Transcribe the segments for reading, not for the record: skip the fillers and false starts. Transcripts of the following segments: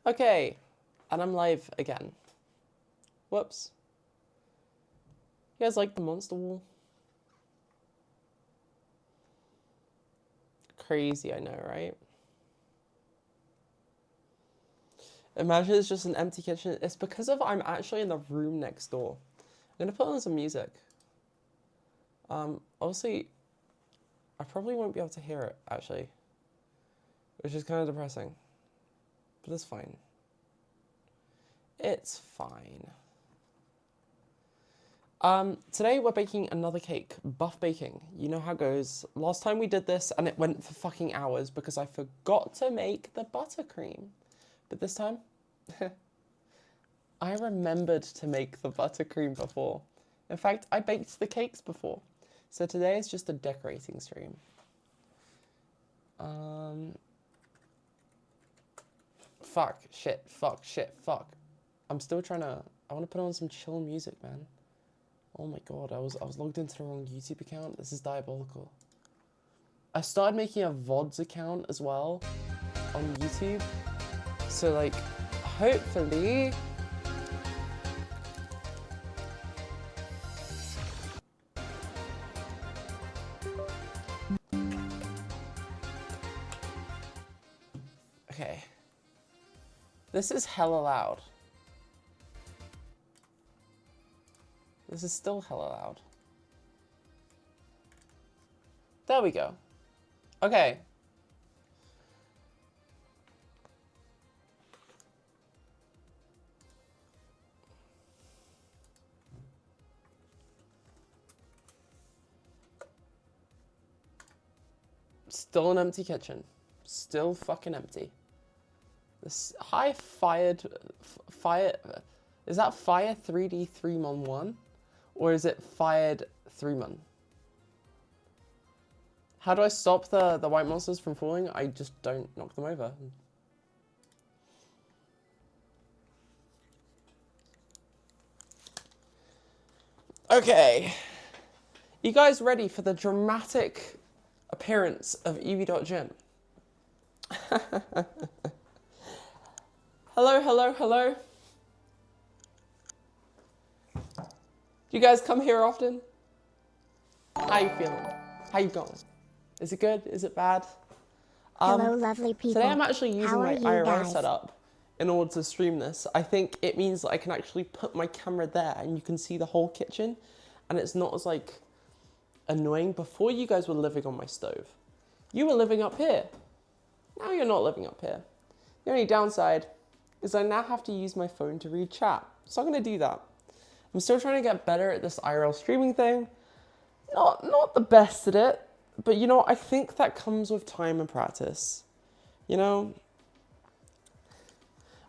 Okay, and I'm live again. Whoops. You guys like the monster wall? Crazy, I know, right? Imagine it's just an empty kitchen. It's because of I'm actually in the room next door. I'm gonna put on some music. Obviously, I probably won't be able to hear it, actually. Which is kind of depressing. But it's fine. It's fine. Today we're baking another cake, buff baking. You know how it goes. Last time we did this and it went for fucking hours because I forgot to make the buttercream. But this time, I remembered to make the buttercream before. In fact, I baked the cakes before. So today is just a decorating stream. Fuck, fuck. I'm still trying to, I want to put on some chill music, man. Oh my god, I was logged into the wrong YouTube account. This is diabolical. I started making a VODs account as well on YouTube. So like, hopefully... Okay. This is hella loud. This is still hella loud. There we go. Okay. Still an empty kitchen. Still fucking empty. This high fired... Fire... Is that Fire 3D 3-mon-1? Or is it Fired 3-mon? How do I stop the white monsters from falling? I just don't knock them over. Okay. You guys ready for the dramatic appearance of Evie.Gym? Hello. Do you guys come here often? How you feeling? How you going? Is it good? Is it bad? Hello, lovely people. Today I'm actually using my IRL guys? setup in order to stream this. I think it means that I can actually put my camera there and you can see the whole kitchen and it's not as like annoying. Before you guys were living on my stove. You were living up here. Now you're not living up here. The only downside is I now have to use my phone to read chat. So I'm going to do that. I'm still trying to get better at this IRL streaming thing. Not the best at it, but you know, I think that comes with time and practice. You know?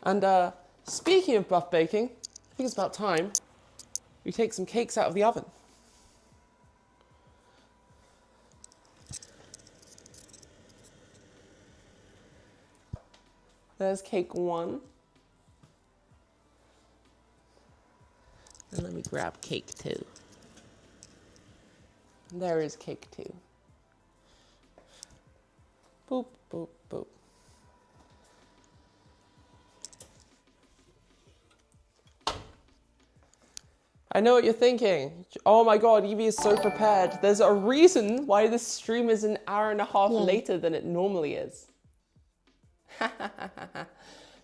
And speaking of buff baking, I think it's about time we take some cakes out of the oven. There's cake 1. And let me grab cake 2. There is cake 2. Boop, boop, boop. I know what you're thinking. Oh my god, Evie is so prepared. There's a reason why this stream is an hour and a half later than it normally is. Do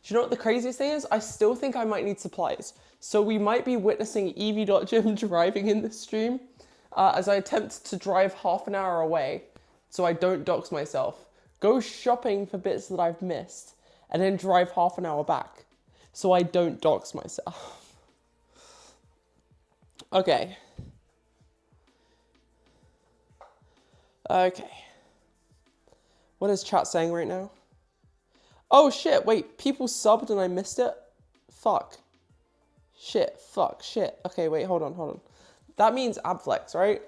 you know what the craziest thing is? I still think I might need supplies. So we might be witnessing Evie.Gym driving in this stream as I attempt to drive half an hour away so I don't dox myself. Go shopping for bits that I've missed and then drive half an hour back so I don't dox myself. Okay. Okay. What is chat saying right now? Oh shit, wait, people subbed and I missed it? Fuck. Shit, fuck, shit. Okay, wait, hold on. That means Abflex, right?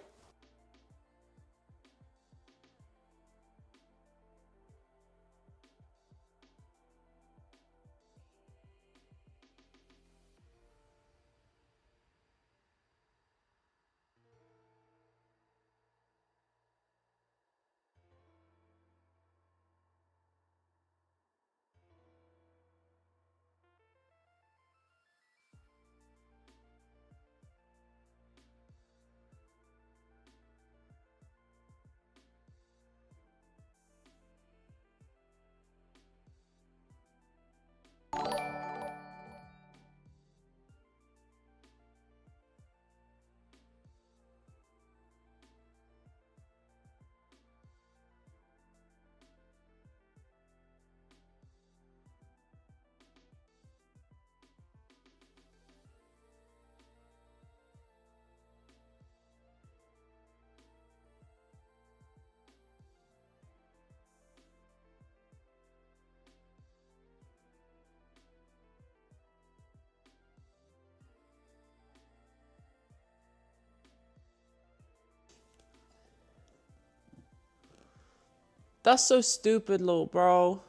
That's so stupid, little bro.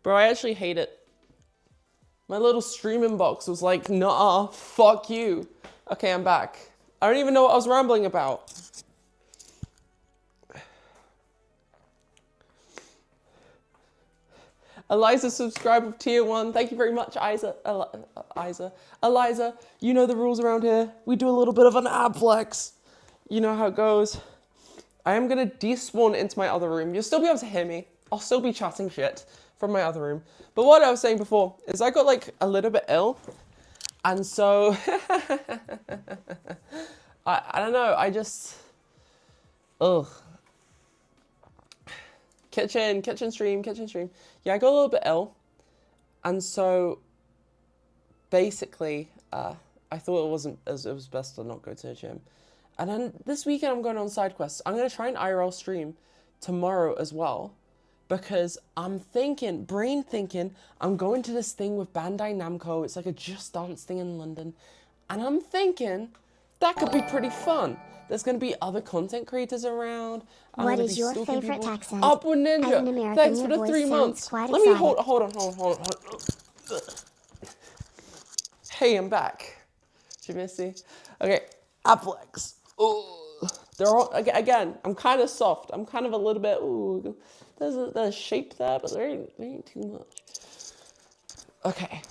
Bro, I actually hate it. My little streaming box was like, nah, fuck you. Okay, I'm back. I don't even know what I was rambling about. Eliza subscribed with tier 1. Thank you very much, Eliza, you know the rules around here. We do a little bit of an ab flex. You know how it goes. I am going to despawn into my other room. You'll still be able to hear me. I'll still be chatting shit from my other room. But what I was saying before is I got like a little bit ill. And so, I don't know, I just, ugh. Kitchen stream. Yeah, I got a little bit ill. And so, basically, I thought it was best to not go to the gym. And then this weekend I'm going on side quests. I'm going to try an IRL stream tomorrow as well. Because I'm brain thinking, I'm going to this thing with Bandai Namco. It's like a Just Dance thing in London. And I'm thinking, that could be pretty fun. There's going to be other content creators around. What is your favorite accent? Upward Ninja, thanks for the 3 months. Let me hold on. Hey, I'm back. Did you miss me? Okay, Applex. Oh, they're all, again, I'm kind of soft. I'm kind of a little bit, ooh. There's a shape there, but there ain't too much. Okay.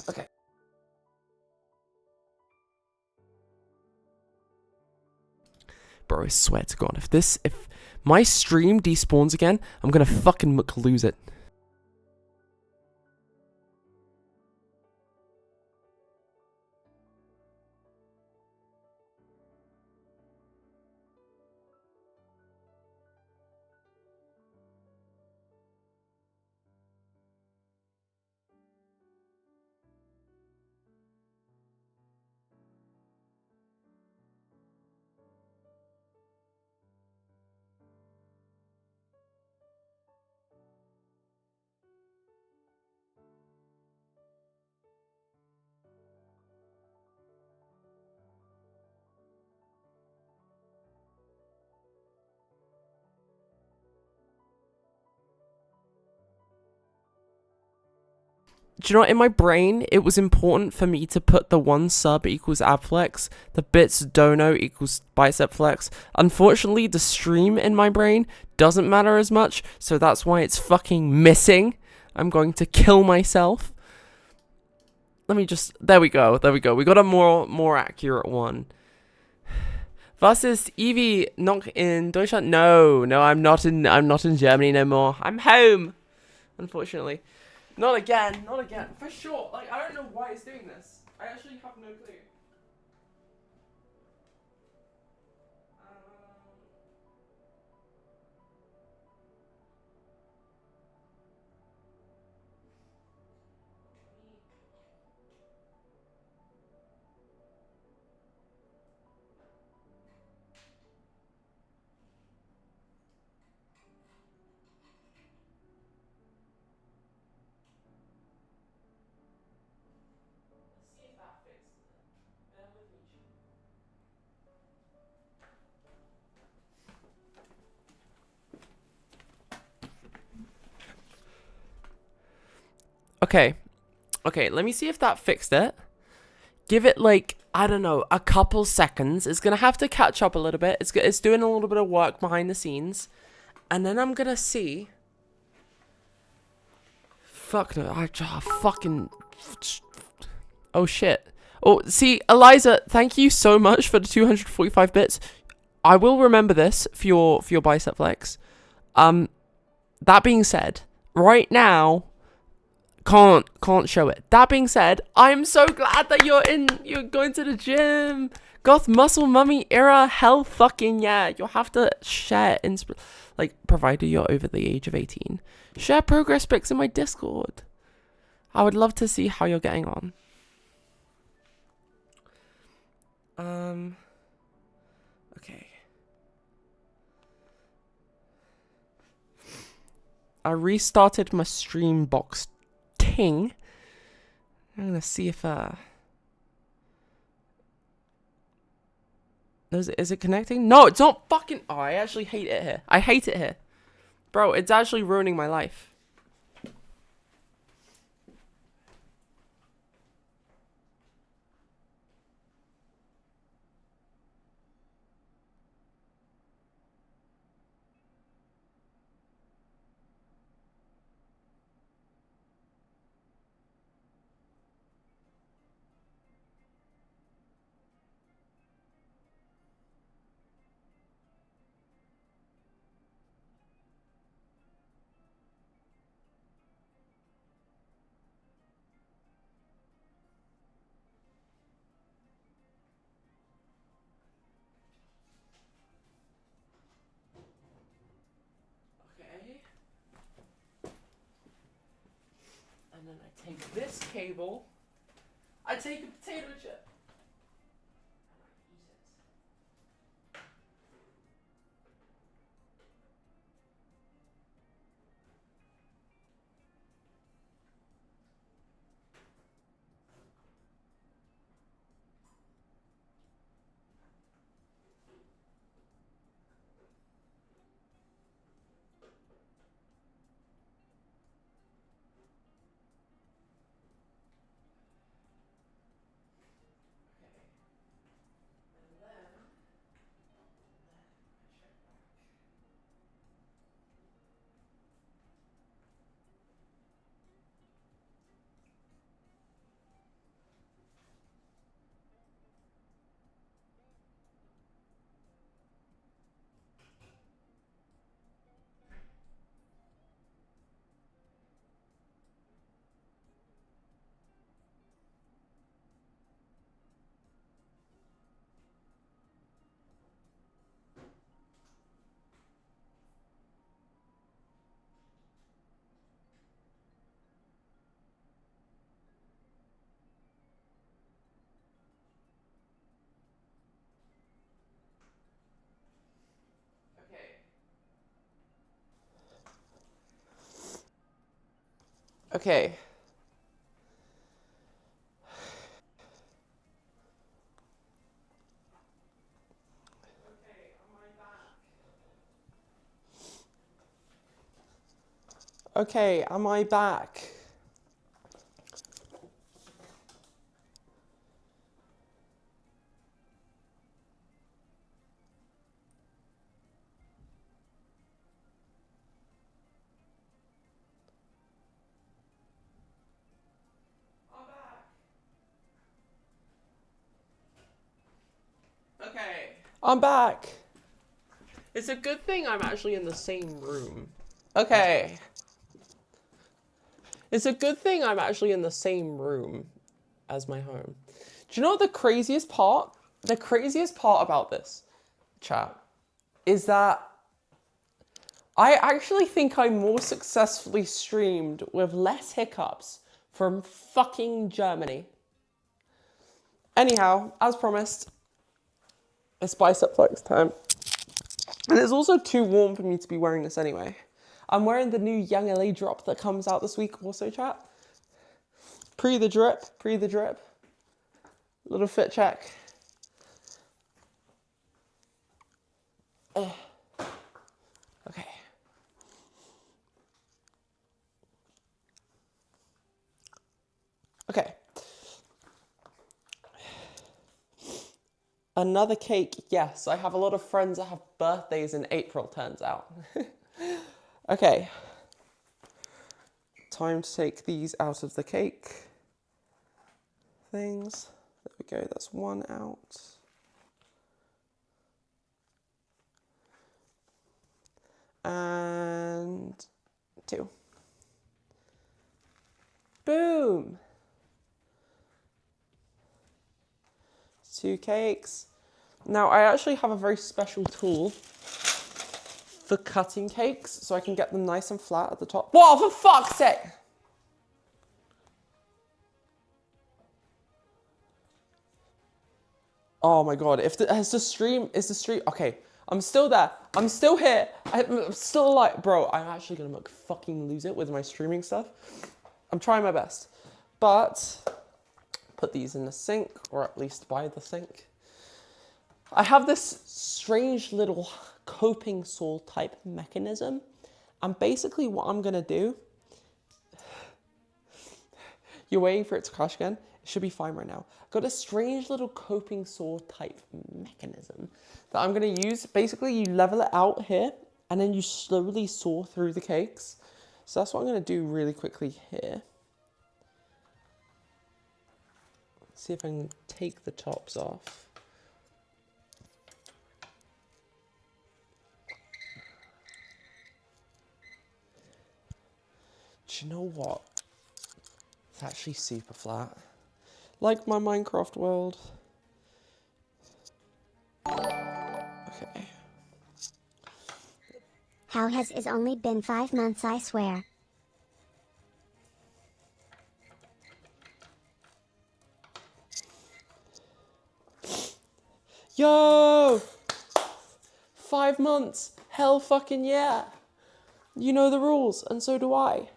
Bro, I swear to God, if my stream despawns again, I'm gonna fucking lose it. Do you know what? In my brain, it was important for me to put the 1 sub equals ab flex, the bits dono equals bicep flex. Unfortunately, the stream in my brain doesn't matter as much, so that's why it's fucking missing. I'm going to kill myself. Let me just, there we go. We got a more accurate one. Was ist Evie noch in Deutschland? No, I'm not in Germany no more. I'm home, unfortunately. Not again, for sure. Like, I don't know why it's doing this. I actually have no clue. Okay, let me see if that fixed it. Give it like, I don't know, a couple seconds. It's gonna have to catch up a little bit. It's doing a little bit of work behind the scenes. And then I'm gonna see. Fuck no, fucking. Oh shit. Oh, see, Eliza, thank you so much for the 245 bits. I will remember this for your bicep flex. That being said, right now, can't show it. That being said, I'm so glad that you're going to the gym. Goth muscle mummy era, hell fucking yeah. You'll have to share like, provided you're over the age of 18. Share progress pics in my Discord. I would love to see how you're getting on. Okay. I restarted my stream box ting. I'm gonna see if is it connecting? No, it's not fucking. Oh, I actually hate it here. I hate it here. Bro, it's actually ruining my life. Okay. And then I take this cable. I take a potato chip. Okay. Okay, am I back? Okay. I'm back. It's a good thing I'm actually in the same room. Okay. It's a good thing I'm actually in the same room as my home. Do you know what the craziest part? The craziest part about this, chat, is that I actually think I more successfully streamed with less hiccups from fucking Germany. Anyhow, as promised, it's Bicep Flex time. And it's also too warm for me to be wearing this anyway. I'm wearing the new Young LA drop that comes out this week also, chat. Pre the drip. Little fit check. Okay. Okay. Another cake. Yes, I have a lot of friends that have birthdays in April, turns out. Okay. Time to take these out of the cake things. There we go, that's one out. And two. Boom. 2 cakes. Now I actually have a very special tool for cutting cakes so I can get them nice and flat at the top. What, for fuck's sake? Oh my god, is the stream, okay, I'm still there, I'm still here, I'm still alive. Bro, I'm actually gonna fucking lose it with my streaming stuff. I'm trying my best, but put these in the sink, or at least by the sink. I have this strange little coping saw type mechanism, And basically what I'm going to do, you're waiting for it to crash again. It should be fine right now. I've got a strange little coping saw type mechanism that I'm going to use. Basically, you level it out here and then you slowly saw through the cakes. So that's what I'm going to do really quickly here. See if I can take the tops off. Do you know what? It's actually super flat. Like my Minecraft world. Okay. How has it only been 5 months, I swear. Yo! 5 months. Hell fucking yeah. You know the rules, and so do I.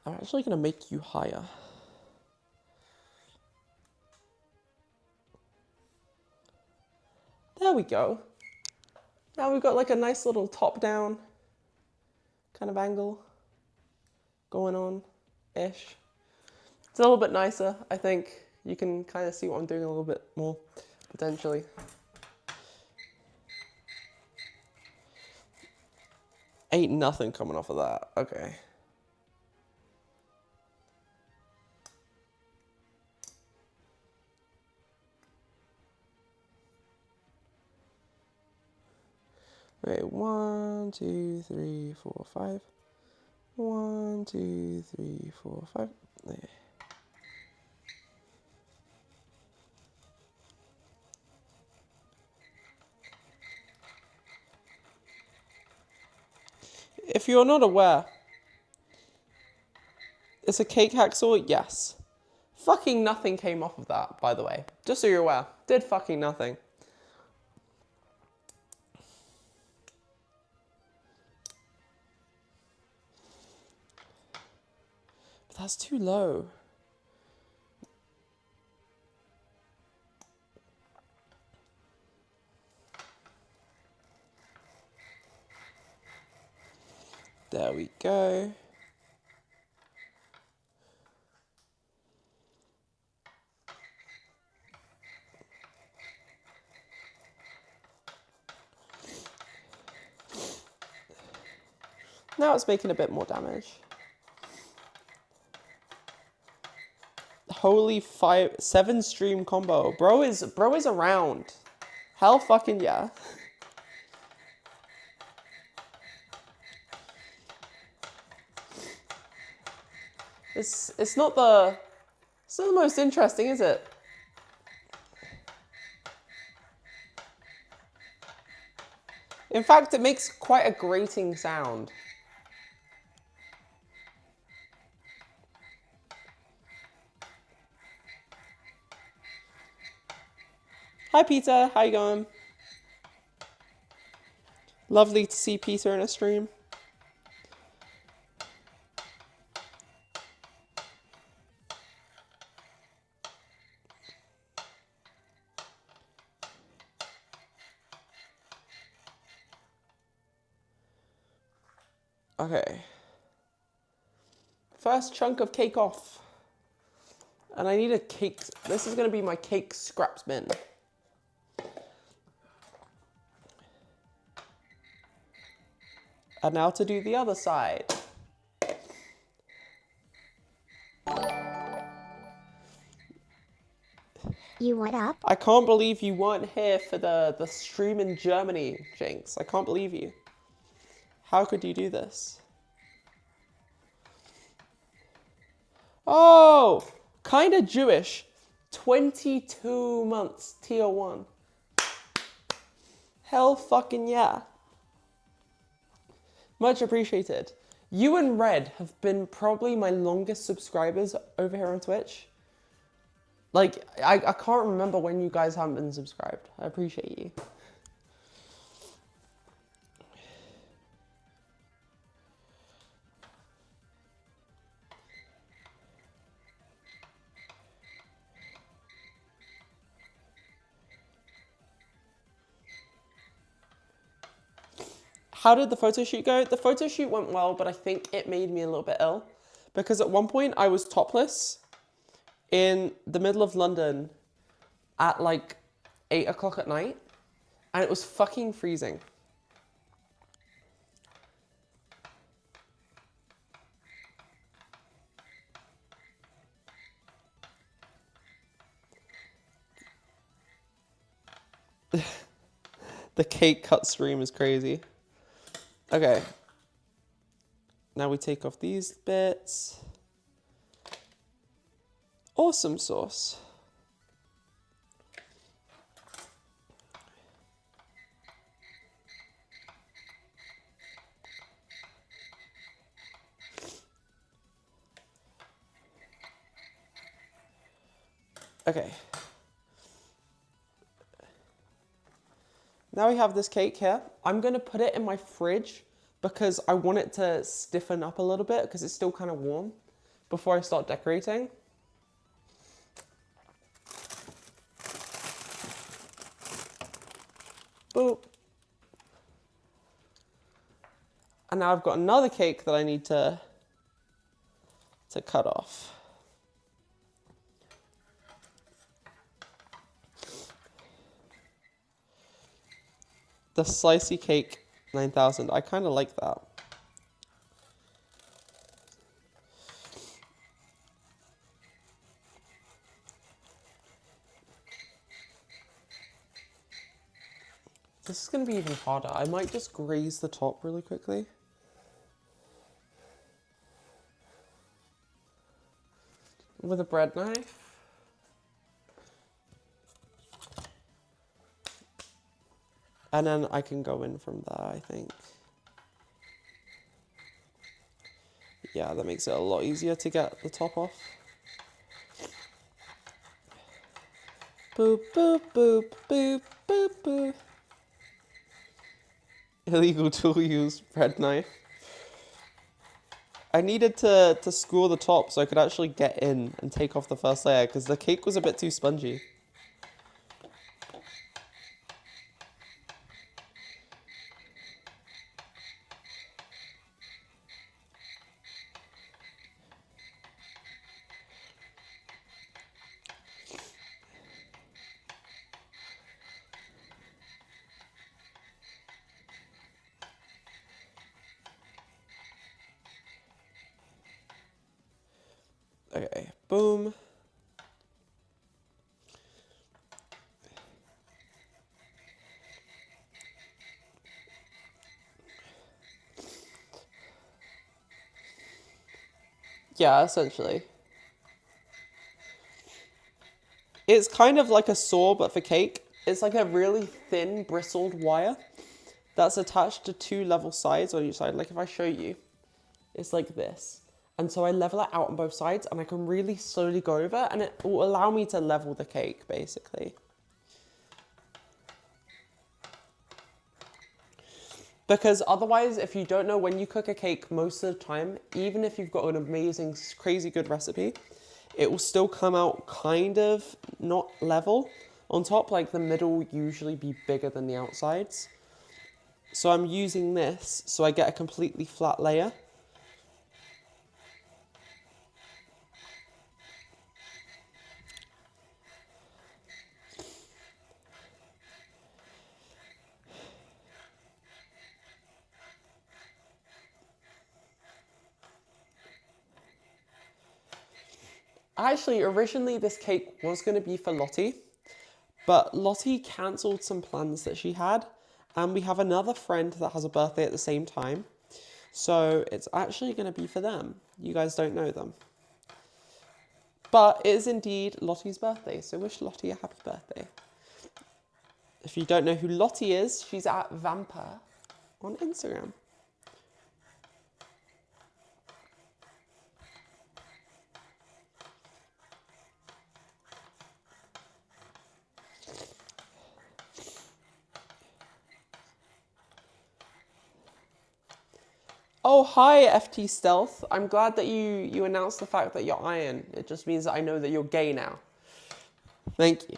I'm actually going to make you higher. There we go. Now we've got like a nice little top-down kind of angle going on-ish. It's a little bit nicer, I think. You can kind of see what I'm doing a little bit more, potentially. Ain't nothing coming off of that. Okay. Wait, 1, 2, 3, 4, 5. 1, 2, 3, 4, 5. There. If you're not aware, it's a cake hacksaw, yes. Fucking nothing came off of that, by the way. Just so you're aware. Did fucking nothing. But that's too low. There we go. Now it's making a bit more damage. Holy 7 stream combo. Bro is around. Hell fucking yeah. It's not the most interesting, is it? In fact, it makes quite a grating sound. Hi Peter, how you going? Lovely to see Peter in a stream. Okay. First chunk of cake off. And I need a cake. This is going to be my cake scraps bin. And now to do the other side. You what up? I can't believe you weren't here for the stream in Germany, Jinx. I can't believe you. How could you do this? Oh, kind of Jewish. 22 months, tier 1. Hell fucking yeah. Much appreciated. You and Red have been probably my longest subscribers over here on Twitch. Like, I can't remember when you guys haven't been subscribed. I appreciate you. how did the photo shoot go? The photo shoot went well, but I think it made me a little bit ill because at one point I was topless in the middle of London at like 8 o'clock at night and it was fucking freezing. The cake cut stream is crazy. Okay. Now we take off these bits. Awesome sauce. Okay. Now we have this cake here. I'm going to put it in my fridge because I want it to stiffen up a little bit because it's still kind of warm before I start decorating. Boop. And now I've got another cake that I need to cut off. The Slicey Cake 9000. I kind of like that. This is going to be even harder. I might just graze the top really quickly. With a bread knife. And then I can go in from there, I think. Yeah, that makes it a lot easier to get the top off. Boop, boop, boop, boop, boop, boop. Illegal tool use, bread knife. I needed to score the top so I could actually get in and take off the first layer because the cake was a bit too spongy. Okay, boom. Yeah, essentially. It's kind of like a saw, but for cake. It's like a really thin, bristled wire that's attached to two level sides on each side. Like if I show you, it's like this. And so I level it out on both sides and I can really slowly go over and it will allow me to level the cake, basically. Because otherwise, if you don't know when you cook a cake most of the time, even if you've got an amazing, crazy good recipe, it will still come out kind of not level on top. Like the middle will usually be bigger than the outsides. So I'm using this so I get a completely flat layer. Actually, originally this cake was going to be for Lottie, but Lottie cancelled some plans that she had, and we have another friend that has a birthday at the same time, so it's actually going to be for them. You guys don't know them. But it is indeed Lottie's birthday, so wish Lottie a happy birthday. If you don't know who Lottie is, she's at Vampire on Instagram. Oh, hi, FT Stealth. I'm glad that you announced the fact that you're iron. It just means that I know that you're gay now. Thank you.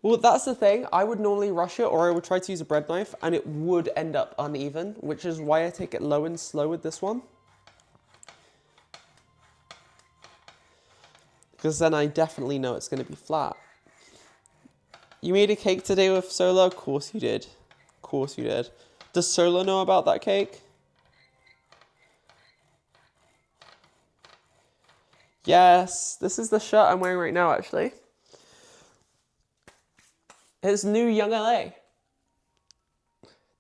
Well, that's the thing. I would normally rush it, or I would try to use a bread knife, and it would end up uneven, which is why I take it low and slow with this one. Because then I definitely know it's going to be flat. You made a cake today with Sola? Of course you did. Of course you did. Does Sola know about that cake? Yes, this is the shirt I'm wearing right now, actually. It's new Young LA.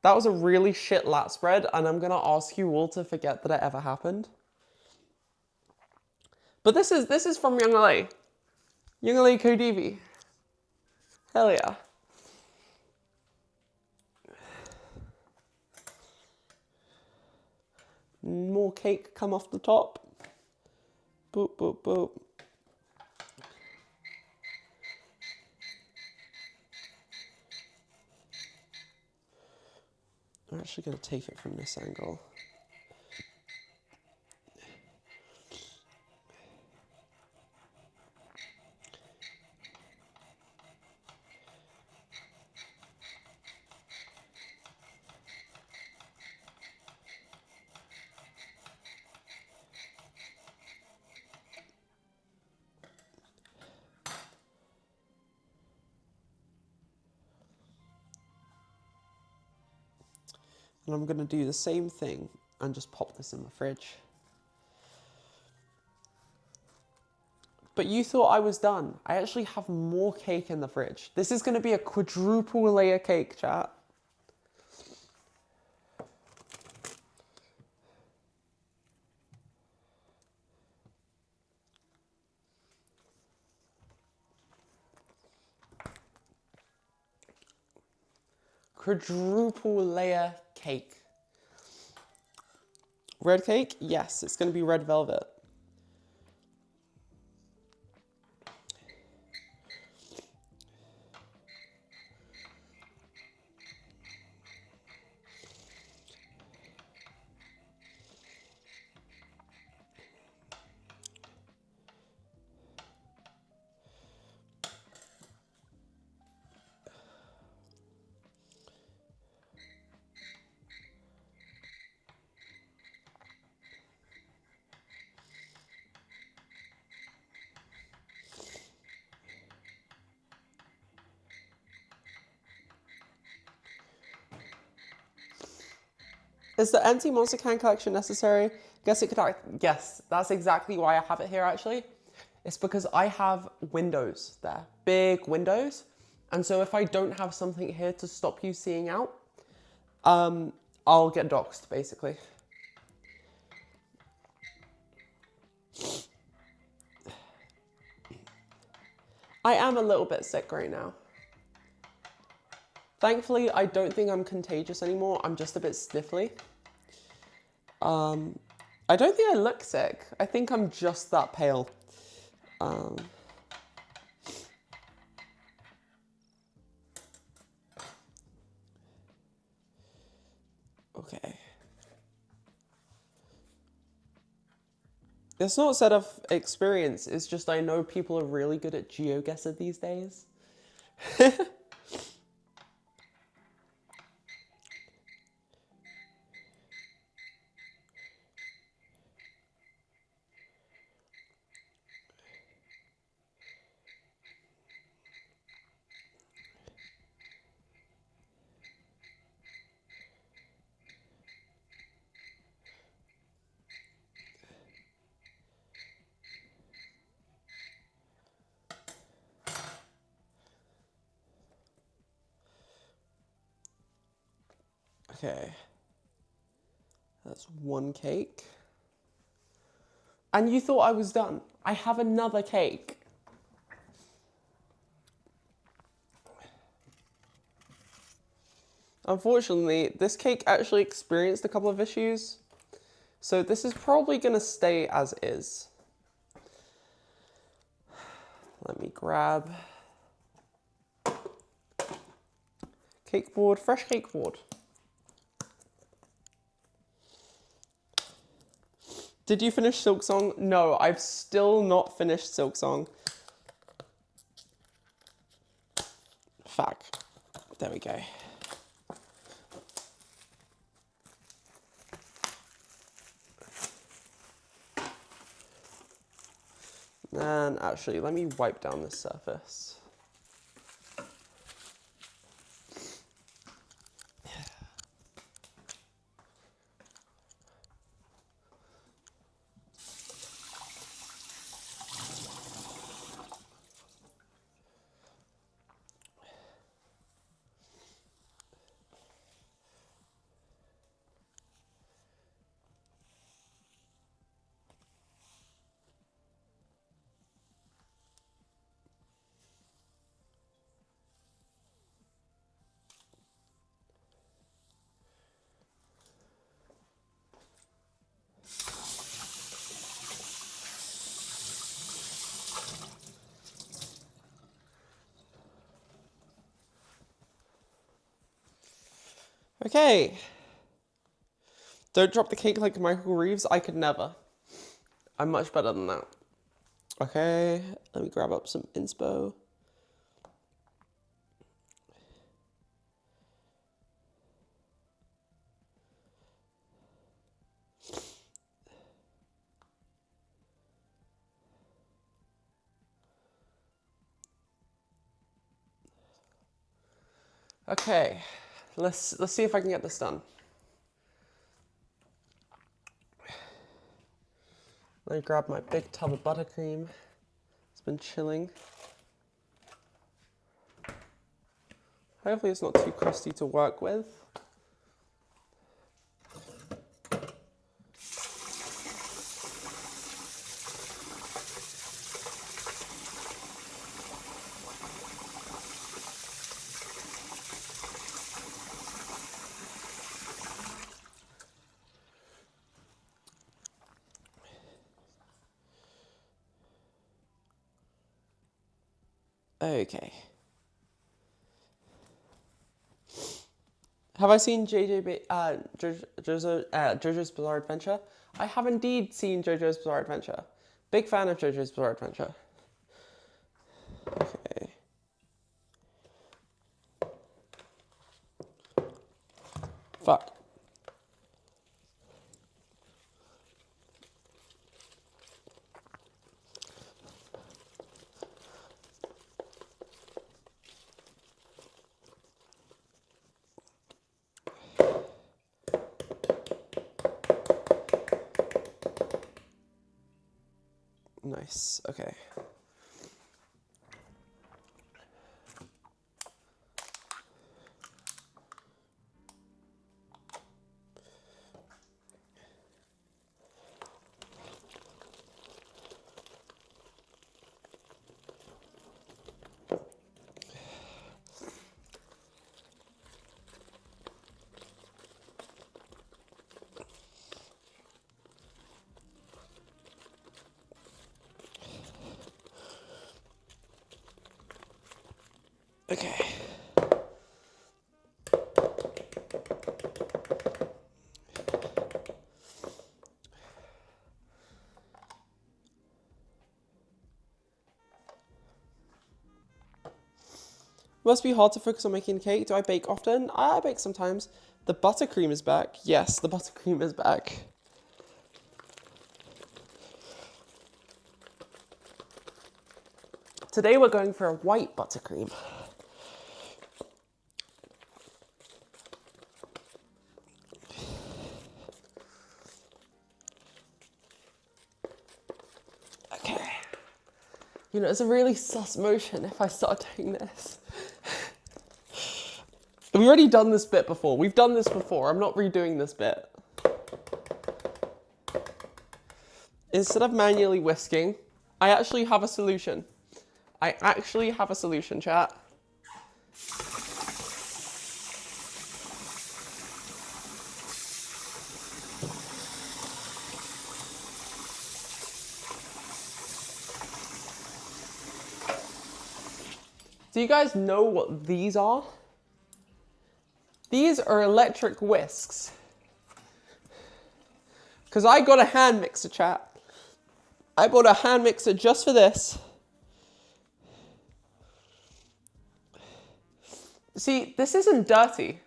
That was a really shit lat spread, and I'm gonna ask you all to forget that it ever happened. But this is from Young LA. Young LA Kodivi. Hell yeah. More cake come off the top. Boop, boop, boop. I'm actually going to take it from this angle. And I'm going to do the same thing and just pop this in the fridge. But you thought I was done. I actually have more cake in the fridge. This is going to be a quadruple layer cake, chat. Quadruple layer cake. Red cake? Yes, it's going to be red velvet. Is the empty monster can collection necessary? Guess it could act. Yes, that's exactly why I have it here actually. It's because I have windows there, big windows. And so if I don't have something here to stop you seeing out, I'll get doxxed basically. I am a little bit sick right now. Thankfully, I don't think I'm contagious anymore. I'm just a bit sniffly. I don't think I look sick. I think I'm just that pale. Okay. It's not set of experience. It's just I know people are really good at GeoGuessr these days. Okay. That's one cake. And you thought I was done. I have another cake. Unfortunately, this cake actually experienced a couple of issues. So this is probably going to stay as is. Let me grab cake board, fresh cake board. Did you finish Silksong? No, I've still not finished Silksong. There we go. And actually, let me wipe down this surface. Okay. Don't drop the cake like Michael Reeves. I could never. I'm much better than that. Okay, let me grab up some inspo. Okay, let's see if I can get this done. Let me grab my big tub of buttercream. It's been chilling. Hopefully it's not too crusty to work with. Okay. Have I seen JoJo's Bizarre Adventure? I have indeed seen JoJo's Bizarre Adventure. Big fan of JoJo's Bizarre Adventure. Okay. Fuck. Nice, okay. Okay. Must be hard to focus on making cake. Do I bake often? I bake sometimes. The buttercream is back. Yes, the buttercream is back. Today we're going for a white buttercream. Okay. You know, it's a really sus motion if I start doing this. We've already done this bit before. We've done this before. I'm not redoing this bit. Instead of manually whisking, I actually have a solution. I actually have a solution, chat. Do you guys know what these are? These are electric whisks. Because I got a hand mixer, chat. I bought a hand mixer just for this. See, this isn't dirty.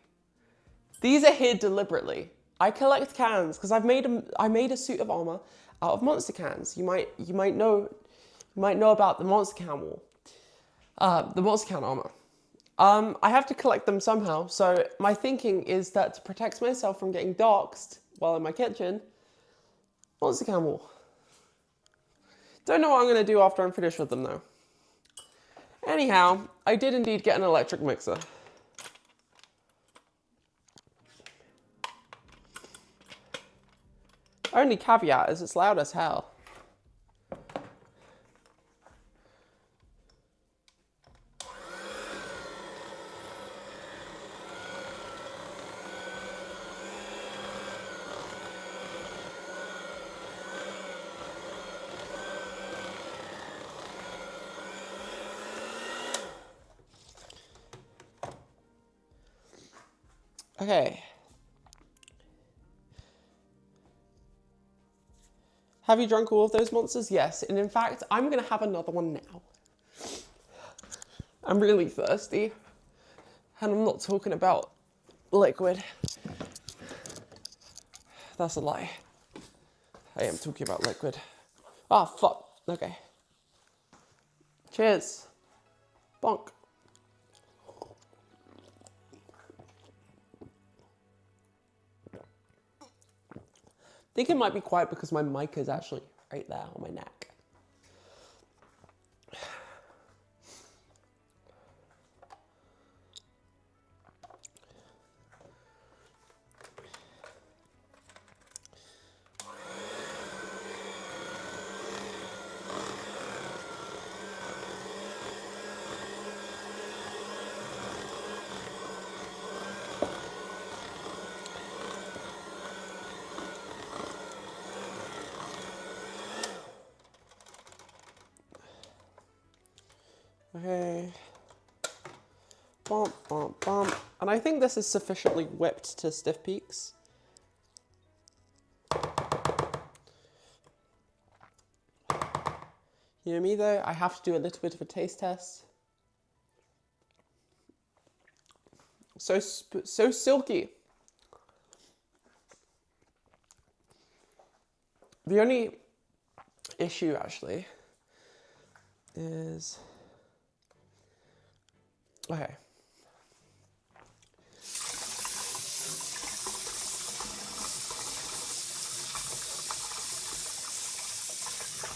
These are here deliberately. I collect cans because I made a suit of armor out of monster cans. You might know about the monster can wall, the monster can armor. I have to collect them somehow. So my thinking is that to protect myself from getting doxxed while in my kitchen, monster can wall. Don't know what I'm gonna do after I'm finished with them though. Anyhow, I did indeed get an electric mixer. Only caveat is it's loud as hell. Okay. Have you drunk all of those monsters? Yes, and in fact, I'm gonna have another one now. I'm really thirsty, and I'm not talking about liquid. That's a lie. I am talking about liquid. Ah, fuck. Okay. Cheers. Bonk. I think it might be quiet because my mic is actually right there on my neck. Okay. Bump, bump, bump. And I think this is sufficiently whipped to stiff peaks. You know me though, I have to do a little bit of a taste test. So silky. The only issue actually is, okay.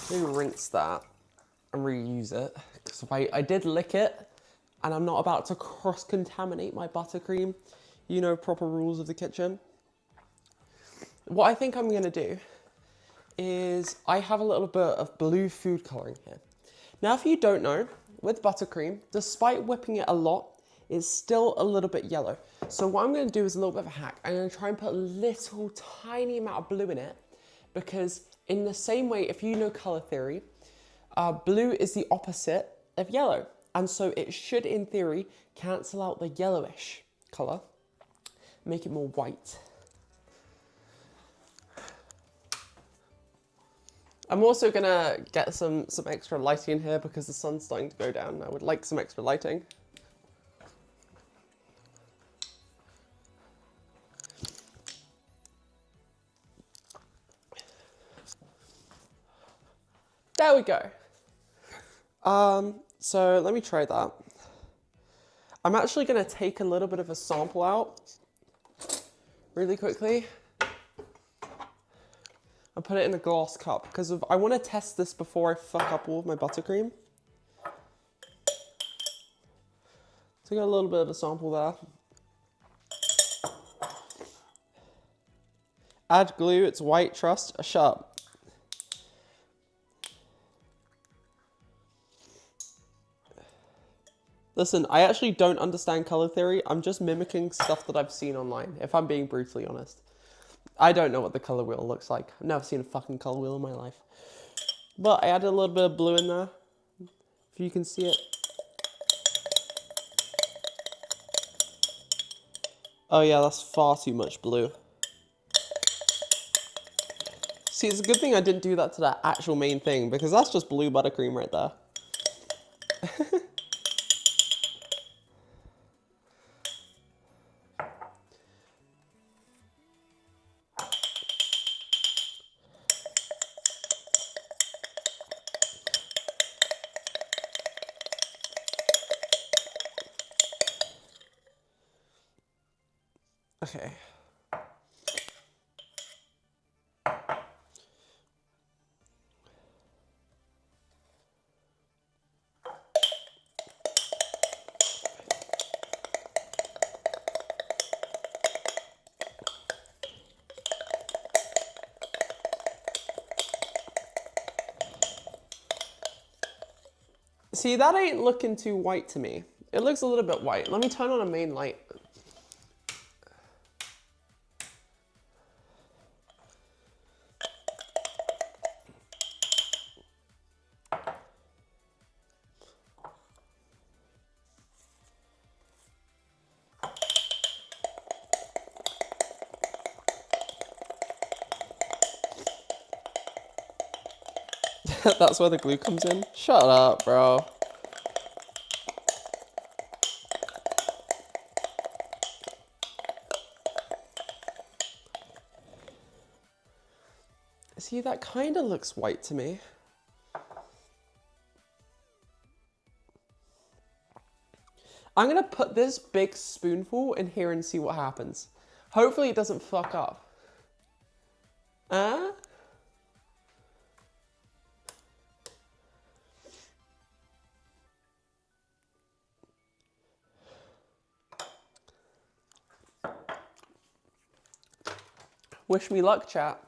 Let me rinse that and reuse it. Because if I did lick it, and I'm not about to cross-contaminate my buttercream, you know, proper rules of the kitchen. What I think I'm gonna do is I have a little bit of blue food coloring here. Now, if you don't know, with buttercream, despite whipping it a lot, it's still a little bit yellow. So what I'm gonna do is a little bit of a hack. I'm gonna try and put a little tiny amount of blue in it, because in the same way, if you know color theory, blue is the opposite of yellow. And so it should, in theory, cancel out the yellowish color, make it more white. I'm also gonna get some extra lighting in here because the sun's starting to go down. I would like some extra lighting. There we go. So let me try that. I'm actually gonna take a little bit of a sample out really quickly and put it in a glass cup because I want to test this before I fuck up all of my buttercream. So I got a little bit of a sample there. Add glue, it's white, trust, shut up. Listen, I actually don't understand color theory. I'm just mimicking stuff that I've seen online, if I'm being brutally honest. I don't know what the color wheel looks like. I've never seen a fucking color wheel in my life. But I added a little bit of blue in there, if you can see it. Oh yeah, that's far too much blue. See, it's a good thing I didn't do that to that actual main thing, because that's just blue buttercream right there. Okay. See, that ain't looking too white to me. It looks a little bit white. Let me turn on a main light. That's where the glue comes in? Shut up, bro. See, that kind of looks white to me. I'm gonna put this big spoonful in here and see what happens. Hopefully it doesn't fuck up. Huh? Wish me luck, chat.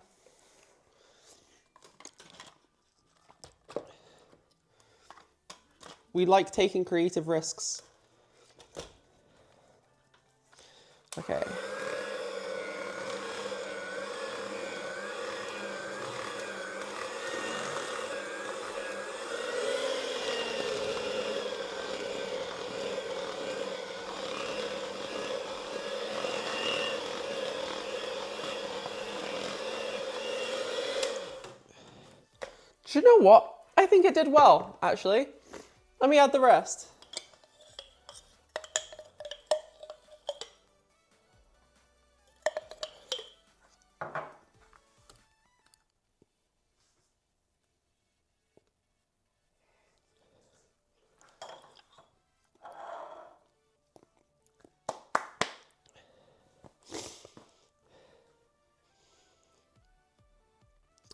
We like taking creative risks. Okay. Do you know what? I think it did well, actually. Let me add the rest.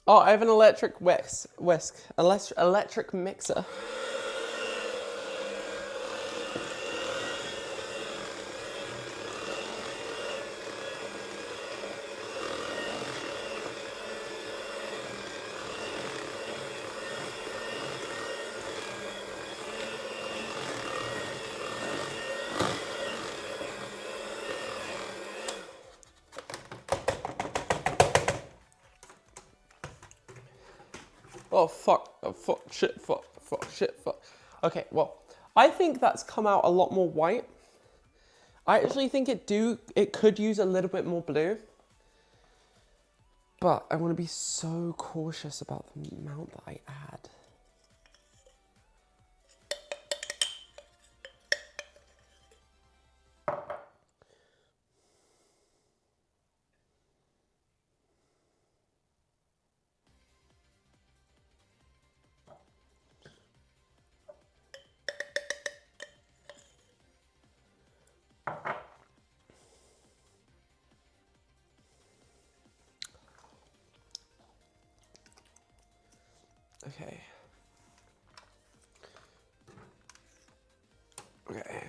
Oh, I have an electric electric mixer. Oh, fuck. Oh, fuck. Shit. Fuck. Fuck. Shit. Fuck. Okay, well, I think that's come out a lot more white. I actually think it could use a little bit more blue. But I want to be so cautious about the amount that I add. Okay. Okay.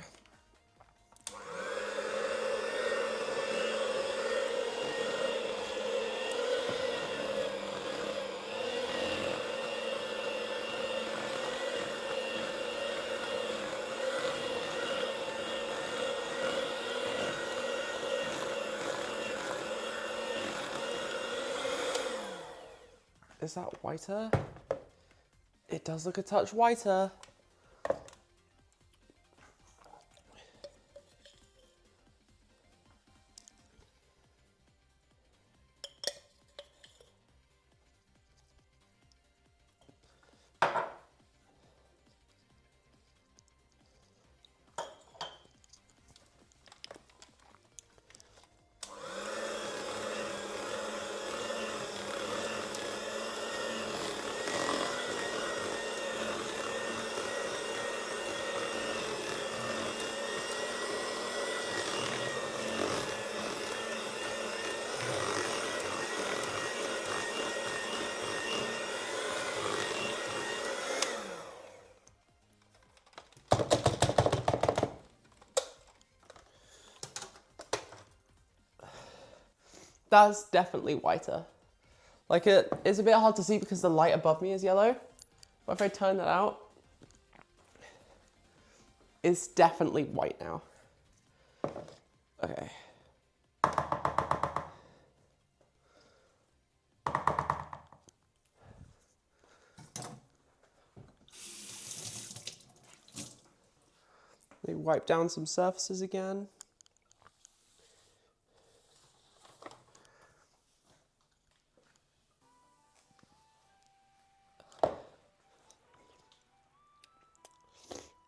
Is that whiter? It does look a touch whiter. That's definitely whiter. Like it's a bit hard to see because the light above me is yellow. But if I turn that out, it's definitely white now. Okay. Let me wipe down some surfaces again.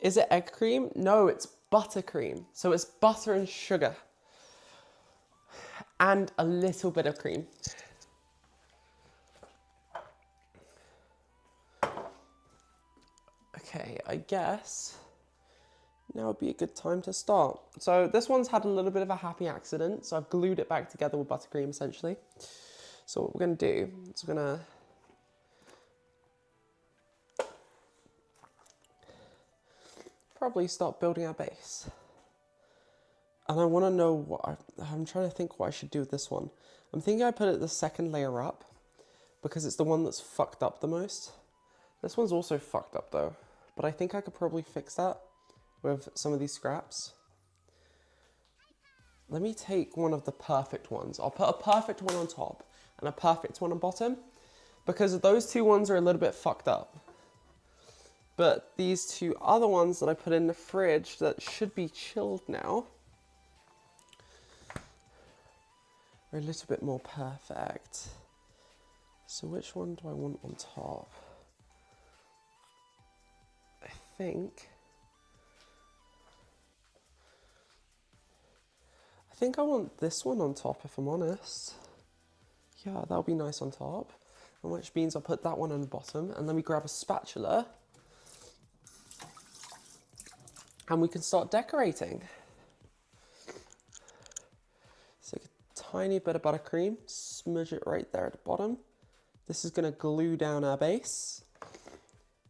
Is it egg cream? No, it's buttercream. So it's butter and sugar. And a little bit of cream. Okay, I guess now would be a good time to start. So this one's had a little bit of a happy accident. So I've glued it back together with buttercream essentially. So what we're gonna do is we're gonna probably start building our base. And I wanna know what, I'm trying to think what I should do with this one. I'm thinking I put it the second layer up because it's the one that's fucked up the most. This one's also fucked up though, but I think I could probably fix that with some of these scraps. Let me take one of the perfect ones. I'll put a perfect one on top and a perfect one on bottom because those two ones are a little bit fucked up. But these two other ones that I put in the fridge that should be chilled now are a little bit more perfect. So which one do I want on top? I think I want this one on top, if I'm honest. Yeah, that'll be nice on top. And which means I'll put that one on the bottom, and then we grab a spatula and we can start decorating. So take a tiny bit of buttercream, smudge it right there at the bottom. This is gonna glue down our base.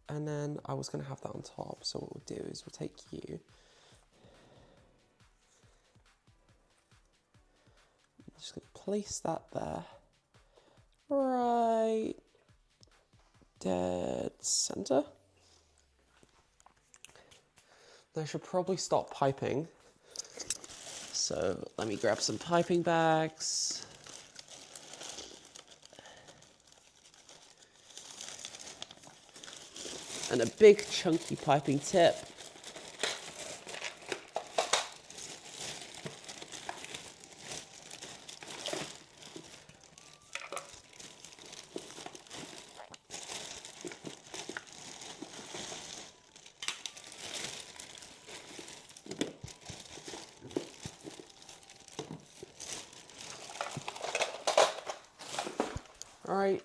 And then I was gonna have that on top. So what we'll do is we'll take you. I'm just gonna place that there. Right dead center. I should probably start piping. So let me grab some piping bags. And a big chunky piping tip. All right.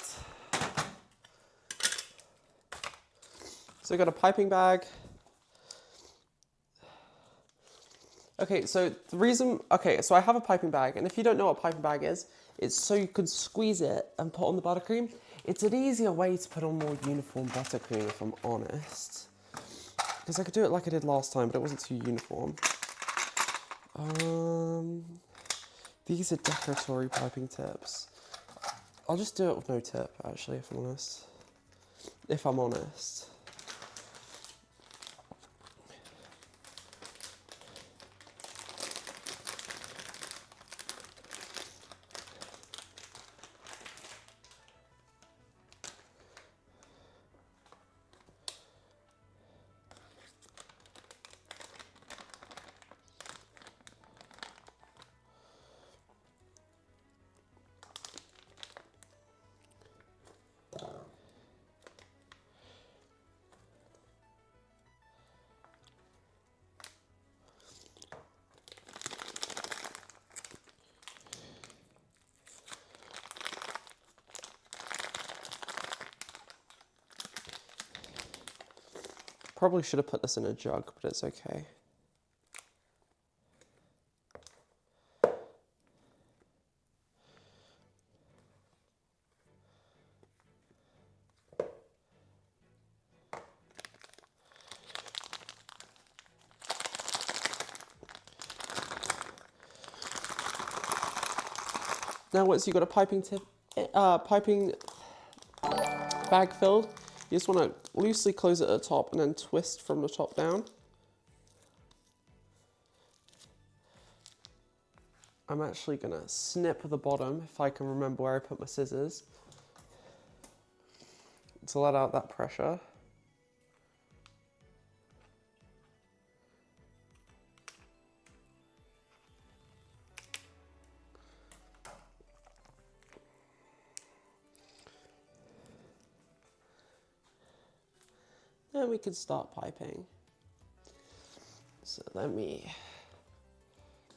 So I got a piping bag. Okay, so so I have a piping bag, and if you don't know what a piping bag is, it's so you can squeeze it and put on the buttercream. It's an easier way to put on more uniform buttercream, if I'm honest. Because I could do it like I did last time, but it wasn't too uniform. These are decoratory piping tips. I'll just do it with no tip, actually, if I'm honest. If I'm honest. Probably should have put this in a jug, but it's okay. Now once you've got a piping bag filled, you just want to loosely close it at the top and then twist from the top down. I'm actually going to snip the bottom if I can remember where I put my scissors to let out that pressure. Then we can start piping. So let me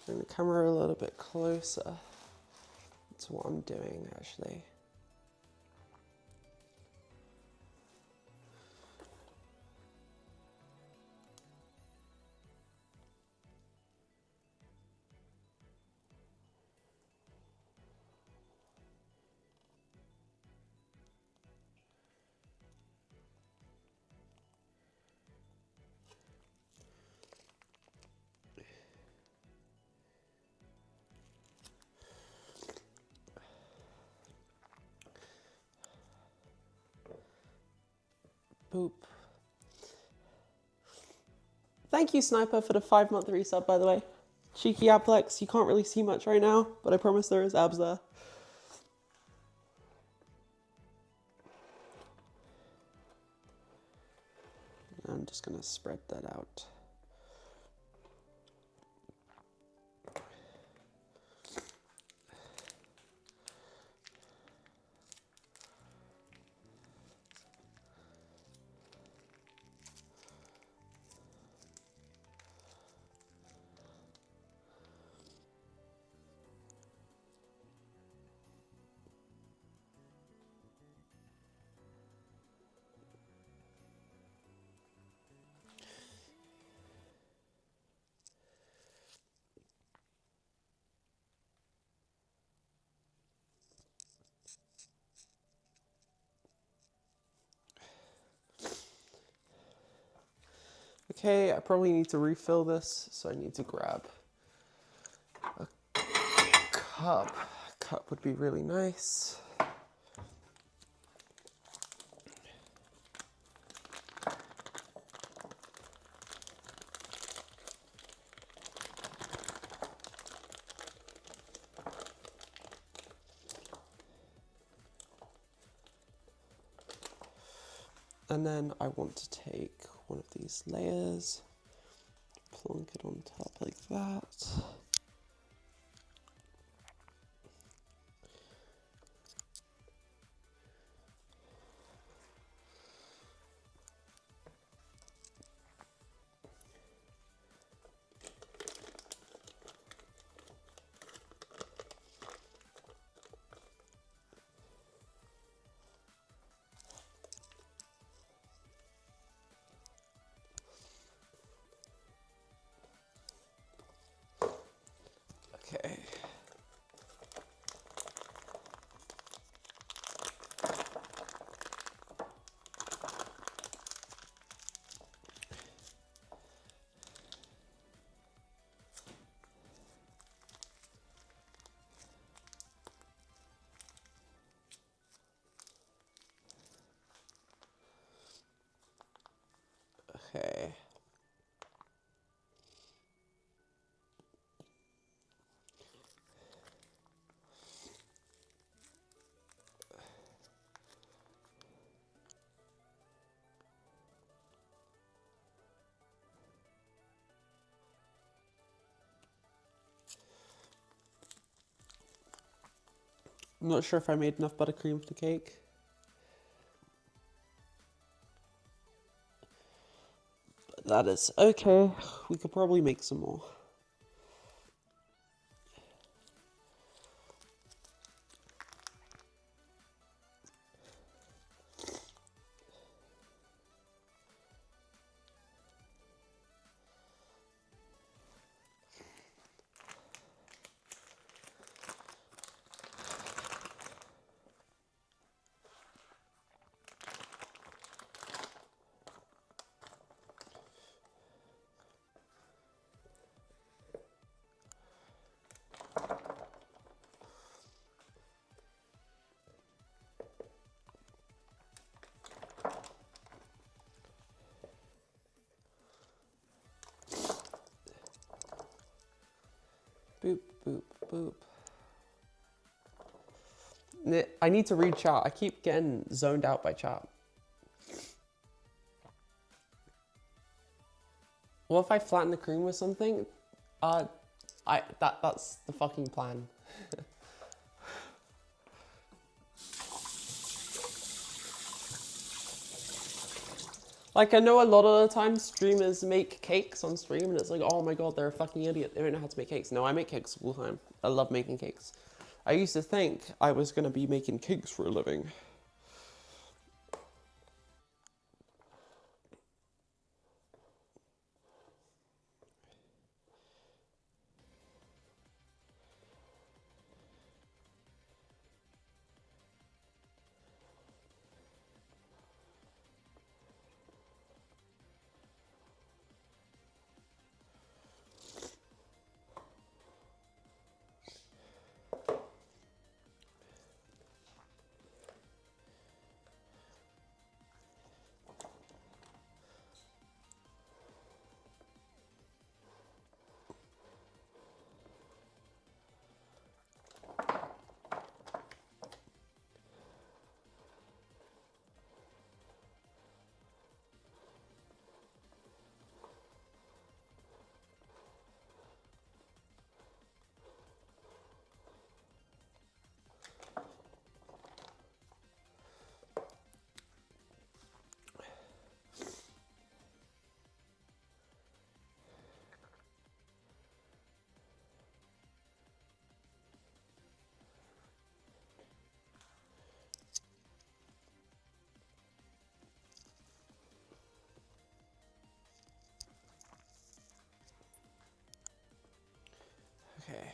bring the camera a little bit closer to what I'm doing actually. Boop. Thank you, Sniper, for the 5-month resub, by the way. Cheeky Ablex, you can't really see much right now, but I promise there is abs there. I'm just going to spread that out. Okay, I probably need to refill this, so I need to grab a cup. A cup would be really nice. And then I want to take one of these layers, plonk it on top like that. Okay. Okay. I'm not sure if I made enough buttercream for the cake. But that is okay. We could probably make some more. boop, boop. I need to read chat. I keep getting zoned out by chat. What if I flatten the cream with something? That's the fucking plan. Like, I know a lot of the time streamers make cakes on stream and it's like, oh my god, they're a fucking idiot. They don't know how to make cakes. No, I make cakes all the time. I love making cakes. I used to think I was going to be making cakes for a living. Okay.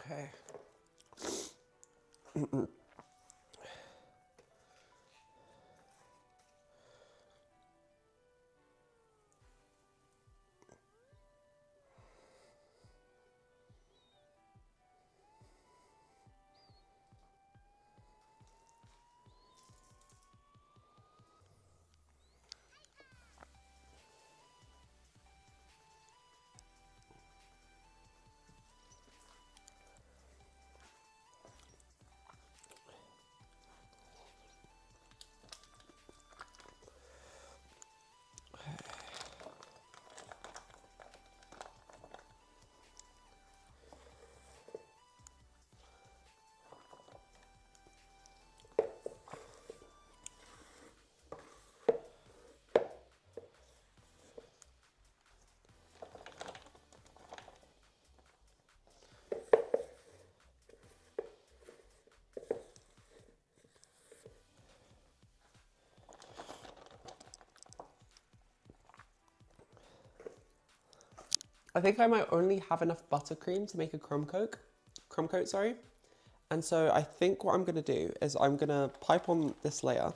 Okay. Okay. I think I might only have enough buttercream to make a crumb coat, sorry. And so I think what I'm gonna do is I'm gonna pipe on this layer.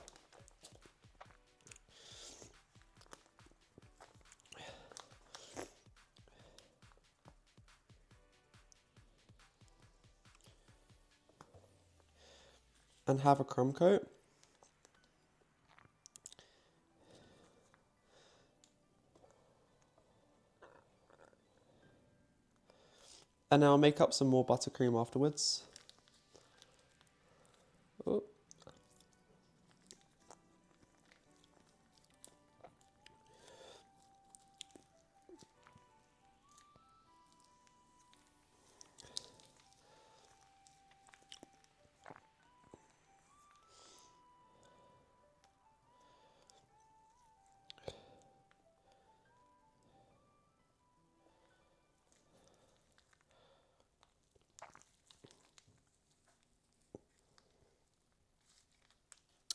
and have a crumb coat. And then I'll make up some more buttercream afterwards. Oh.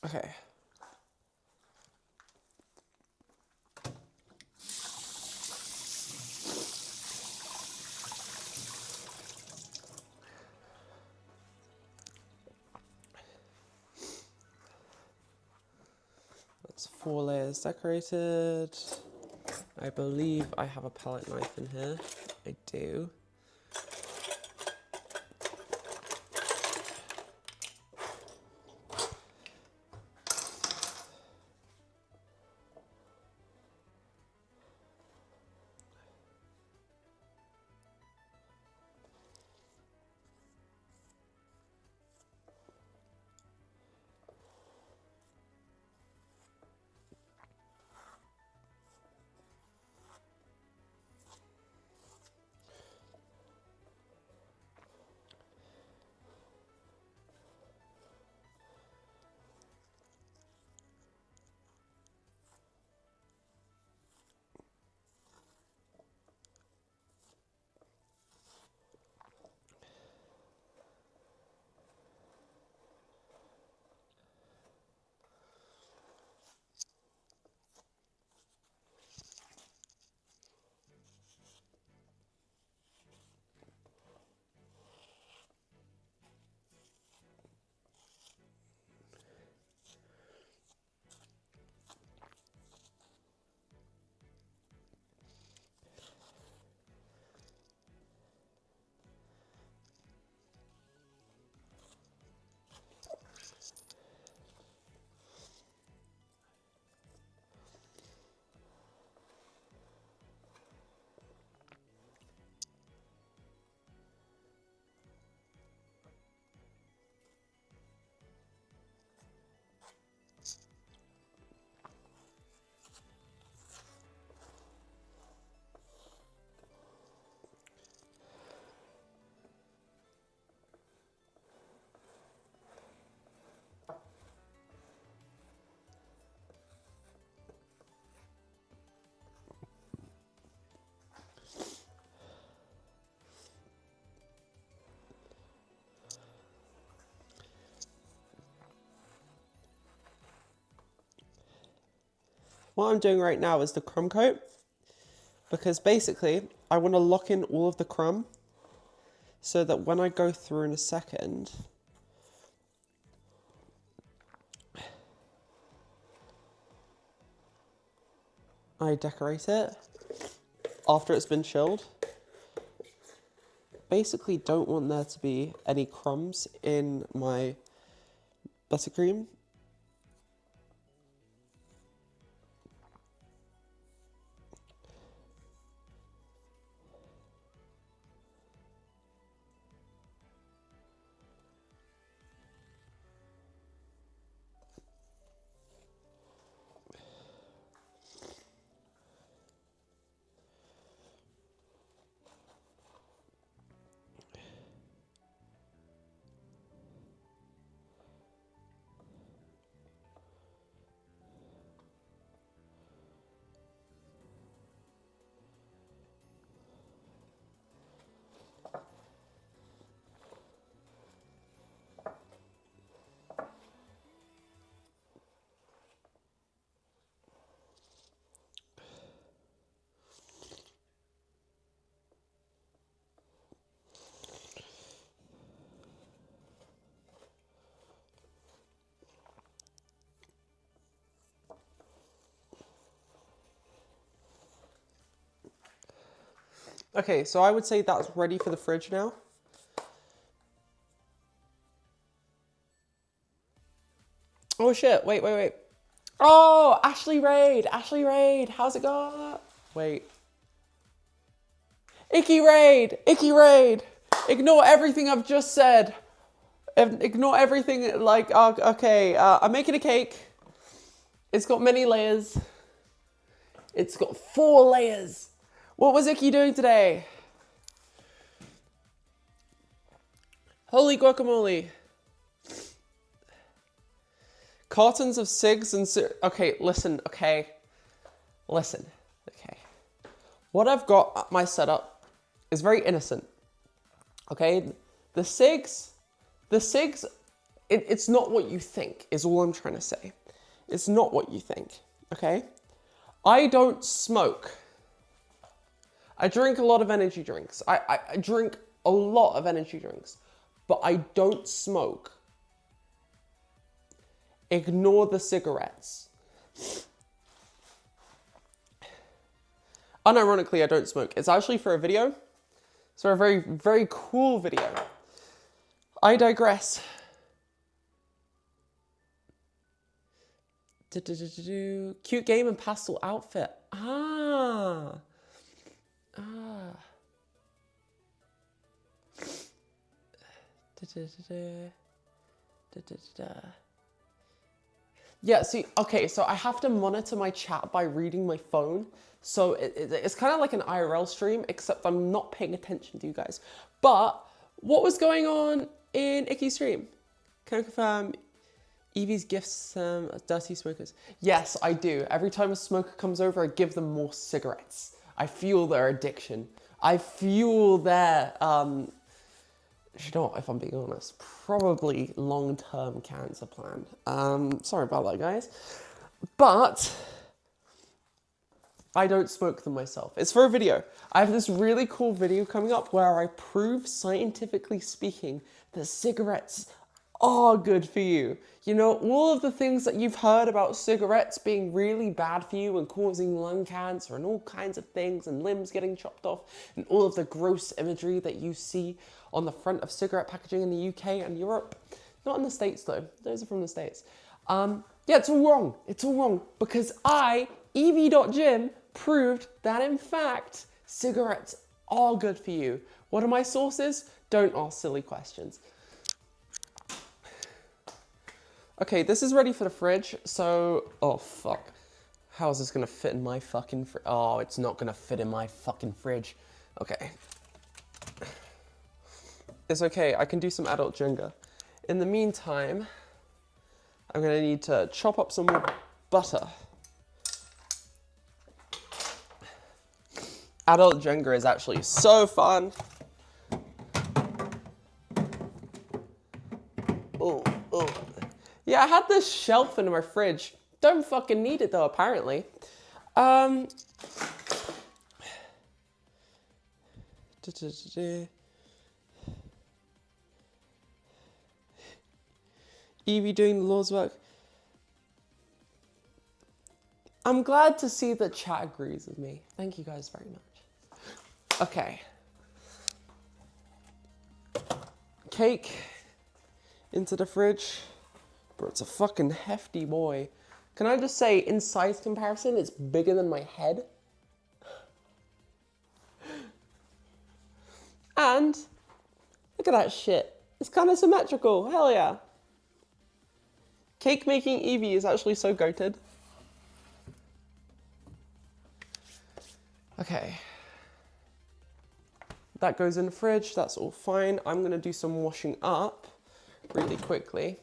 Okay. That's 4 layers decorated. I believe I have a palette knife in here. I do. What I'm doing right now is the crumb coat, because basically I want to lock in all of the crumb so that when I go through in a second, I decorate it after it's been chilled. Basically don't want there to be any crumbs in my buttercream. Okay, so I would say that's ready for the fridge now. Oh shit, wait. Oh, Ashley Raid. How's it going? Wait. Icky Raid. Ignore everything I've just said. Ignore everything, like, okay, I'm making a cake. It's got many layers. It's got 4 layers. What was Icky doing today? Holy guacamole. Cartons of cigs and... Okay, listen. What I've got at my setup is very innocent. Okay? The cigs, it's not what you think, is all I'm trying to say. It's not what you think, okay? I don't smoke. I drink a lot of energy drinks. I drink a lot of energy drinks, but I don't smoke. Ignore the cigarettes. Unironically, I don't smoke. It's actually for a video. It's for a very, very cool video. I digress. Cute game and pastel outfit. Yeah, see, okay, so I have to monitor my chat by reading my phone. So it's kind of like an IRL stream, except I'm not paying attention to you guys. But what was going on in Icky's stream? Can I confirm Evie's gifts dirty smokers? Yes, I do. Every time a smoker comes over, I give them more cigarettes. I fuel their addiction. I fuel their, you know, if I'm being honest, probably long-term cancer plan. Sorry about that, guys. But I don't smoke them myself. It's for a video. I have this really cool video coming up where I prove, scientifically speaking, that cigarettes are good for you. You know, all of the things that you've heard about cigarettes being really bad for you and causing lung cancer and all kinds of things and limbs getting chopped off and all of the gross imagery that you see on the front of cigarette packaging in the UK and Europe. Not in the States though, those are from the States. Yeah, it's all wrong. It's all wrong because I, Evie.Jim, proved that in fact, cigarettes are good for you. What are my sources? Don't ask silly questions. Okay, this is ready for the fridge, so, oh fuck. How is this gonna fit in my fucking fridge? Oh, it's not gonna fit in my fucking fridge. Okay. It's okay, I can do some adult Jenga. In the meantime, I'm gonna need to chop up some more butter. Adult Jenga is actually so fun. Oh. Yeah, I had this shelf in my fridge. Don't fucking need it though, apparently. Evie doing the Lord's work. I'm glad to see that chat agrees with me. Thank you guys very much. Okay. Cake into the fridge. Bro, it's a fucking hefty boy. Can I just say, in size comparison, it's bigger than my head. And look at that shit. It's kind of symmetrical. Hell yeah. Cake making Evie is actually so goated. Okay. That goes in the fridge. That's all fine. I'm going to do some washing up really quickly.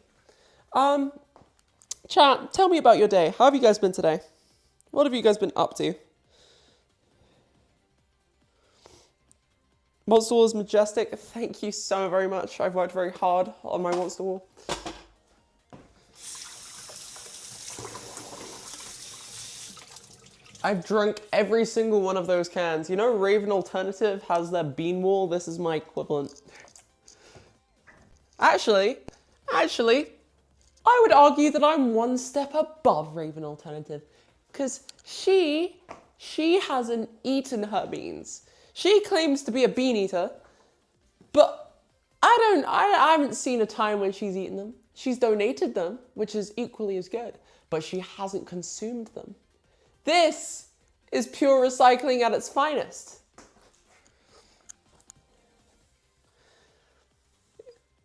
Chat, tell me about your day. How have you guys been today? What have you guys been up to? Monster Wall is majestic. Thank you so very much. I've worked very hard on my Monster Wall. I've drunk every single one of those cans. You know, Raven Alternative has their bean wall. This is my equivalent. Actually, I would argue that I'm one step above Raven Alternative. Because she hasn't eaten her beans. She claims to be a bean eater, but I haven't seen a time when she's eaten them. She's donated them, which is equally as good, but she hasn't consumed them. This is pure recycling at its finest.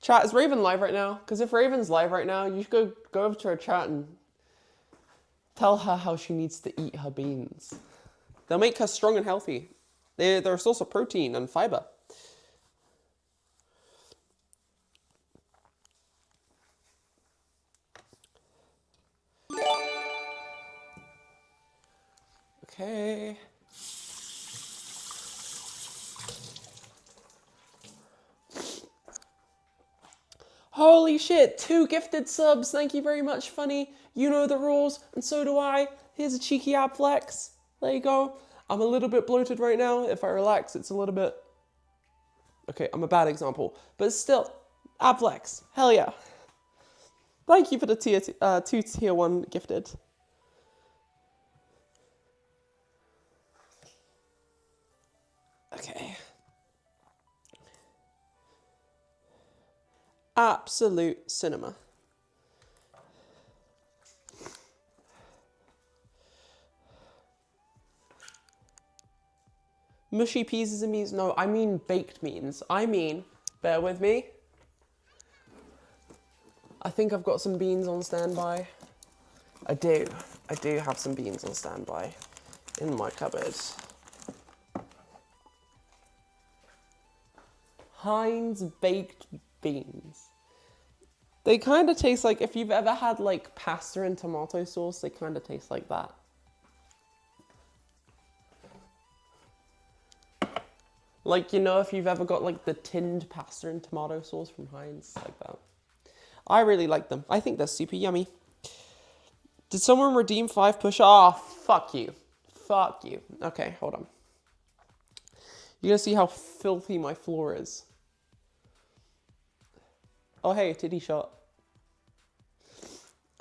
Chat, is Raven live right now? Because if Raven's live right now, you should go over to her chat and tell her how she needs to eat her beans. They'll make her strong and healthy. They're a source of protein and fiber. Okay. Holy shit, 2 gifted subs. Thank you very much, Funny. You know the rules, and so do I. Here's a cheeky ab flex. There you go. I'm a little bit bloated right now. If I relax, it's a little bit... Okay, I'm a bad example. But still, ab flex. Hell yeah. Thank you for the 2 tier 1 gifted. Okay. Absolute cinema. Mushy peas and beans? No, I mean baked beans. Bear with me. I think I've got some beans on standby. I do have some beans on standby in my cupboard. Heinz baked beans. They kind of taste like, if you've ever had like pasta and tomato sauce, they kind of taste like that. Like, you know, if you've ever got like the tinned pasta and tomato sauce from Heinz, like that. I really like them. I think they're super yummy. Did someone redeem 5 push? Ah, fuck you. Fuck you. Okay, hold on. You're gonna see how filthy my floor is. Oh, hey, titty shot.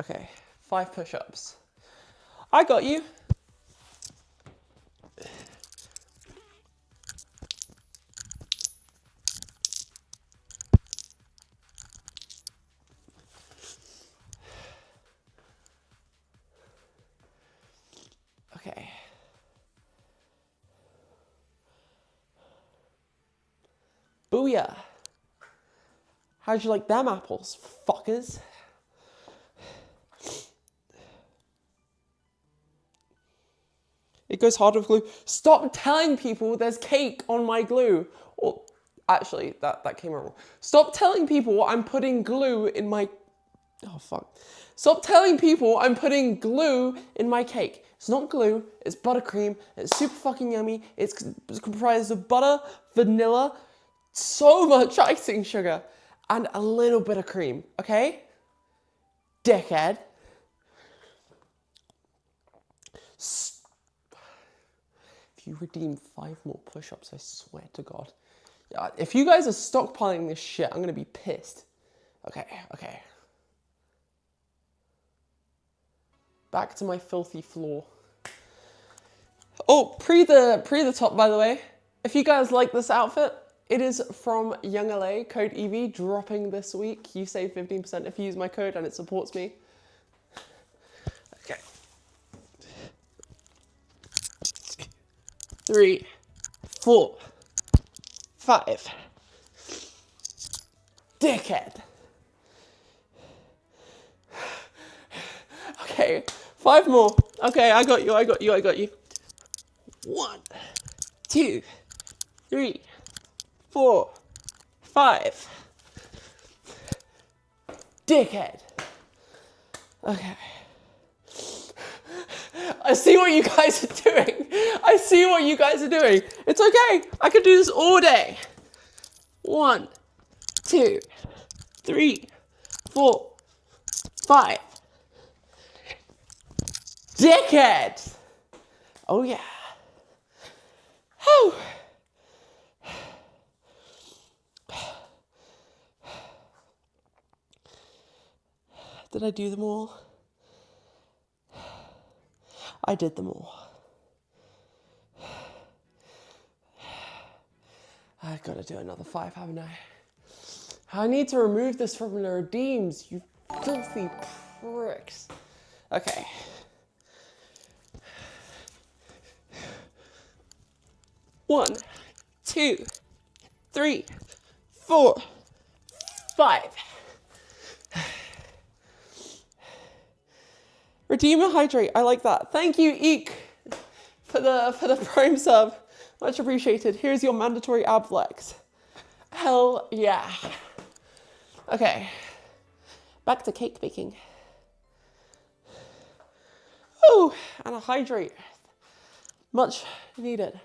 Okay, 5 push-ups. I got you. Okay. Booyah. How'd you like them apples, fuckers? It goes hard with glue. Stop telling people there's cake on my glue. Or, actually, that came wrong. Stop telling people I'm putting glue in my... Oh, fuck. Stop telling people I'm putting glue in my cake. It's not glue, it's buttercream, it's super fucking yummy. It's comprised of butter, vanilla, so much icing sugar, and a little bit of cream, okay? Dickhead. If you redeem 5 more push-ups, I swear to God. If you guys are stockpiling this shit, I'm gonna be pissed. Okay. Back to my filthy floor. Oh, pre the top, by the way. If you guys like this outfit, it is from Young LA, code EV, dropping this week. You save 15% if you use my code and it supports me. Okay. 3, 4, 5. Dickhead. Okay, 5 more. Okay, I got you. 1, 2, 3, 4, 5. Dickhead. Okay. I see what you guys are doing. It's okay. I can do this all day. 1, 2, 3, 4, 5. Dickhead. Oh yeah. Whew. Did I do them all? I did them all. I've got to do another 5, haven't I? I need to remove this from the redeems, you Filthy pricks. Okay. One, two, three, 4, 5. Redeem and hydrate. I like that. Thank you, Eek, for the Prime sub. Much appreciated. Here's your mandatory ab flex. Hell yeah. Okay. Back to cake baking. Oh, and a hydrate. Much needed.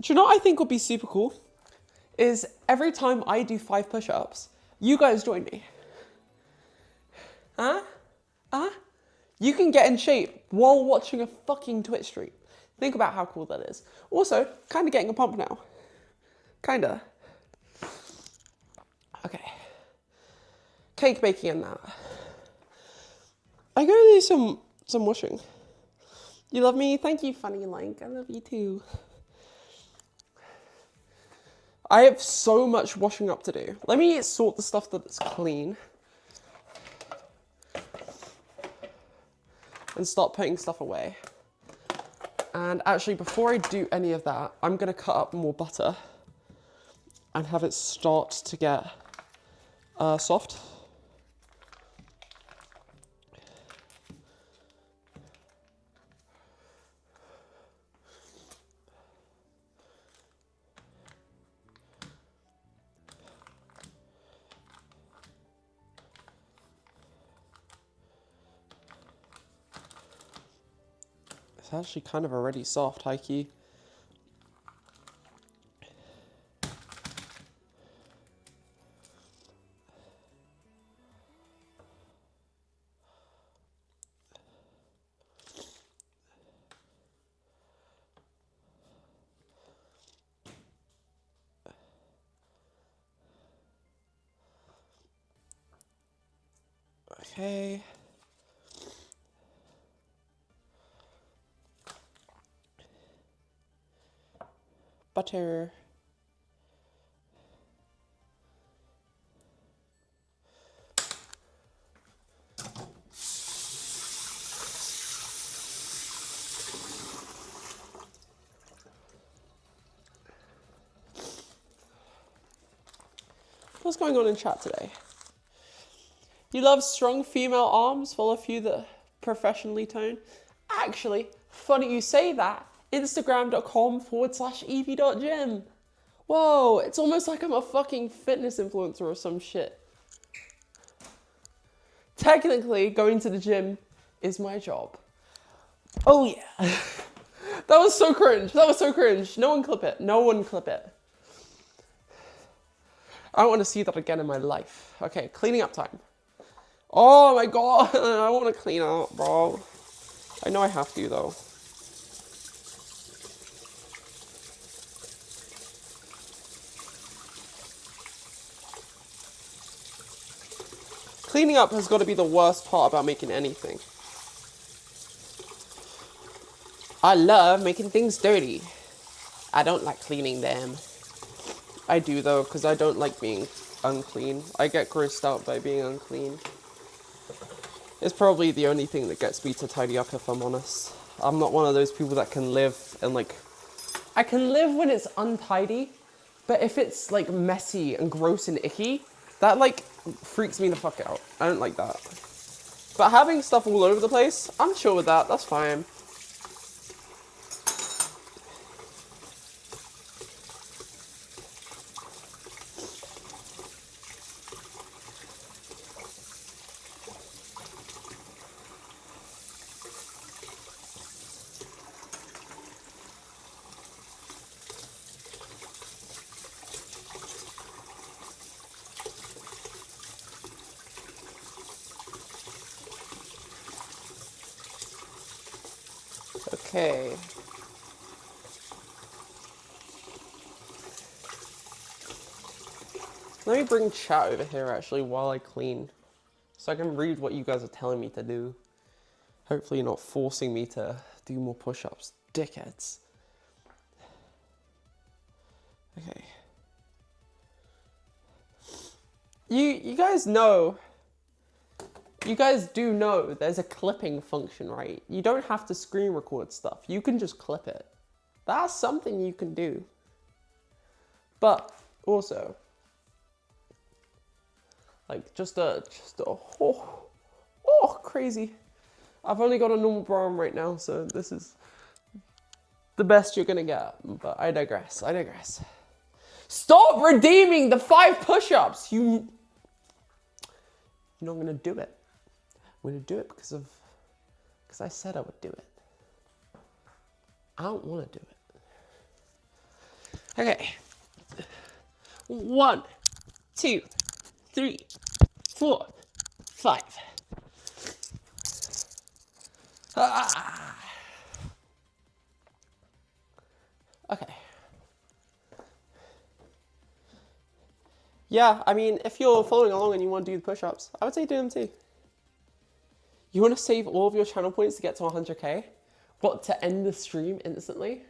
Do you know what I think would be super cool? Is every time I do 5 push-ups, you guys join me. Huh? Huh? You can get in shape while watching a fucking Twitch stream. Think about how cool that is. Also, kind of getting a pump now. Kinda. Okay. Cake baking and that. I gotta do some washing. You love me? Thank you, funny like. I love you too. I have so much washing up to do. Let me sort the stuff that's clean. And start putting stuff away. And actually, before I do any of that, I'm gonna cut up more butter and have it start to get soft. It's actually kind of already soft, hikey. Okay. Butter. What's going on in chat today? You love strong female arms, full of you that professionally tone. Actually, funny you say that. Instagram.com/evie.gym. Whoa, it's almost like I'm a fucking fitness influencer or some shit. Technically, going to the gym is my job. Oh yeah. That was so cringe. That was so cringe. No one clip it. No one clip it. I don't want to see that again in my life. Okay, cleaning up time. Oh my god, I want to clean up, bro. I know I have to, though. Cleaning up has got to be the worst part about making anything. I love making things dirty. I don't like cleaning them. I do, though, because I don't like being unclean. I get grossed out by being unclean. It's probably the only thing that gets me to tidy up, if I'm honest. I'm not one of those people that can live and like... I can live when it's untidy, but if it's like messy and gross and icky, that like freaks me the fuck out. I don't like that. But having stuff all over the place, I'm chill with that. That's fine. Okay. Let me bring chat over here actually while I clean, so I can read what you guys are telling me to do. Hopefully you're not forcing me to do more push-ups, dickheads. Okay. You guys know, you guys do know there's a clipping function, right? You don't have to screen record stuff. You can just clip it. That's something you can do. But also, like just a crazy. I've only got a normal bra on right now, so this is the best you're gonna get. But I digress. Stop redeeming the 5 push-ups. You're not gonna do it. I'm gonna do it because I said I would do it. I don't want to do it. Okay. 1, 2, 3, 4, 5. Okay. Yeah, I mean, if you're following along and you want to do the push-ups, I would say do them too. You want to save all of your channel points to get to 100k? What, to end the stream instantly?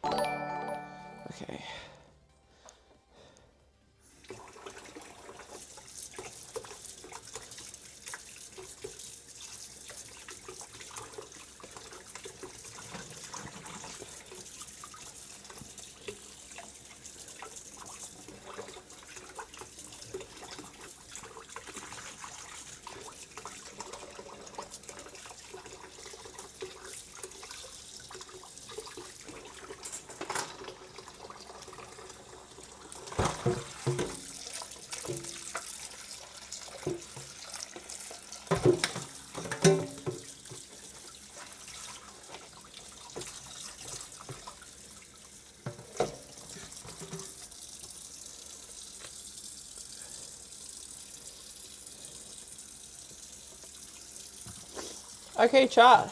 Okay. Okay, chat.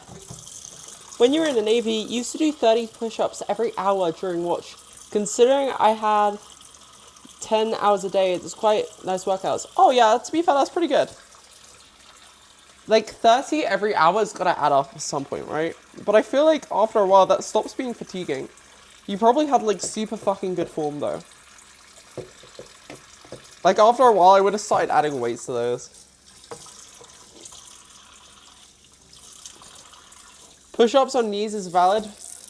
When you were in the Navy, you used to do 30 push-ups every hour during watch. Considering I had 10 hours a day, it's quite nice workouts. Oh yeah, to be fair, that's pretty good. Like 30 every hour is gonna add up at some point, right? But I feel like after a while that stops being fatiguing. You probably had like super fucking good form though. Like after a while I would have started adding weights to those. Push-ups on knees is valid.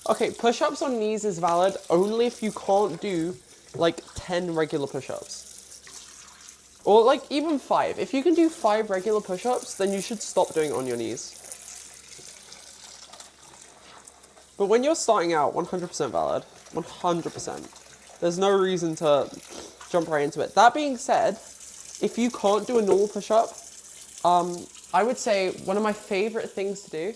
Okay, push-ups on knees is valid only if you can't do like 10 regular push-ups. Or like even 5. If you can do 5 regular push-ups, then you should stop doing it on your knees. But when you're starting out, 100% valid. 100%. There's no reason to jump right into it. That being said, if you can't do a normal push-up, I would say one of my favorite things to do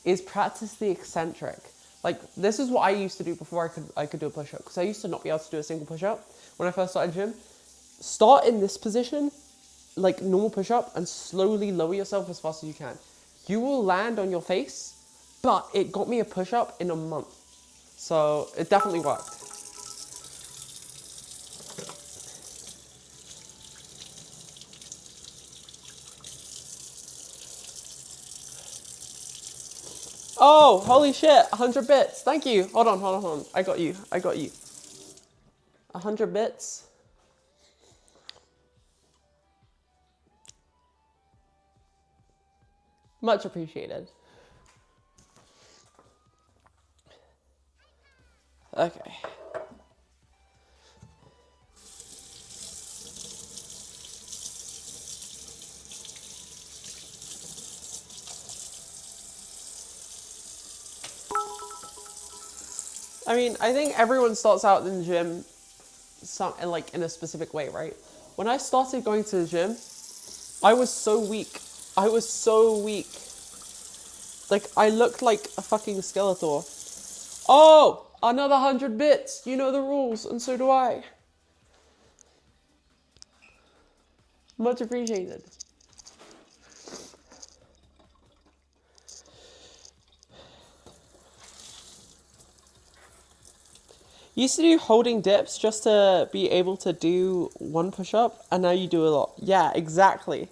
is practice the eccentric. Like, this is what I used to do before I could do a push-up, because I used to not be able to do a single push-up when I first started gym. Start in this position, like normal push-up, and slowly lower yourself as fast as you can. You will land on your face, but it got me a push-up in a month. So it definitely worked. Oh, holy shit, 100 bits. Thank you. Hold on. I got you. 100 bits. Much appreciated. Okay. I mean, I think everyone starts out in the gym in a specific way, right? When I started going to the gym, I was so weak. Like, I looked like a fucking Skeletor. Oh, another 100 bits. You know the rules, and so do I. Much appreciated. You used to do holding dips just to be able to do one push-up, and now you do a lot. Yeah, exactly.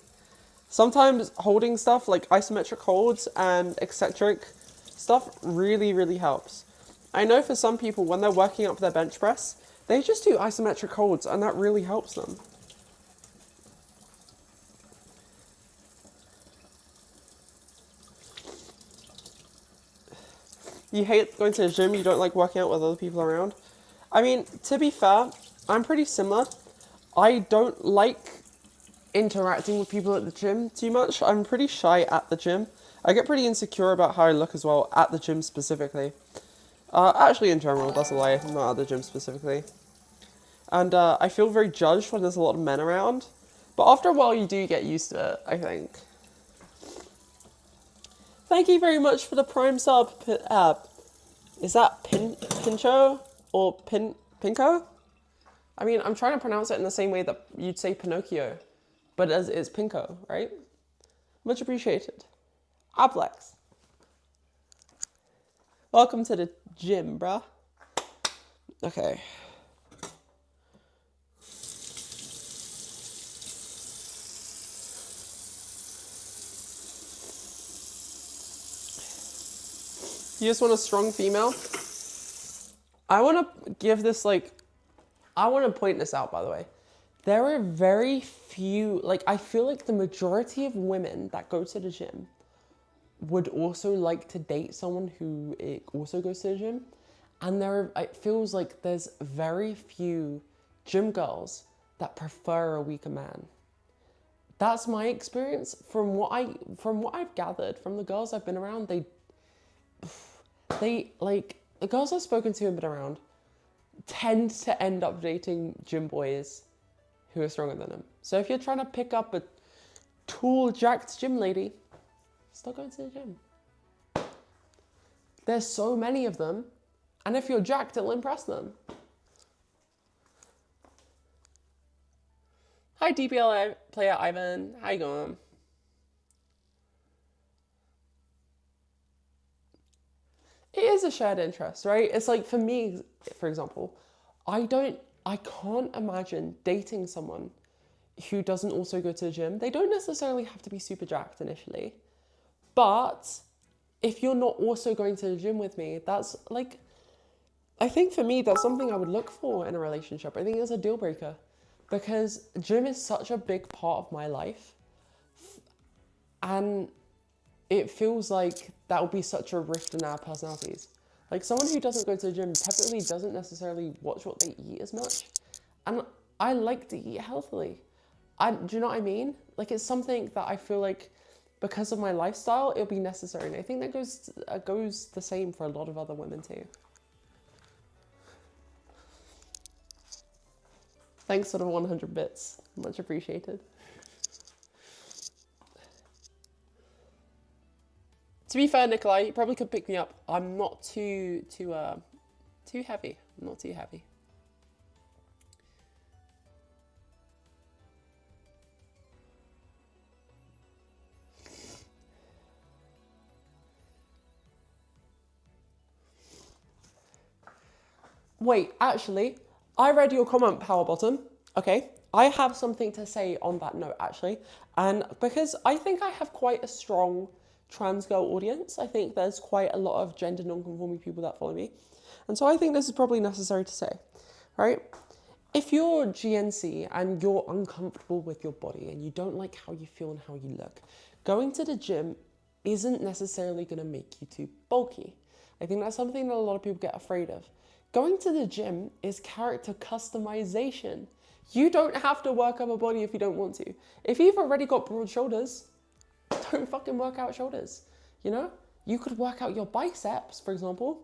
Sometimes holding stuff like isometric holds and eccentric stuff really, really helps. I know for some people when they're working up their bench press, they just do isometric holds and that really helps them. You hate going to the gym, you don't like working out with other people around. I mean, to be fair, I'm pretty similar. I don't like interacting with people at the gym too much. I'm pretty shy at the gym. I get pretty insecure about how I look as well at the gym specifically. Actually, in general, that's a lie. Not at the gym specifically. And I feel very judged when there's a lot of men around. But after a while, you do get used to it, I think. Thank you very much for the Prime sub. Is that Pincho or Pinko? I mean, I'm trying to pronounce it in the same way that you'd say Pinocchio, but as it's Pinko, right? Much appreciated. Ablex. Welcome to the gym, bruh. Okay. You just want a strong female? I want to give this, like, I want to point this out, by the way. There are very few, like, I feel like the majority of women that go to the gym would also like to date someone who also goes to the gym. And it feels like there's very few gym girls that prefer a weaker man. That's my experience. From what I've gathered from the girls I've been around, they like, the girls I've spoken to and been around tend to end up dating gym boys who are stronger than them. So if you're trying to pick up a tall, jacked gym lady, start going to the gym. There's so many of them, and if you're jacked, it'll impress them. Hi, DPL player Ivan. How you going? It is a shared interest, right? It's like, for me, for example, I can't imagine dating someone who doesn't also go to the gym. They don't necessarily have to be super jacked initially, but if you're not also going to the gym with me, that's like, I think for me, that's something I would look for in a relationship. I think it's a deal breaker because gym is such a big part of my life, and it feels like that would be such a rift in our personalities. Like, someone who doesn't go to the gym typically doesn't necessarily watch what they eat as much. And I like to eat healthily. Do you know what I mean? Like, it's something that I feel like because of my lifestyle, it'll be necessary. And I think that goes the same for a lot of other women too. Thanks for the 100 bits. Much appreciated. To be fair, Nikolai, you probably could pick me up. I'm not too heavy. I'm not too heavy. Wait, actually, I read your comment, Powerbottom. Okay, I have something to say on that note, actually. And because I think I have quite a strong trans girl audience, I think there's quite a lot of gender non-conforming people that follow me. And so I think this is probably necessary to say, right? If you're GNC and you're uncomfortable with your body and you don't like how you feel and how you look, going to the gym isn't necessarily going to make you too bulky. I think that's something that a lot of people get afraid of. Going to the gym is character customization. You don't have to work up a body if you don't want to. If you've already got broad shoulders, don't fucking work out shoulders. You know, you could work out your biceps, for example,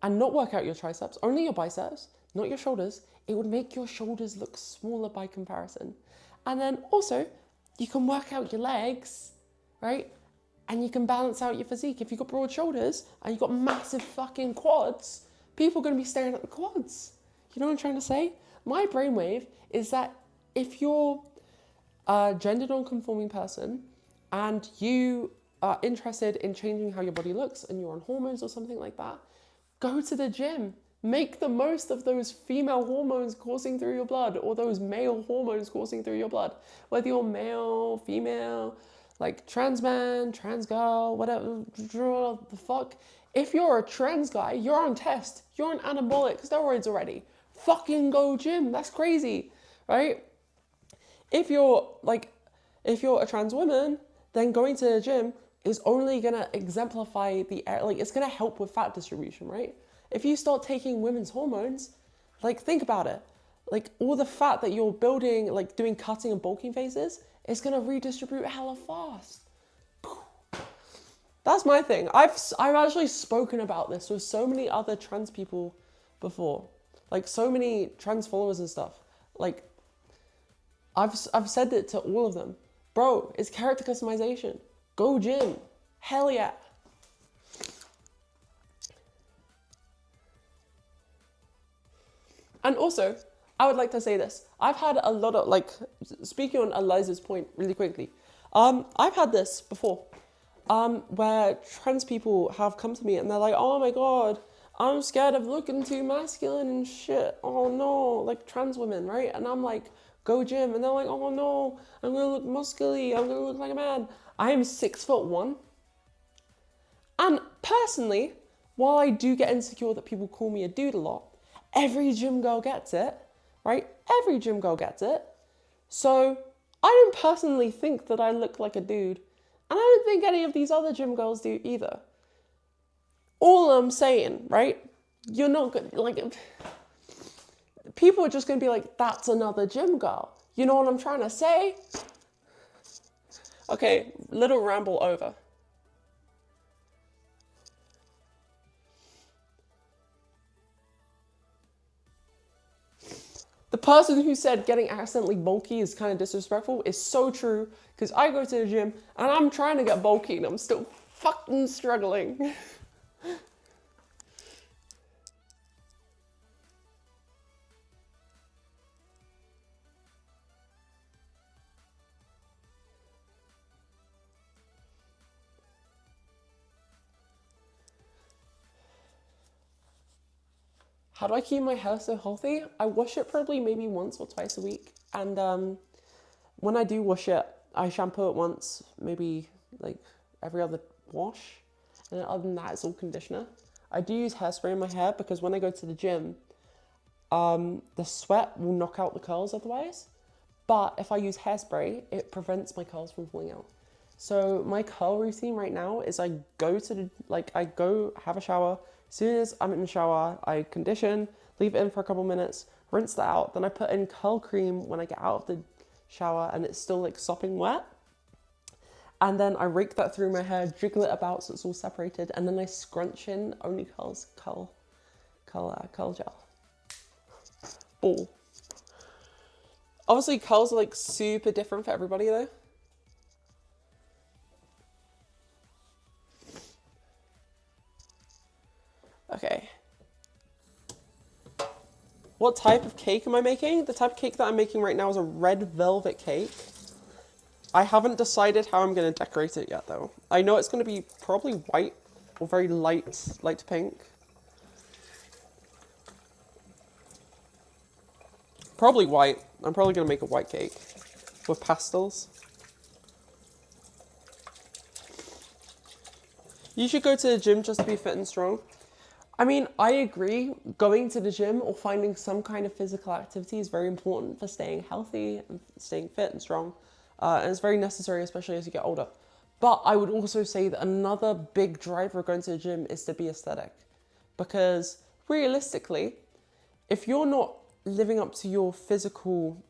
and not work out your triceps, only your biceps, not your shoulders. It would make your shoulders look smaller by comparison. And then also, you can work out your legs, right? And you can balance out your physique. If you've got broad shoulders and you've got massive fucking quads, people are going to be staring at the quads. You know what I'm trying to say? My brainwave is that if you're a gender non-conforming person and you are interested in changing how your body looks and you're on hormones or something like that, go to the gym. Make the most of those female hormones coursing through your blood or those male hormones coursing through your blood. Whether you're male, female, like trans man, trans girl, whatever the fuck. If you're a trans guy, you're on test. You're on anabolic steroids already. Fucking go gym. That's crazy, right? If you're a trans woman, then going to the gym is only gonna exemplify it's gonna help with fat distribution, right? If you start taking women's hormones, like think about it. Like all the fat that you're building, like doing cutting and bulking phases, is gonna redistribute hella fast. That's my thing. I've actually spoken about this with so many other trans people before. Like so many trans followers and stuff. Like I've said it to all of them. Bro, it's character customization. Go gym. Hell yeah. And also, I would like to say this. I've had a lot of, speaking on Eliza's point really quickly, I've had this before, where trans people have come to me and they're like, oh my God, I'm scared of looking too masculine and shit. Oh no, like trans women, right? And I'm like, go gym. And they're like, oh no, I'm gonna look muscly. I'm gonna look like a man. I am 6'1". And personally, while I do get insecure that people call me a dude a lot, every gym girl gets it, right? Every gym girl gets it. So I don't personally think that I look like a dude. And I don't think any of these other gym girls do either. All I'm saying, right? You're not good. People are just going to be like, that's another gym girl. You know what I'm trying to say? Okay, little ramble over. The person who said getting accidentally bulky is kind of disrespectful is so true, because I go to the gym and I'm trying to get bulky and I'm still fucking struggling. How do I keep my hair so healthy? I wash it probably maybe once or twice a week. And when I do wash it, I shampoo it once, maybe like every other wash. And then other than that, it's all conditioner. I do use hairspray in my hair because when I go to the gym, the sweat will knock out the curls otherwise. But if I use hairspray, it prevents my curls from falling out. So my curl routine right now is I go have a shower. As soon as I'm in the shower, I condition, leave it in for a couple minutes, rinse that out. Then I put in curl cream when I get out of the shower and it's still like sopping wet. And then I rake that through my hair, jiggle it about so it's all separated. And then I scrunch in only curl gel. Ball. Obviously curls are like super different for everybody though. Okay. What type of cake am I making? The type of cake that I'm making right now is a red velvet cake. I haven't decided how I'm going to decorate it yet though. I know it's going to be probably white or very light pink. Probably white. I'm probably going to make a white cake with pastels. You should go to the gym just to be fit and strong. I mean, I agree. Going to the gym or finding some kind of physical activity is very important for staying healthy and staying fit and strong. And it's very necessary, especially as you get older. But I would also say that another big driver of going to the gym is to be aesthetic. Because realistically, if you're not living up to your physical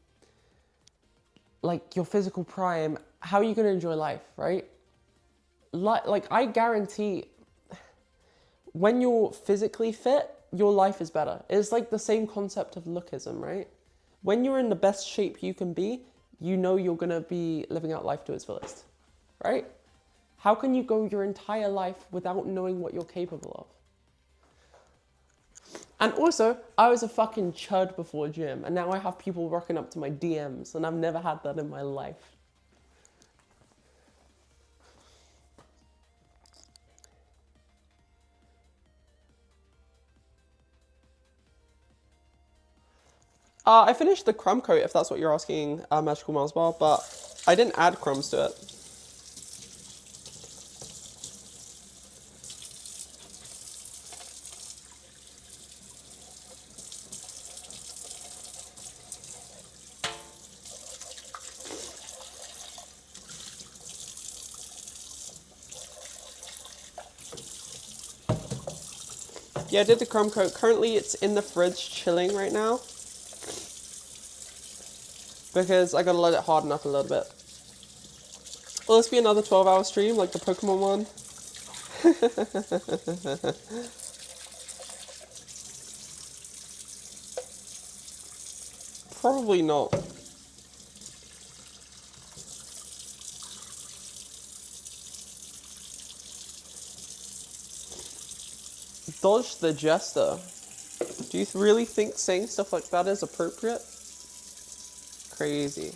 prime, how are you going to enjoy life, right? Like I guarantee when you're physically fit, your life is better. It's like the same concept of lookism, right? When you're in the best shape you can be, you know you're gonna be living out life to its fullest, right? How can you go your entire life without knowing what you're capable of? And also, I was a fucking chud before gym, and now I have people rocking up to my DMs, and I've never had that in my life. I finished the crumb coat, if that's what you're asking, Magical Mars Bar, but I didn't add crumbs to it. Yeah, I did the crumb coat. Currently, it's in the fridge chilling right now because I gotta let it harden up a little bit. Will this be another 12-hour stream like the Pokemon one? Probably not. Dodge the Jester. Do you really think saying stuff like that is appropriate? Crazy.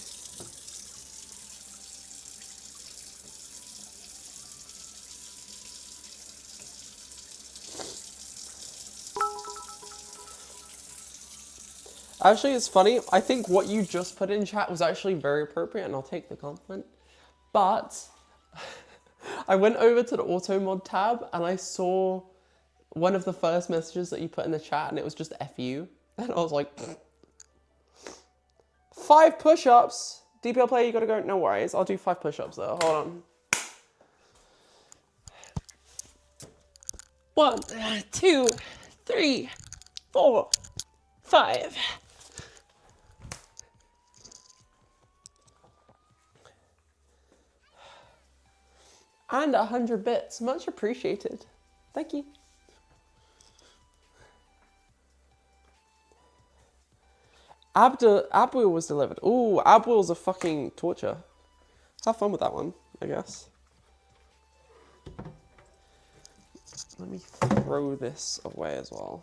Actually, it's funny. I think what you just put in chat was actually very appropriate, and I'll take the compliment. But I went over to the auto mod tab and I saw one of the first messages that you put in the chat, and it was just F you. And I was like, 5 push-ups. DPL player, you gotta go. No worries. I'll do 5 push-ups though. Hold on. 1, 2, 3, 4, 5. And 100 bits. Much appreciated. Thank you. Abwheel was delivered. Ooh, Abwheel's a fucking torture. Have fun with that one, I guess. Let me throw this away as well.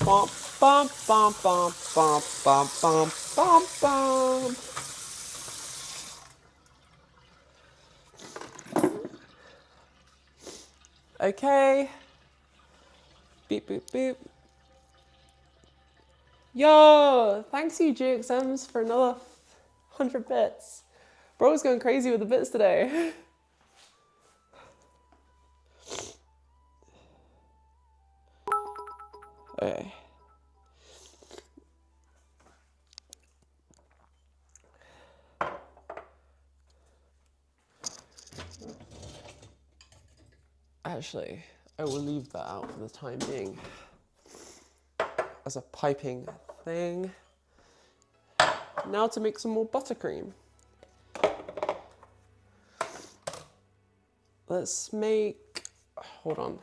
Bum, bum, bum, bum, bum, bum, bum, bum, bum. Okay. Beep, boop, boop. Yo, thanks you GXMs for another 100 bits. Bro's going crazy with the bits today. Okay. Actually, I will leave that out for the time being as a piping thing. Now to make some more buttercream. Let's make, hold on.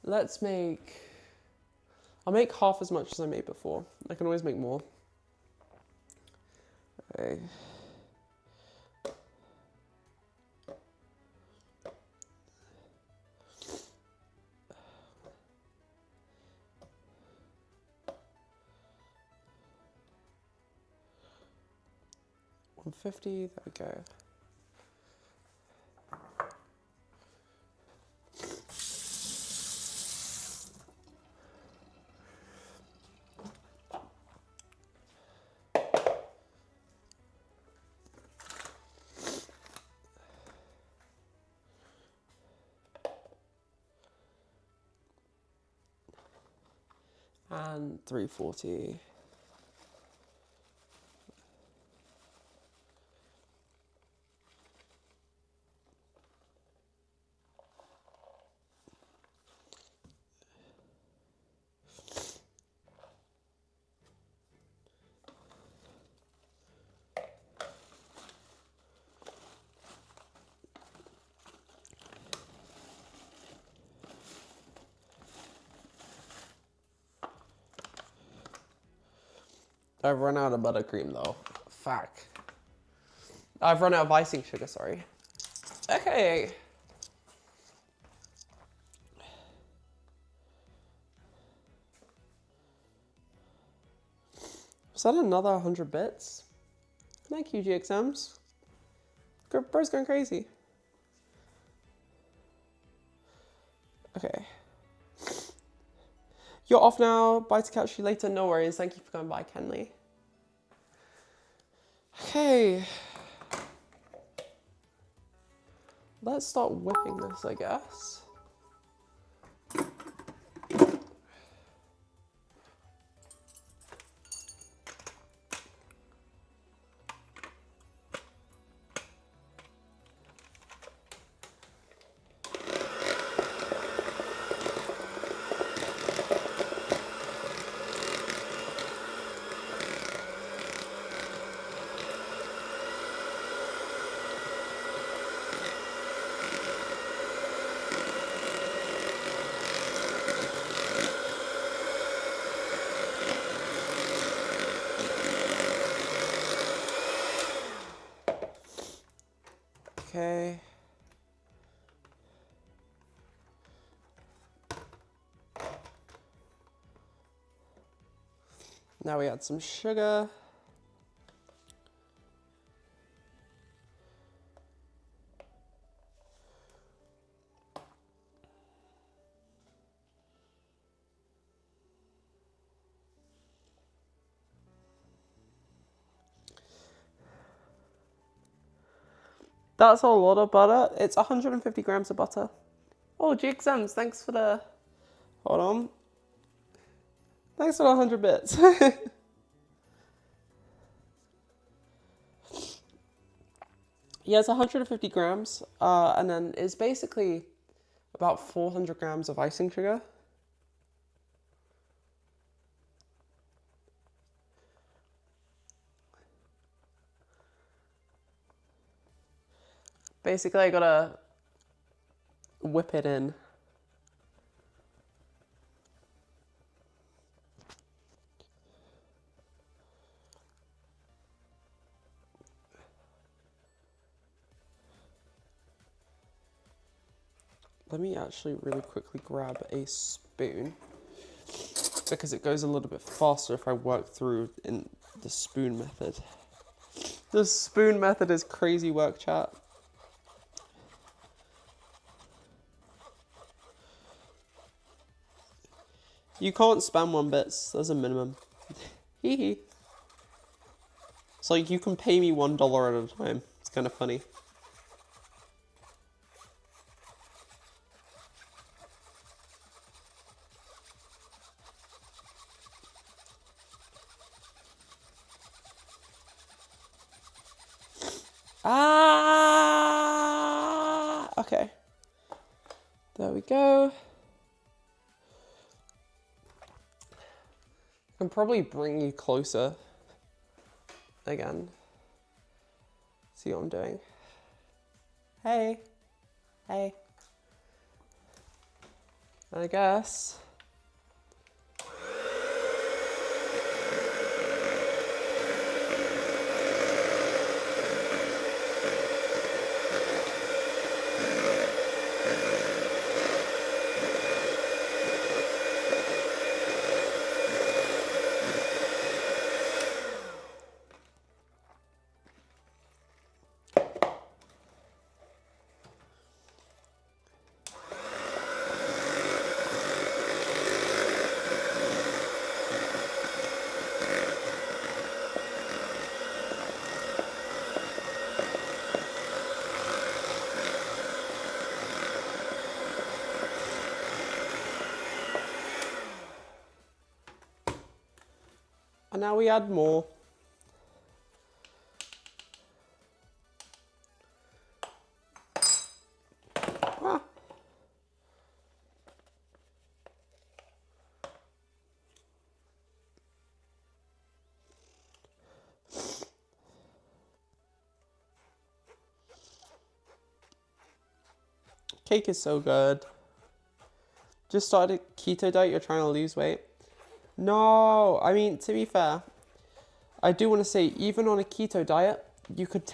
Let's make, I'll make half as much as I made before. I can always make more. Okay. $150, there we go. And 340. I've run out of buttercream though. Fuck. I've run out of icing sugar, sorry. Okay. Was that another 100 bits? Thank you, GXMs. Bro's going crazy. Okay. You're off now. Bye to catch you later. No worries. Thank you for coming by, Kenley. Okay. Let's start whipping this, I guess. Okay. Now we add some sugar. That's a lot of butter. It's 150 grams of butter. Oh, GXMs, thanks for the... Hold on. Thanks for the 100 bits. Yeah, it's 150 grams. And then it's basically about 400 grams of icing sugar. Basically, I gotta whip it in. Let me actually really quickly grab a spoon because it goes a little bit faster if I work through in the spoon method. The spoon method is crazy work, chat. You can't spam 1 bits, there's a minimum. Hee hee. It's like you can pay me $1 at a time. It's kind of funny. Okay. There we go. I can probably bring you closer again. See what I'm doing. Hey. Hey. I guess. And now we add more. Ah. Cake is so good. Just started keto diet, you're trying to lose weight. No, I mean, to be fair, I do want to say, even on a keto diet, you could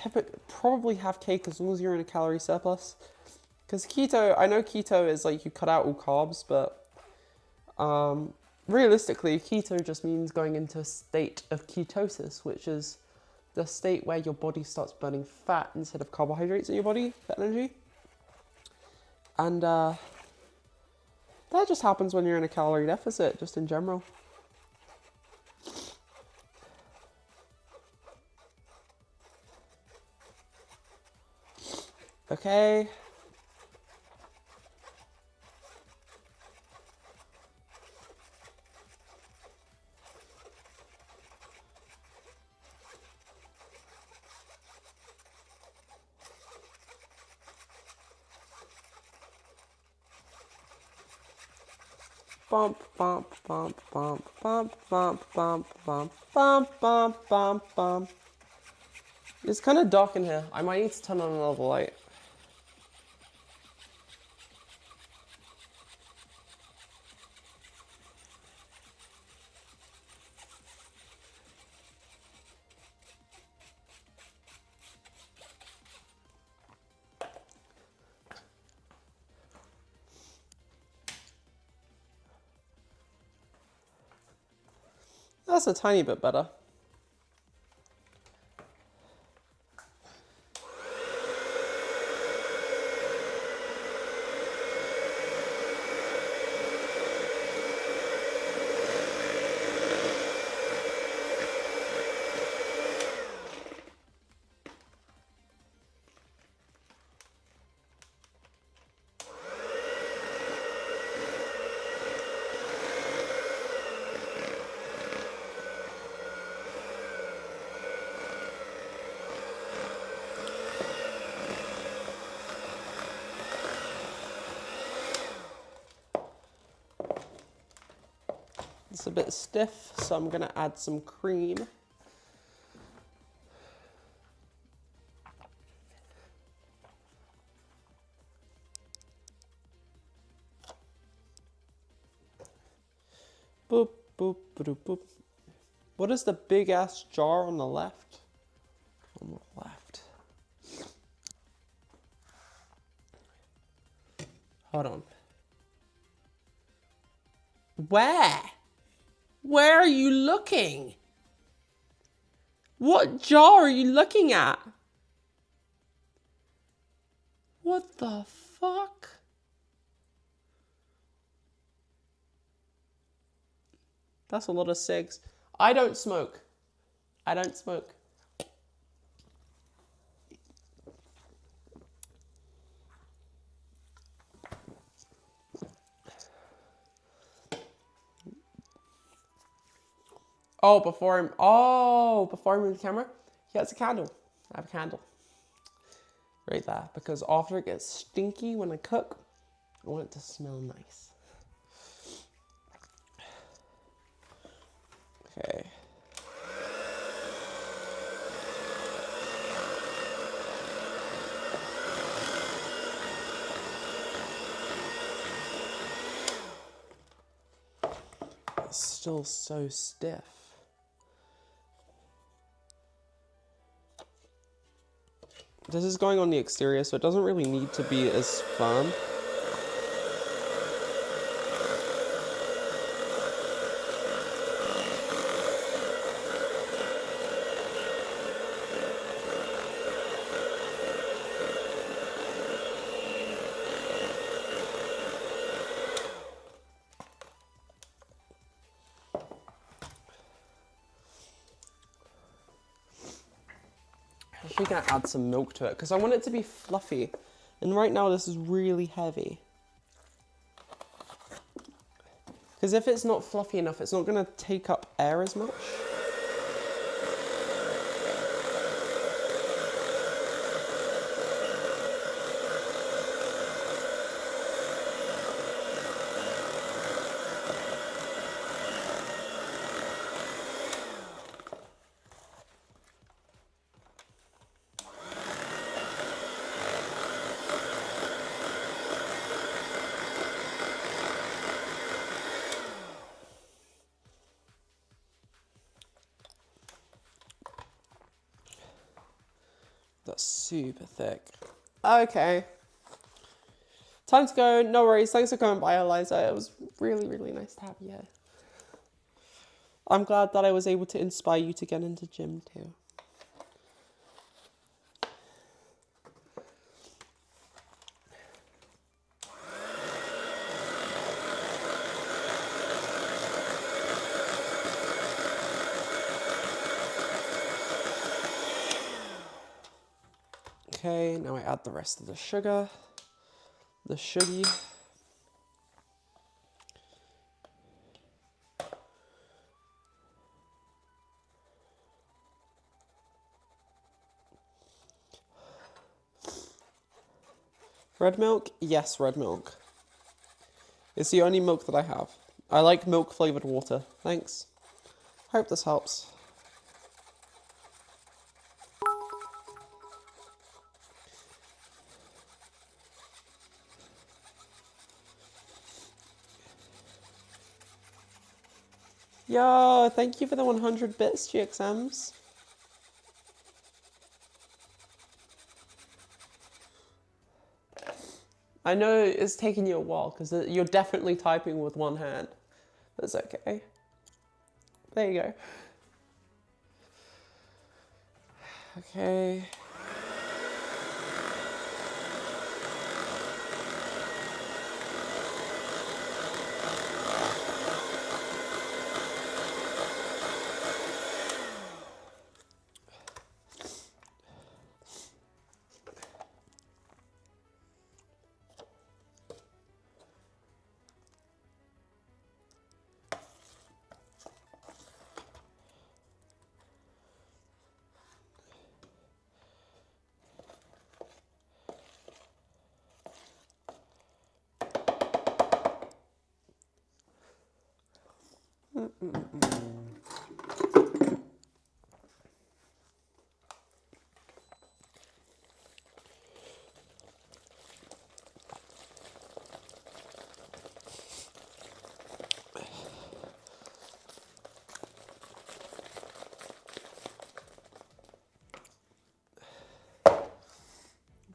probably have cake as long as you're in a calorie surplus. Because keto, I know keto is like you cut out all carbs, but realistically, keto just means going into a state of ketosis, which is the state where your body starts burning fat instead of carbohydrates in your body for energy. And that just happens when you're in a calorie deficit, just in general. Okay. Bump, bump, bump, bump, bump, bump, bump, bump, bump, bump, bump, bump. It's kind of dark in here. I might need to turn on another light. That's a tiny bit better. It's a bit stiff, so I'm gonna add some cream. Boop, boop, boop, boop. What is the big ass jar on the left? On the left. Hold on. Where? Where are you looking? What jar are you looking at? What the fuck? That's a lot of cigs. I don't smoke. I don't smoke. Before I move the camera, he has a candle. I have a candle. Right there. Because after it gets stinky when I cook, I want it to smell nice. Okay. It's still so stiff. This is going on the exterior, so it doesn't really need to be as firm. I'm actually gonna add some milk to it because I want it to be fluffy. And right now this is really heavy. Because if it's not fluffy enough, it's not gonna take up air as much. super thick. Okay. Time to go. No worries. Thanks for coming by, Eliza. It was really, really nice to have you here. I'm glad that I was able to inspire you to get into gym too. Okay, now I add the rest of the sugar. The sugary. Red milk? Yes, red milk. It's the only milk that I have. I like milk flavored water. Thanks. Hope this helps. Yo, thank you for the 100 bits, GXMs. I know it's taking you a while because you're definitely typing with one hand. That's okay. There you go. Okay.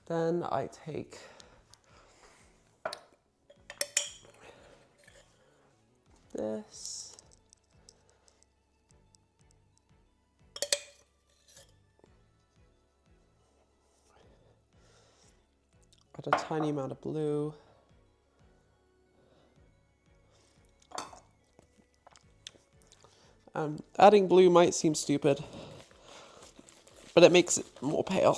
Then I take this. Add a tiny amount of blue. Adding blue might seem stupid, but it makes it more pale.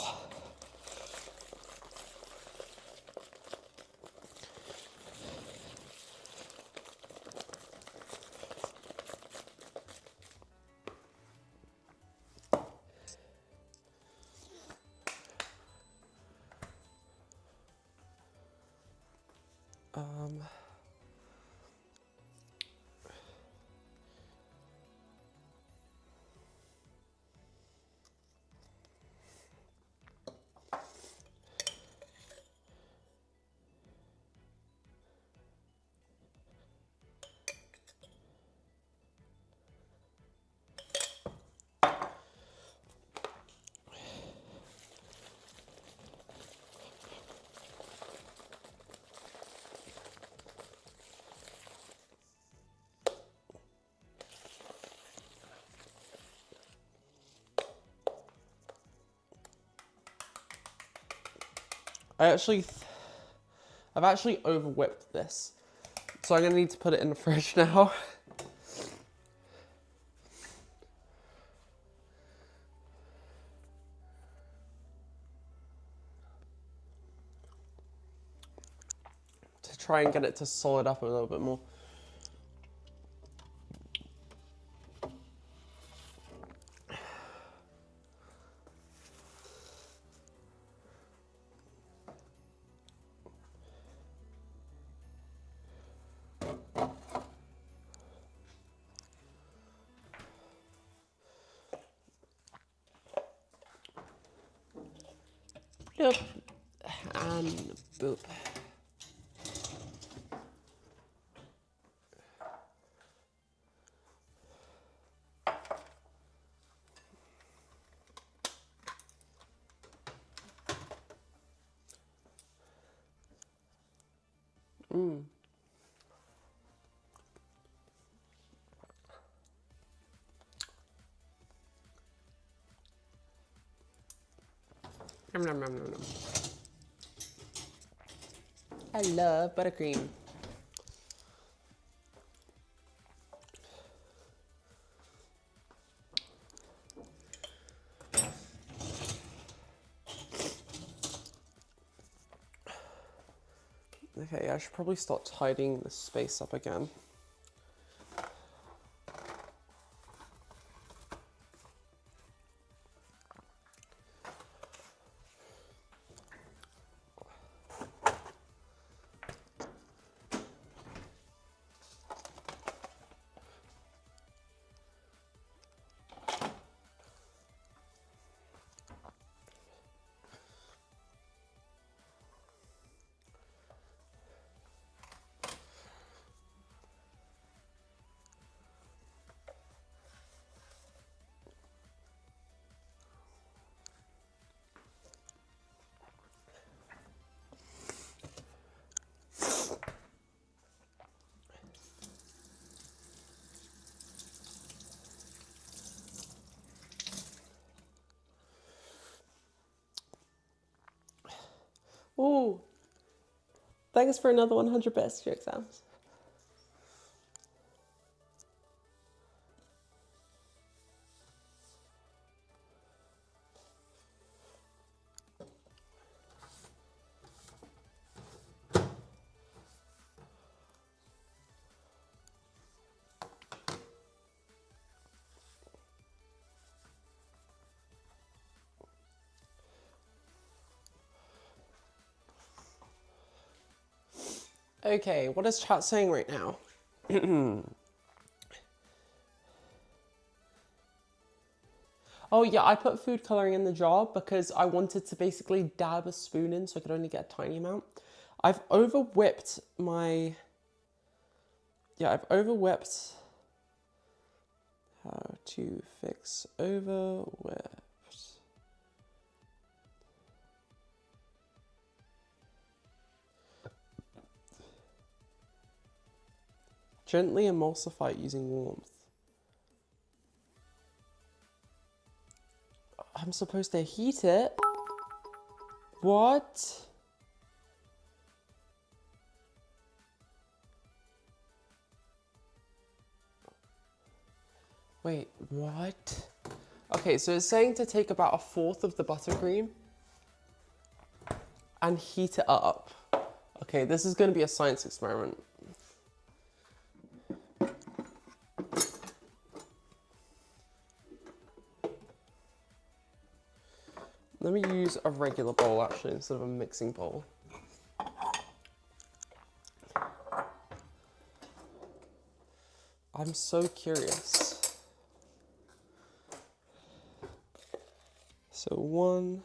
I've actually over whipped this. So I'm gonna need to put it in the fridge now. To try and get it to solid up a little bit more. Bloop. And boop. Nom, nom, nom, nom, nom. I love buttercream. Okay, I should probably start tidying this space up again. Ooh, thanks for another 100 bits to your exams. Okay, what is chat saying right now? Oh yeah, I put food coloring in the jar because I wanted to basically dab a spoon in so I could only get a tiny amount. I've over whipped my... Yeah, I've over whipped... How to fix over whipped. Gently emulsify using warmth. I'm supposed to heat it? What? Wait, what? Okay, so it's saying to take about 1/4 of the buttercream and heat it up. Okay, this is going to be a science experiment. Let me use a regular bowl actually instead of a mixing bowl. I'm so curious. So 1,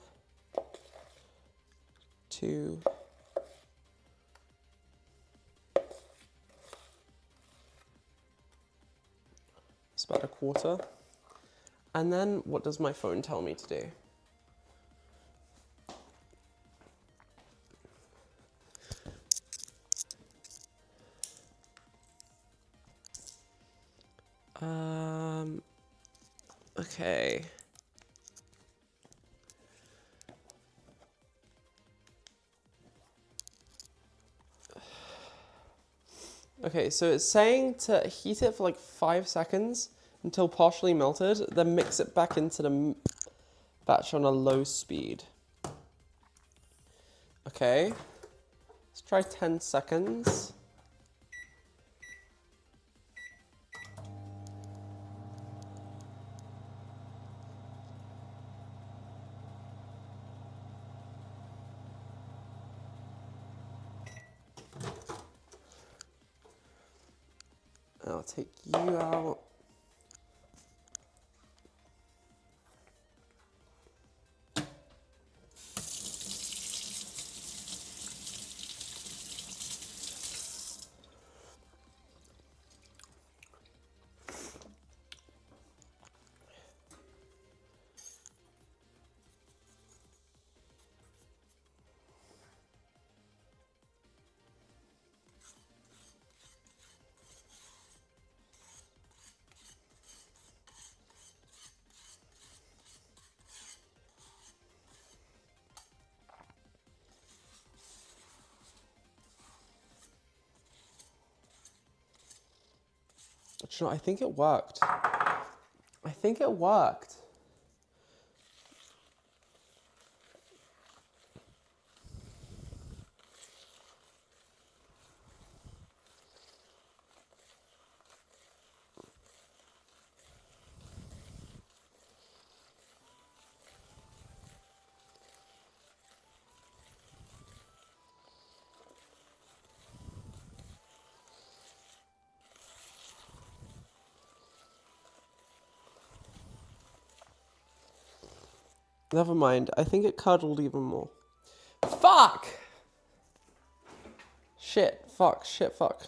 2, it's about 1/4. And then what does my phone tell me to do? Okay. Okay, so it's saying to heat it for like 5 seconds until partially melted, then mix it back into the batch on a low speed. Okay, let's try 10 seconds. I'll take you out. Do you know, I think it worked. I think it worked. Never mind. I think it cuddled even more. Fuck! Shit, fuck, shit, fuck.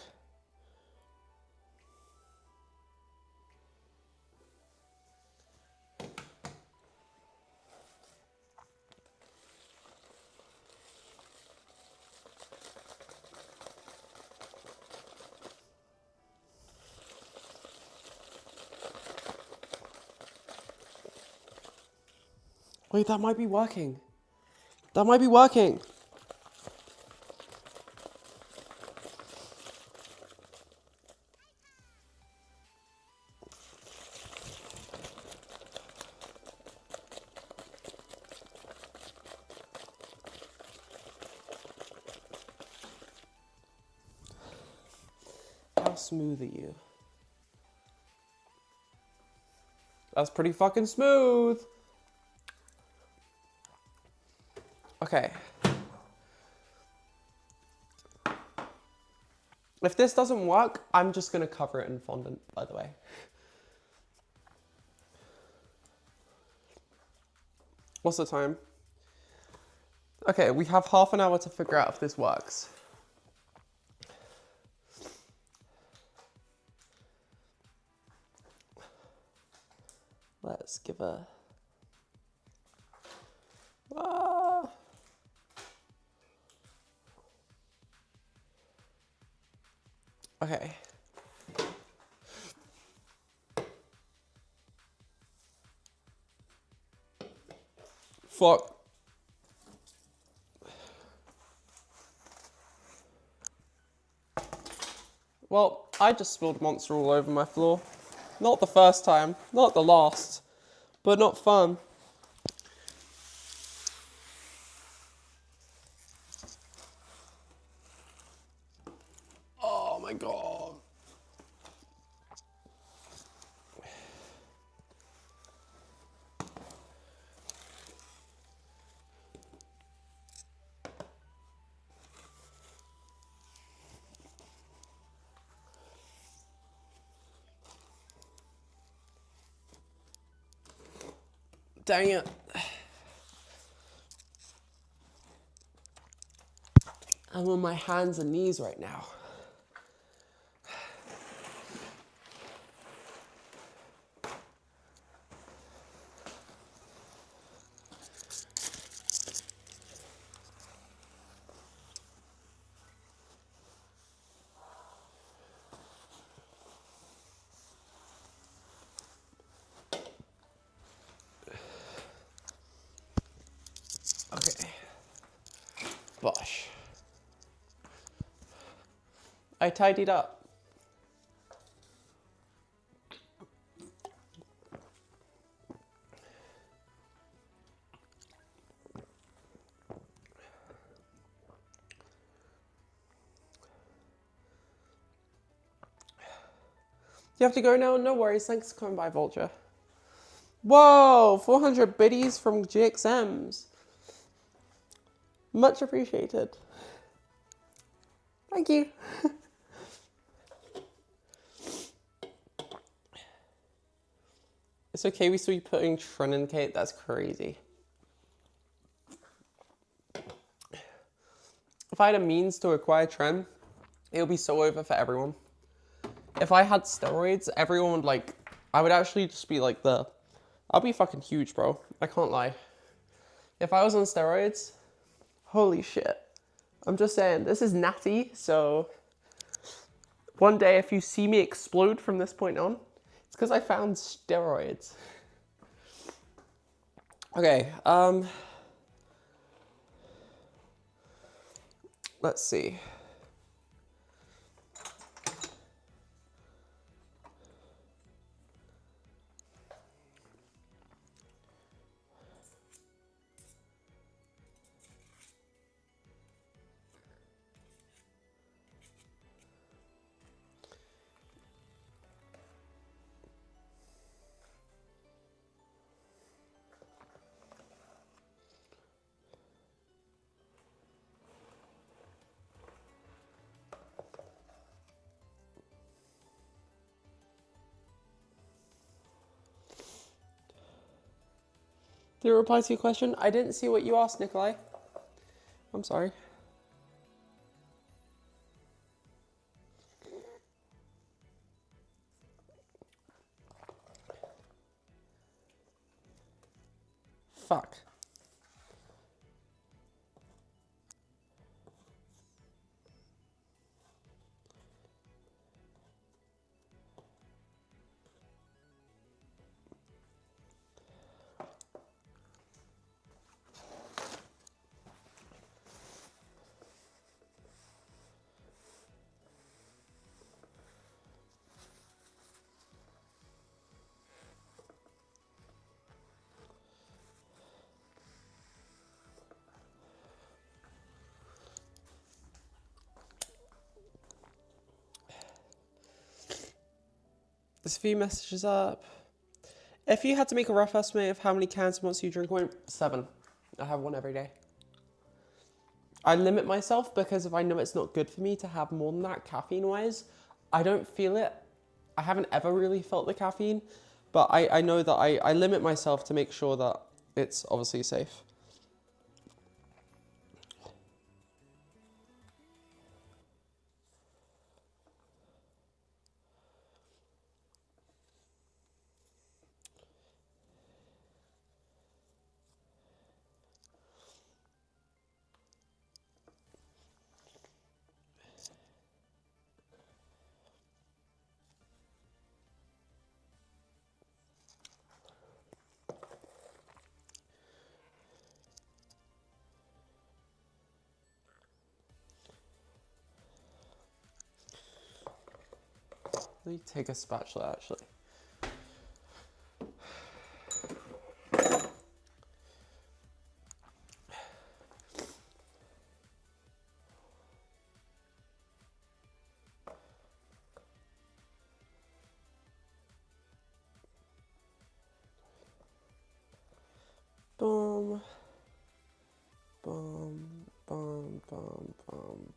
Wait, that might be working. That might be working. How smooth are you? That's pretty fucking smooth. Okay. If this doesn't work, I'm just gonna cover it in fondant, by the way. What's the time? Okay, we have half an hour to figure out if this works. Let's give a... Ah. Okay. Fuck. Well, I just spilled Monster all over my floor. Not the first time, not the last, but not fun. Oh my god. Dang it. I'm on my hands and knees right now. Okay. Bosh. I tidied up. You have to go now? No worries. Thanks for coming by, Vulture. Whoa! 400 biddies from GXMs. Much appreciated. Thank you. It's okay, we saw you putting Trin in, Kate. That's crazy. If I had a means to acquire Trin, it would be so over for everyone. If I had steroids, everyone would like... I would actually just be like the... I'll be fucking huge, bro. I can't lie. If I was on steroids, holy shit. I'm just saying, this is natty, so... One day, if you see me explode from this point on, it's because I found steroids. Okay, let's see. Did it reply to your question? I didn't see what you asked, Nikolai. I'm sorry. Fuck. This few messages up. If you had to make a rough estimate of how many cans of Monster you drink, 7. I have one every day. I limit myself because if I know it's not good for me to have more than that caffeine-wise, I don't feel it. I haven't ever really felt the caffeine, but I know that I limit myself to make sure that it's obviously safe. Let me take a spatula, actually. Boom. Boom. Boom. Boom. Boom. Boom.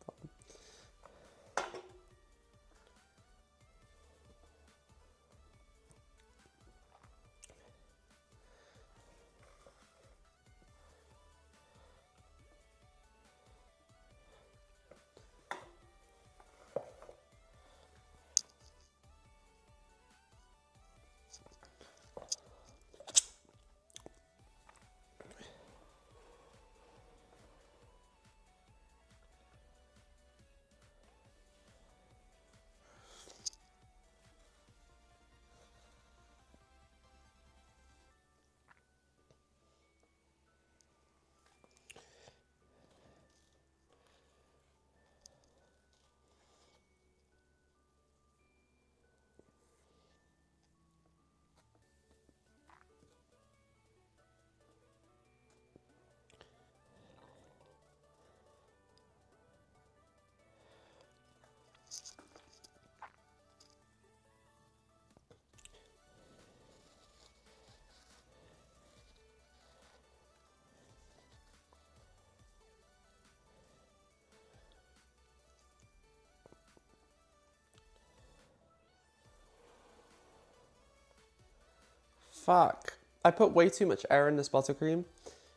Fuck. I put way too much air in this buttercream.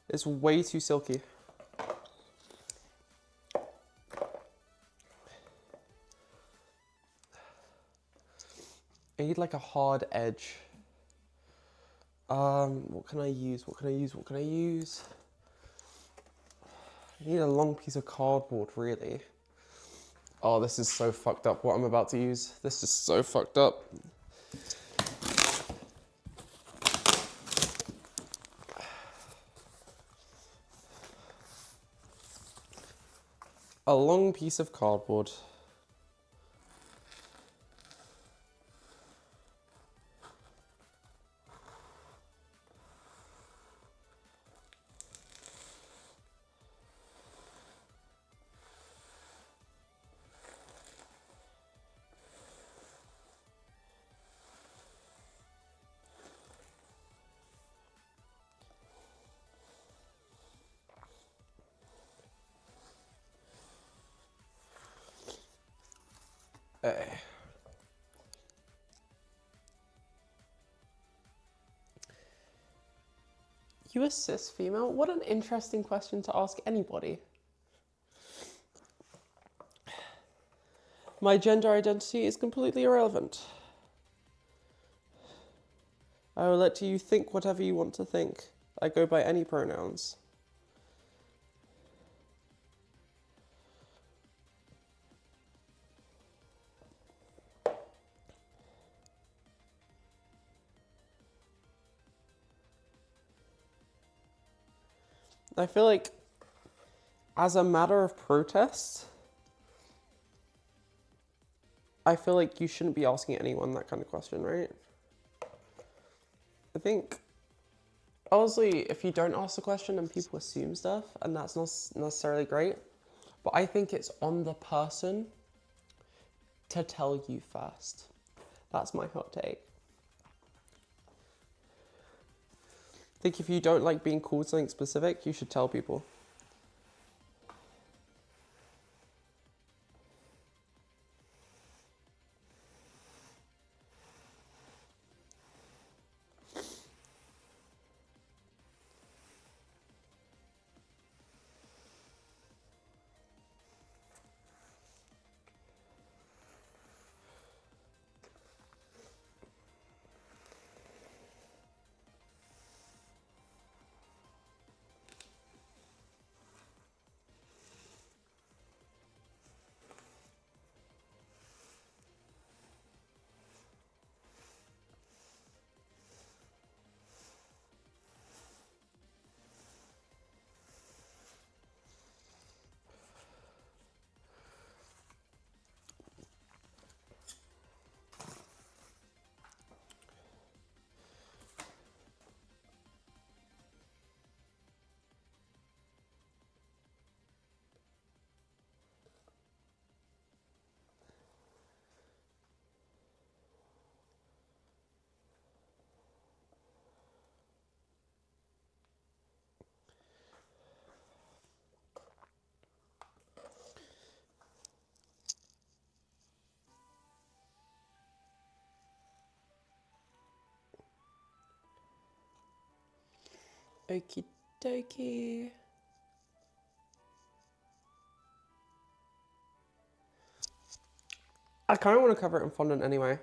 It's way too silky. I need like a hard edge. What can I use? What can I use? What can I use? I need a long piece of cardboard, really. Oh, this is so fucked up, what I'm about to use. This is so fucked up. A long piece of cardboard. You a cis female? What an interesting question to ask anybody. My gender identity is completely irrelevant. I will let you think whatever you want to think. I go by any pronouns. I feel like, as a matter of protest, I feel like you shouldn't be asking anyone that kind of question, right? I think, honestly, if you don't ask the question and people assume stuff, and that's not necessarily great, but I think it's on the person to tell you first. That's my hot take. I think if you don't like being called something specific, you should tell people. Okie dokie. I kind of want to cover it in fondant anyway.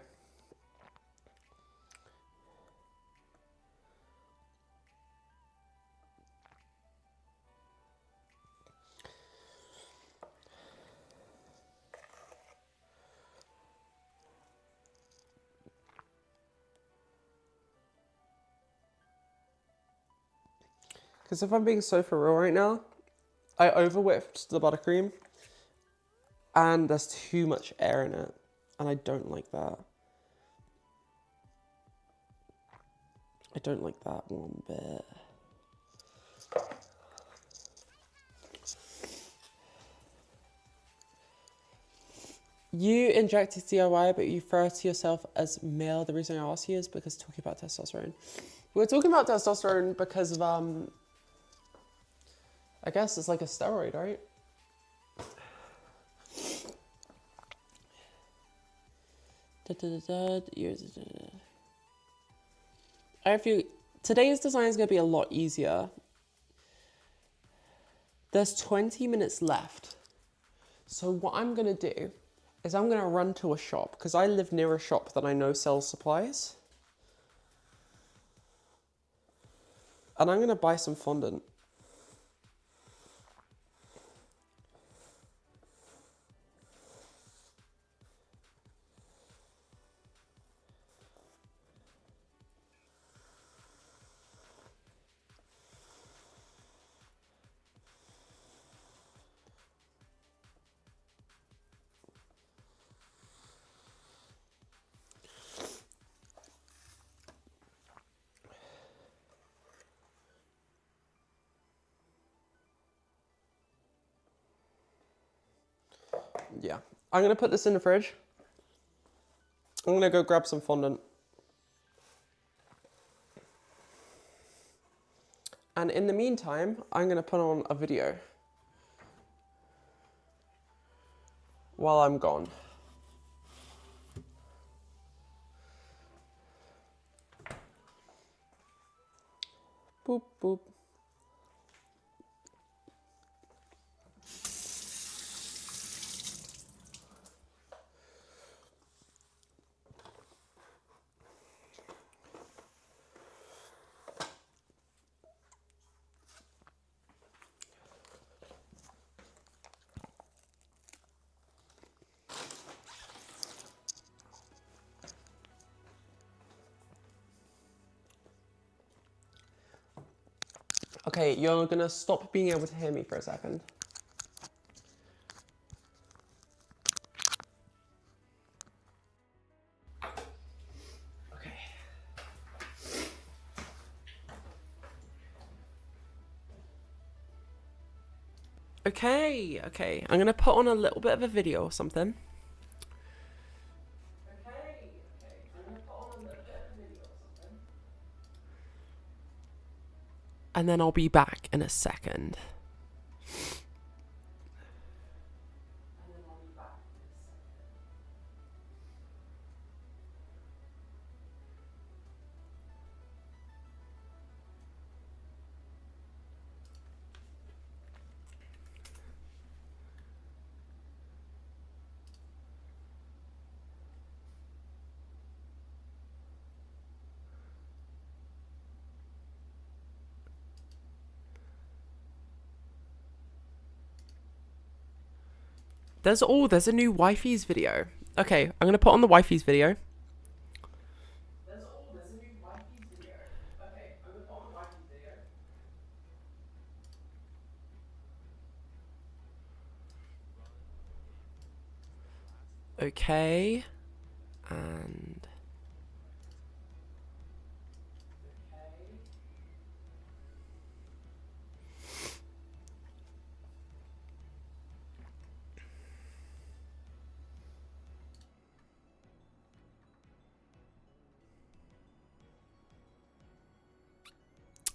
Because if I'm being so for real right now, I over whipped the buttercream and there's too much air in it. And I don't like that. I don't like that one bit. You injected DIY, but you refer to yourself as male. The reason I ask you is because talking about testosterone. We're talking about testosterone because of, I guess it's like a steroid, right? I have you. Today's design is going to be a lot easier. There's 20 minutes left. So what I'm going to do is I'm going to run to a shop because I live near a shop that I know sells supplies. And I'm going to buy some fondant. Yeah, I'm going to put this in the fridge. I'm going to go grab some fondant. And in the meantime, I'm going to put on a video while I'm gone. Boop, boop. Okay, you're gonna stop being able to hear me for a second. Okay. Okay. I'm gonna put on a little bit of a video or something. Okay. I'm gonna put on a little bit of a video or something. And then I'll be back in a second. There's a new wifey's video. Okay, I'm gonna put on the wifey's video. There's a new wifey's video. Okay, I'm gonna put on the wifey's video. Okay, and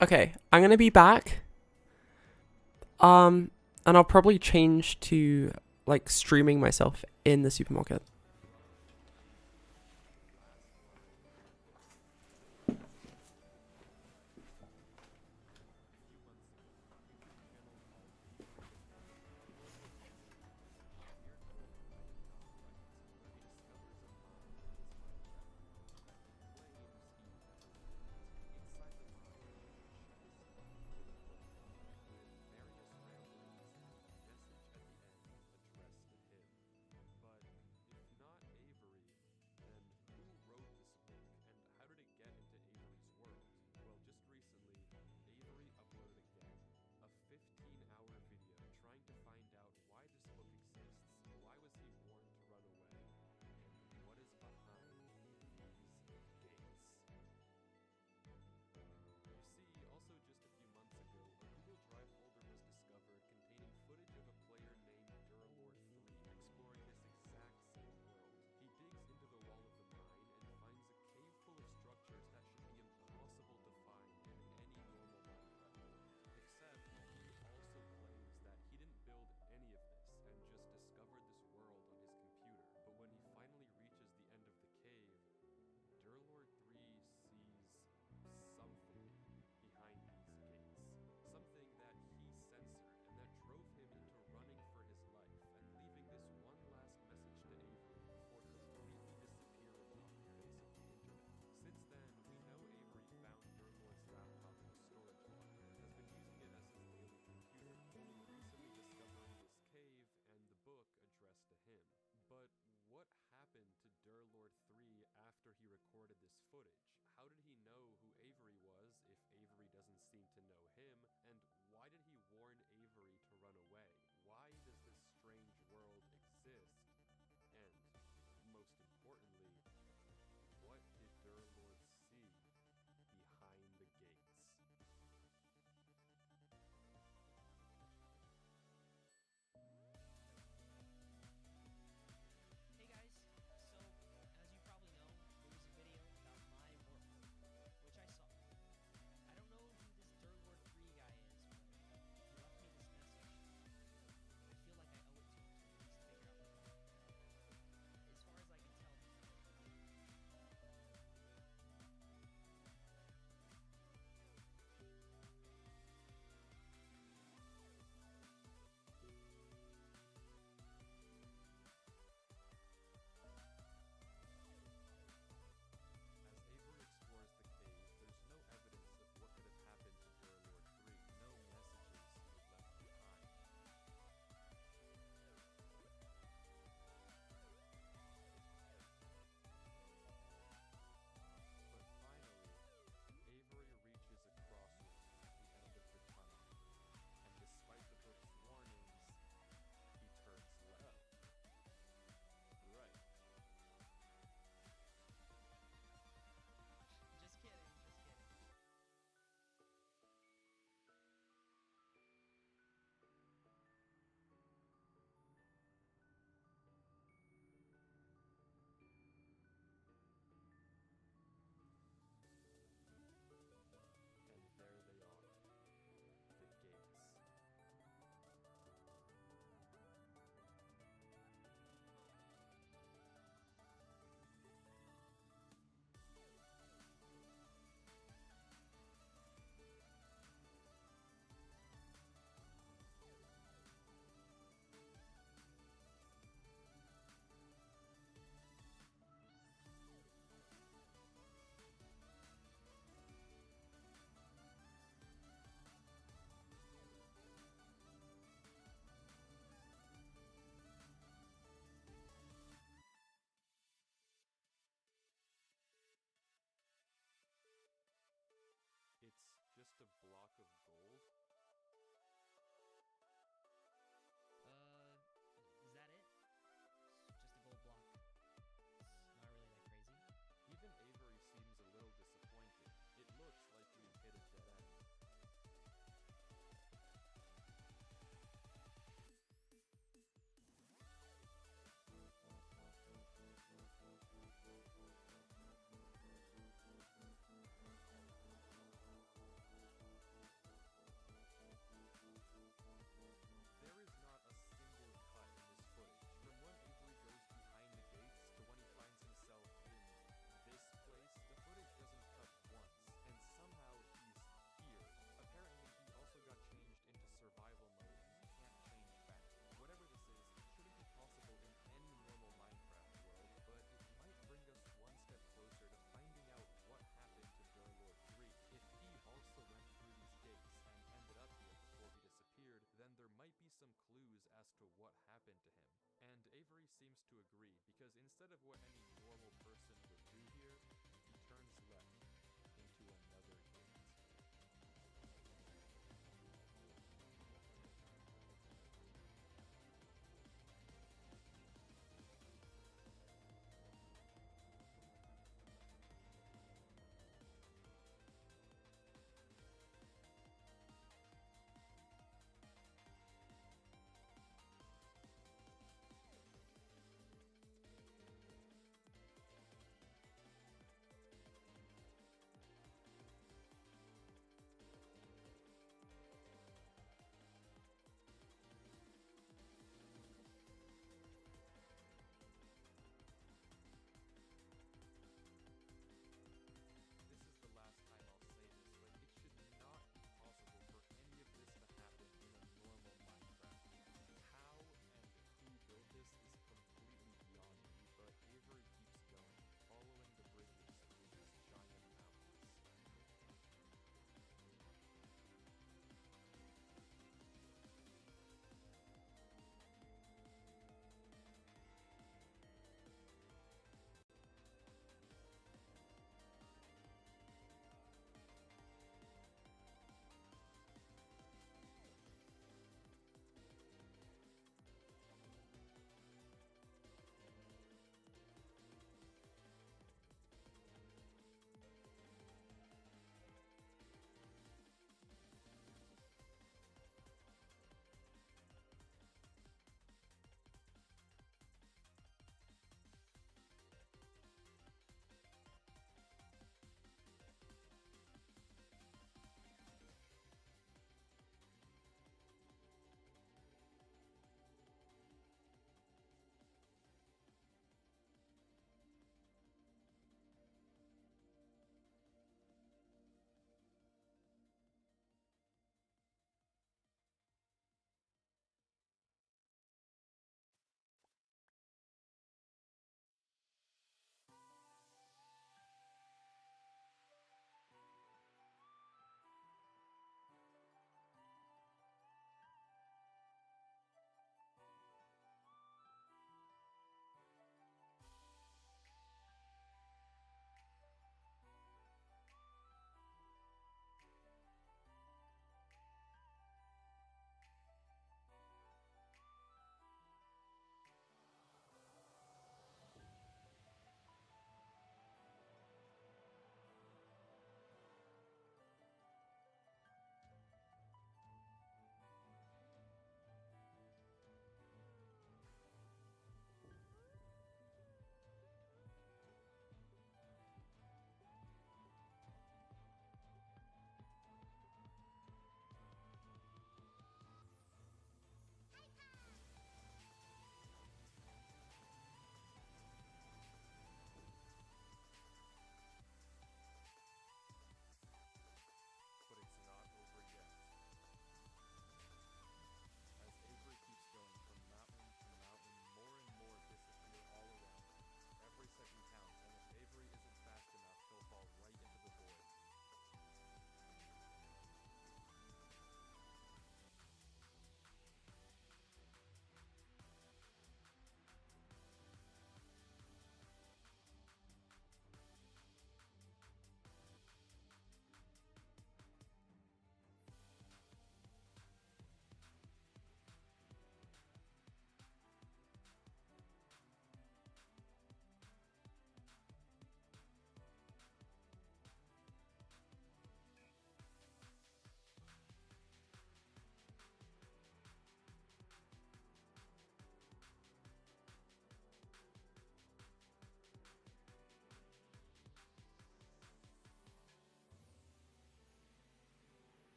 okay, I'm gonna be back. And I'll probably change to like streaming myself in the supermarket. just a block of gold? Is that it? It's just a gold block. It's not really that crazy. Even Avery seems a little disappointed. It looks like we've hit a dead end. There is not a single cut in this footage. From when Avery goes behind the gates to when he finds himself in this place, the footage doesn't cut once, and somehow he's here. Apparently, he also got changed into survival mode and can't change back. Whatever this is, it shouldn't be possible in any normal Minecraft world, but it might bring us one step closer to finding out what happened to Darlord 3. If he also went through these gates and ended up here before he disappeared, then there might be some clues as to what happened to him. And Avery seems to agree, because instead of what any normal person would do here, he turns left into another gate.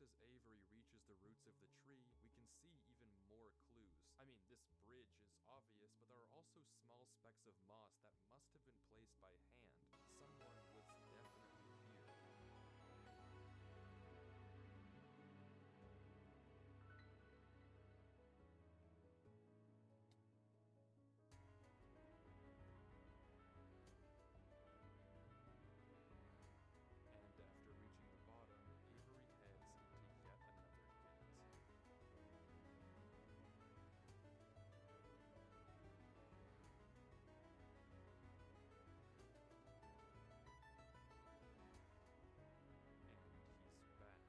as Avery reaches the roots of the tree, we can see even more clues. I mean, this bridge is obvious, but there are also small specks of moss that must have been placed by hand. Someone was definitely here. And after reaching the bottom, Avery heads into yet another gate. And he's back.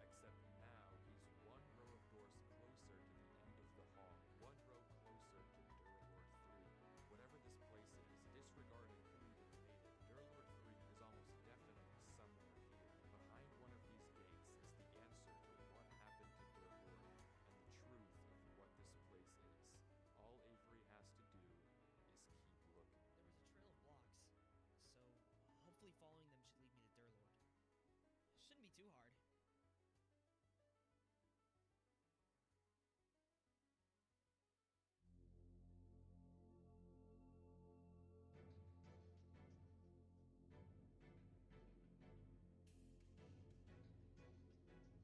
Except now he's one row of doors closer to the end of the hall, one row closer to Durlord 3. Whatever this place is, disregarding who even made it, Durlord 3 is almost definitely somewhere here. Behind one of these gates is the answer to what happened to Durlord and the truth of what this place is. All Avery has to do is keep looking. There was a trail of blocks, so hopefully following them should lead me to Durlord. Shouldn't be too hard. The light went out. It's a small detail, but the light from the house that Avery just explored, it's gone. That doesn't just happen normally. It can only mean one thing. Something is here.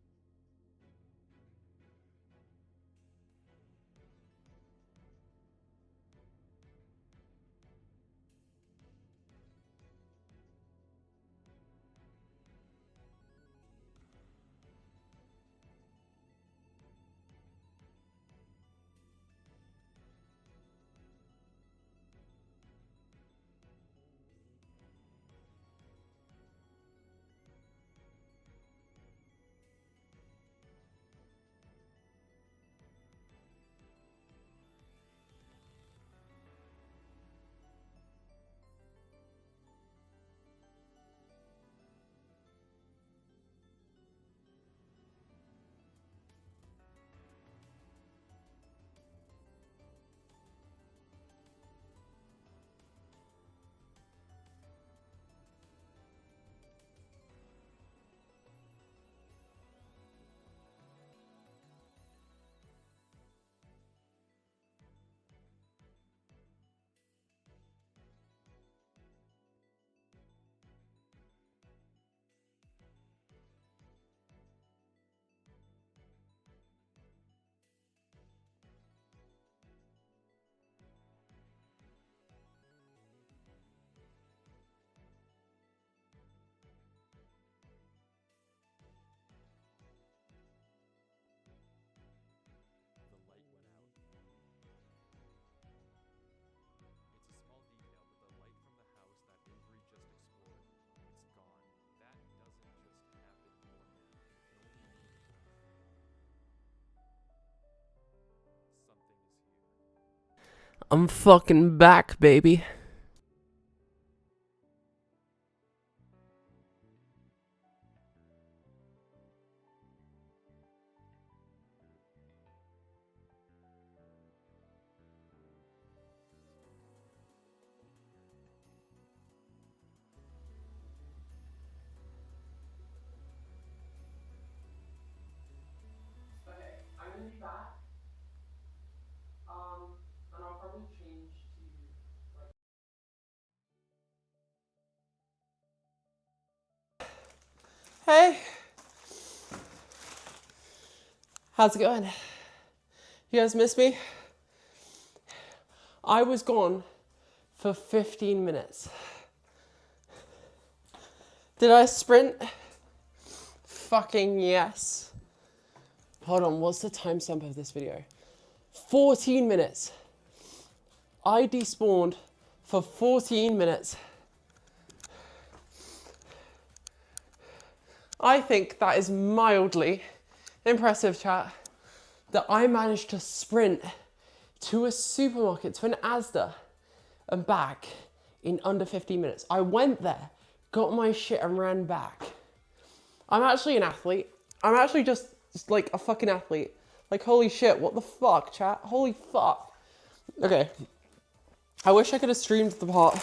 I'm fucking back, baby. Okay, I'm gonna be back. And I'll probably change to like. Hey, how's it going? You guys miss me? I was gone for 15 minutes. Did I sprint? Fucking yes. Hold on, what's the timestamp of this video? 14 minutes. I despawned for 14 minutes. I think that is mildly impressive, chat, that I managed to sprint to a supermarket, to an Asda, and back in under 15 minutes. I went there, got my shit, and ran back. I'm actually an athlete. I'm actually just like a fucking athlete. Like, holy shit, what the fuck, chat? Holy fuck. Okay. I wish I could have streamed the part.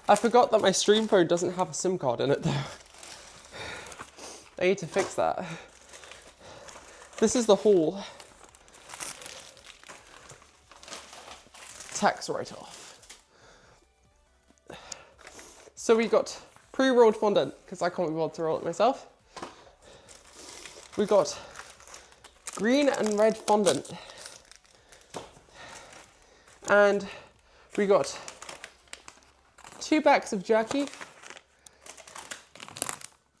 I forgot that my stream phone doesn't have a SIM card in it, though. I need to fix that. This is the haul. Tax write-off. So we got pre-rolled fondant, because I can't be bothered to roll it myself. We got green and red fondant. And we got 2 packs of jerky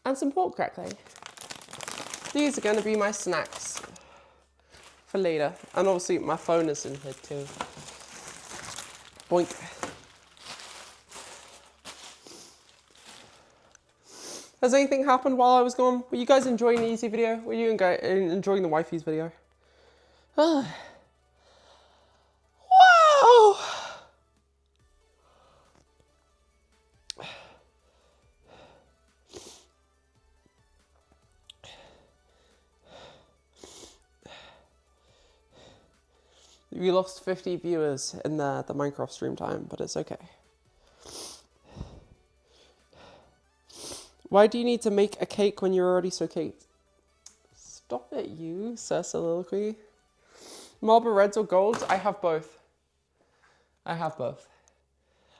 and some pork crackling. These are going to be my snacks for later. And obviously my phone is in here too. Boink. Has anything happened while I was gone? Were you guys enjoying the easy video? Were you enjoying the wifey's video? Wow! We lost 50 viewers in the Minecraft stream time, but it's okay. Why do you need to make a cake when you're already so caked? Stop it, you, Sir Soliloquy. Marlboro Reds or Golds? I have both. I have both.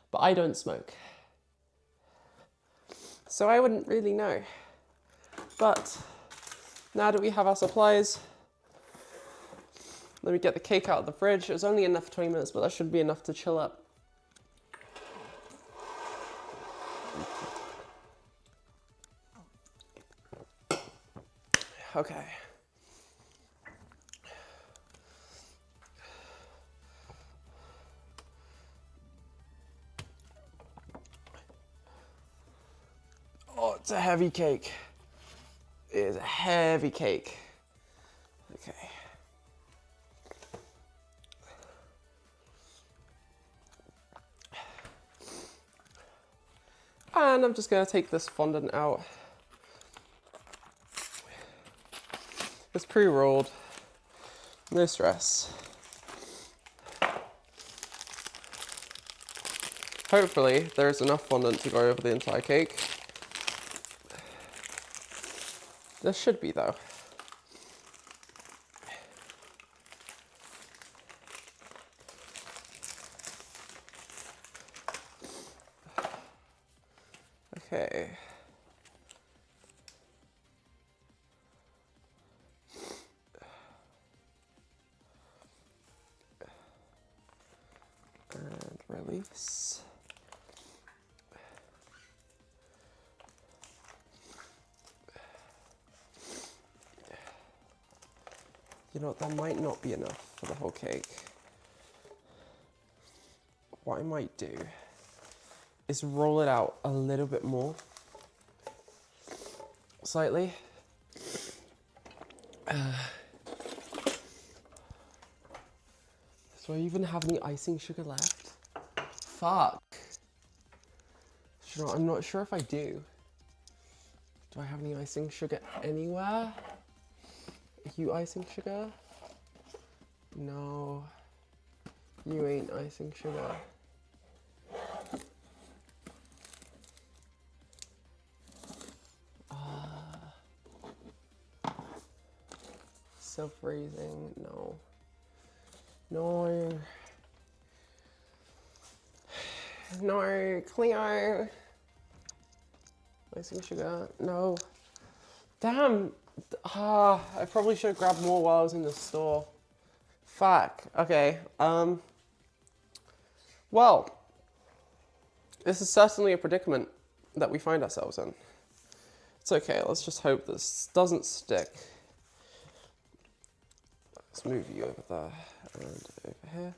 But I don't smoke. So I wouldn't really know. But now that we have our supplies, let me get the cake out of the fridge. It was only enough for 20 minutes, but that should be enough to chill up. Okay. Oh, it's a heavy cake. It is a heavy cake. Okay. And I'm just going to take this fondant out. It's pre-rolled. No stress. Hopefully there's enough fondant to go over the entire cake. There should be though. Okay. And release. You know, that might not be enough for the whole cake. What I might do is roll it out a little bit more. Slightly. Do I even have any icing sugar left? Fuck. You know, I'm not sure if I do. Do I have any icing sugar anywhere? You icing sugar? No. You ain't icing sugar. Self-raising, no. No. No, Cleo. Icing sugar, no. Damn. I probably should have grabbed more while I was in the store. Fuck. Okay. Well, this is certainly a predicament that we find ourselves in. It's okay. Let's just hope this doesn't stick. Let's move you over there and over here.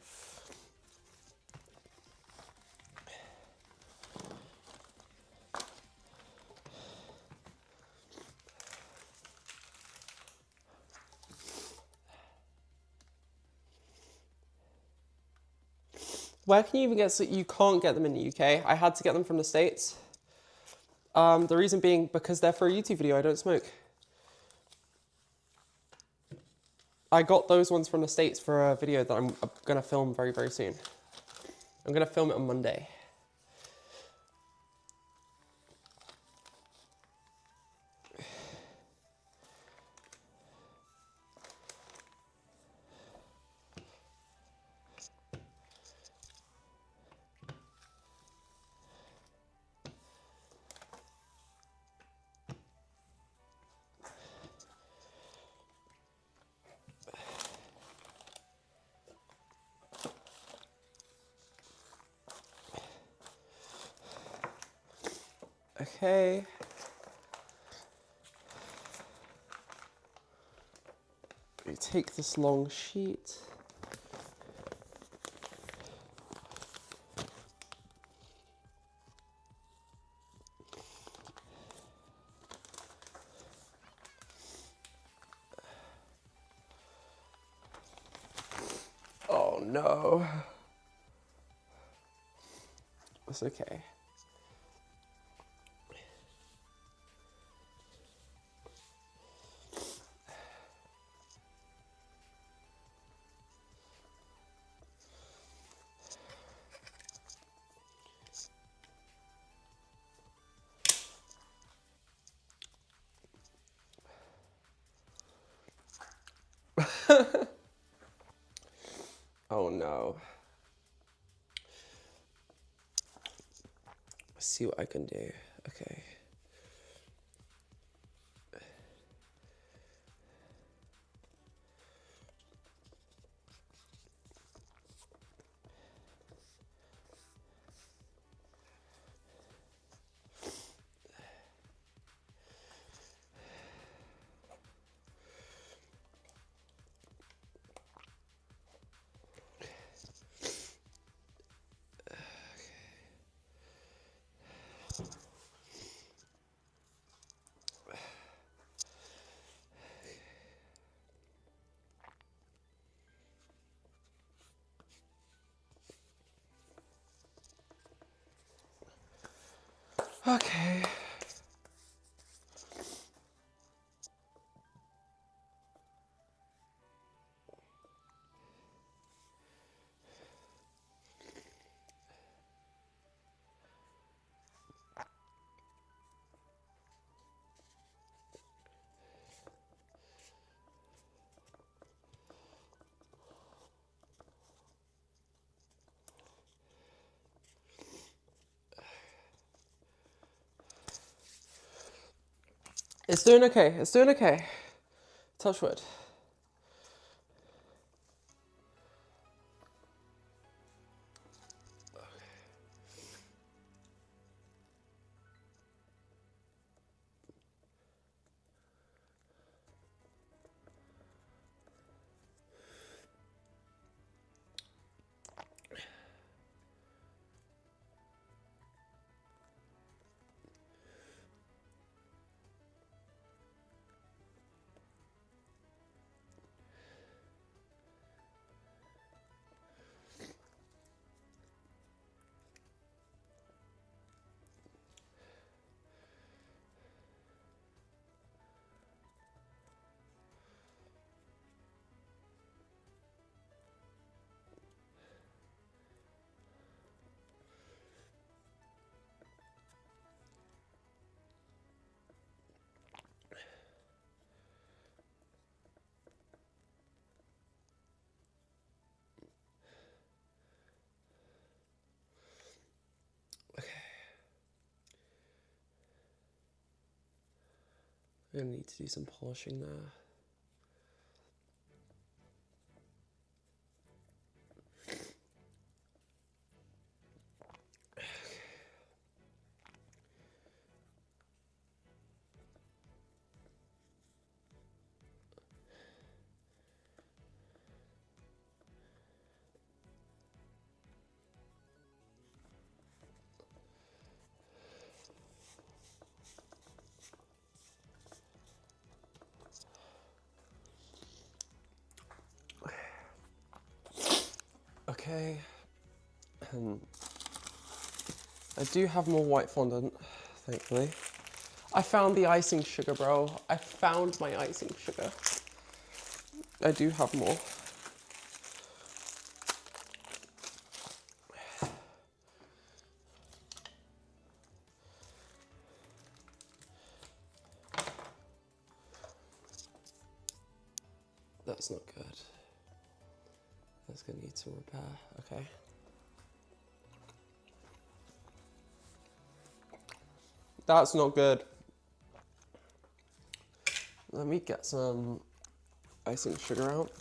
Where can you even get, so you can't get them in the UK. I had to get them from the States. The reason being because they're for a YouTube video, I don't smoke. I got those ones from the States for a video that I'm gonna film very, very soon. I'm gonna film it on Monday. Okay. We take this long sheet. Oh no. It's okay. Oh no. Let's see what I can do. Okay. Okay. It's doing okay. It's doing okay. Touch wood. I'm gonna need to do some polishing there. Okay. I do have more white fondant, thankfully. I found the icing sugar, bro. I found my icing sugar. I do have more. That's not good. That's gonna need some repair. Okay. That's not good. Let me get some icing sugar out.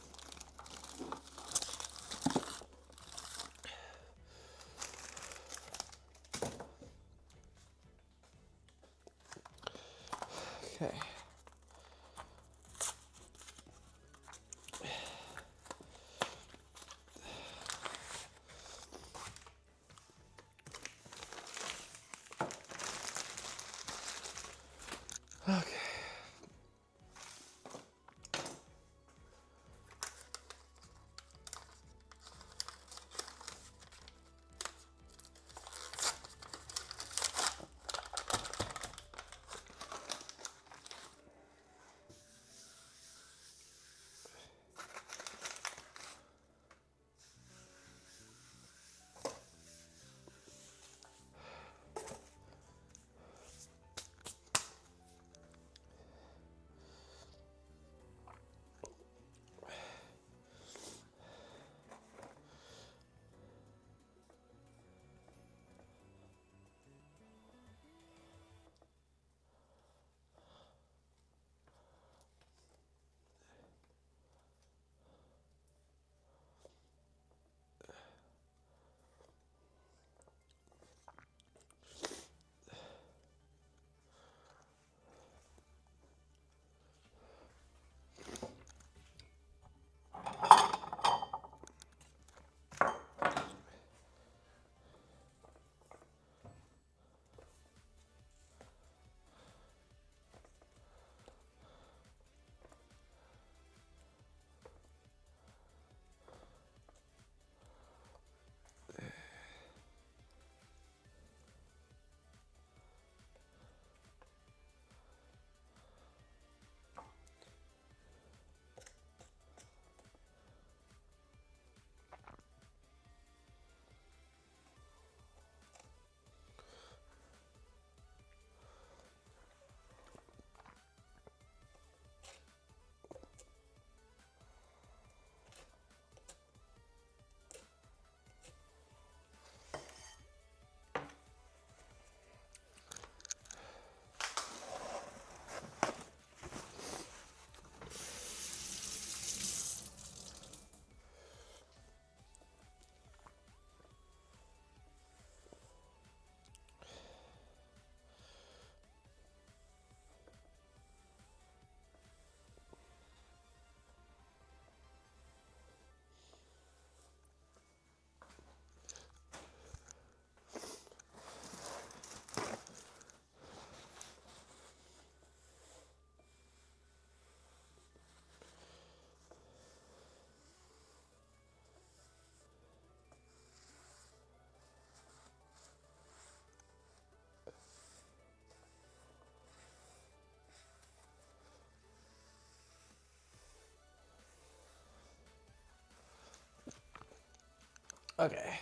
Okay.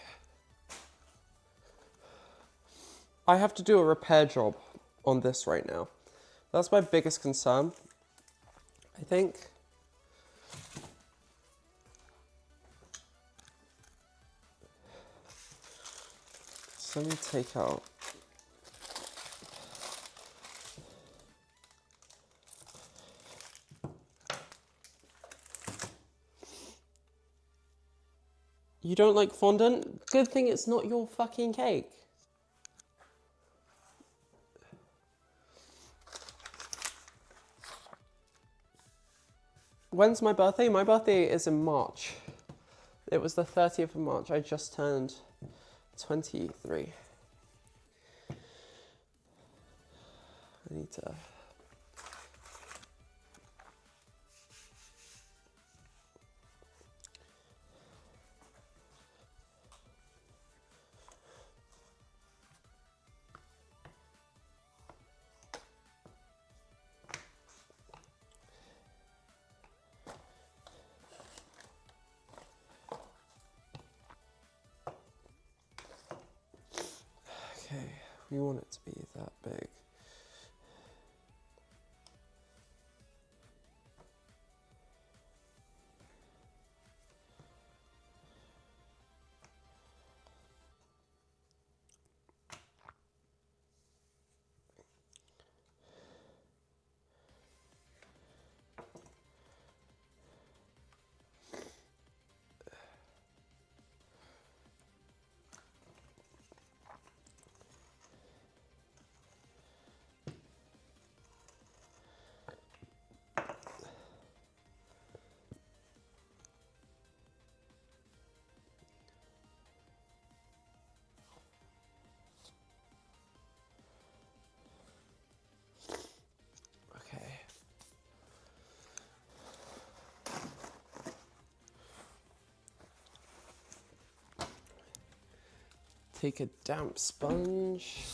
I have to do a repair job on this right now. That's my biggest concern, I think. So let me take out. You don't like fondant? Good thing it's not your fucking cake. When's my birthday? My birthday is in March. It was the 30th of March. I just turned 23. I need to... Okay, we want it to be that big. Okay. Take a damp sponge.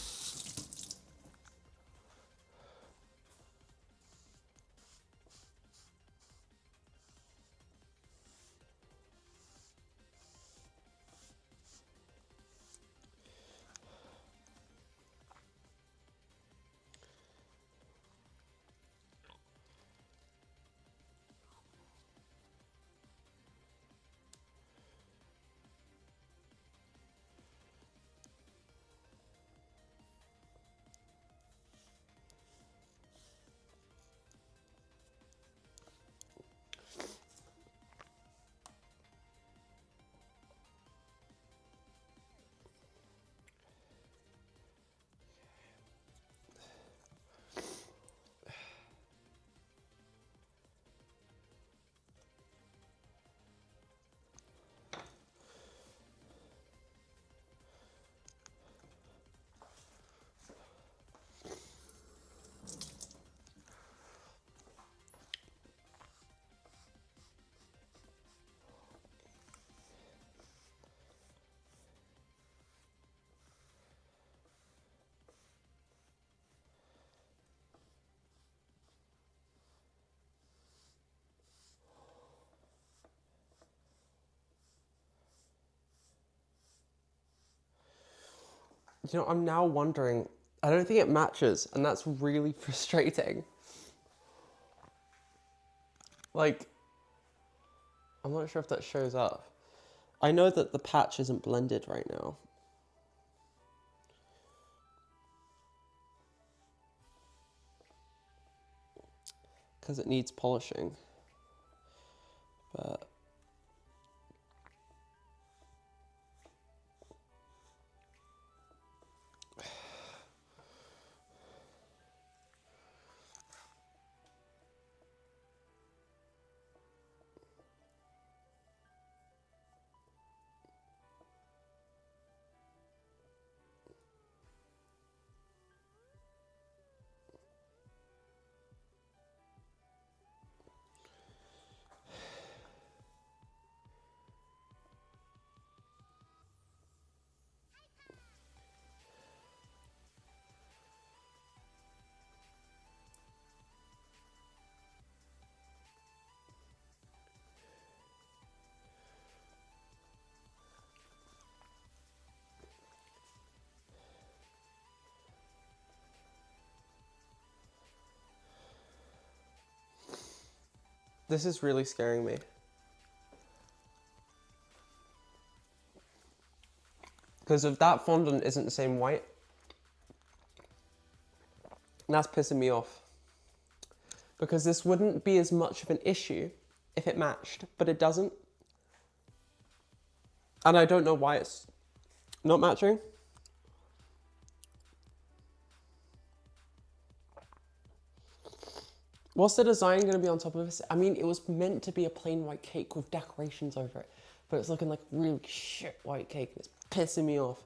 You know, I'm now wondering, I don't think it matches, and that's really frustrating. Like, I'm not sure if that shows up. I know that the patch isn't blended right now. Because it needs polishing. But... This is really scaring me. Because if that fondant isn't the same white, that's pissing me off. Because this wouldn't be as much of an issue if it matched, but it doesn't. And I don't know why it's not matching. What's the design going to be on top of this? I mean, it was meant to be a plain white cake with decorations over it, but it's looking like really shit white cake and it's pissing me off.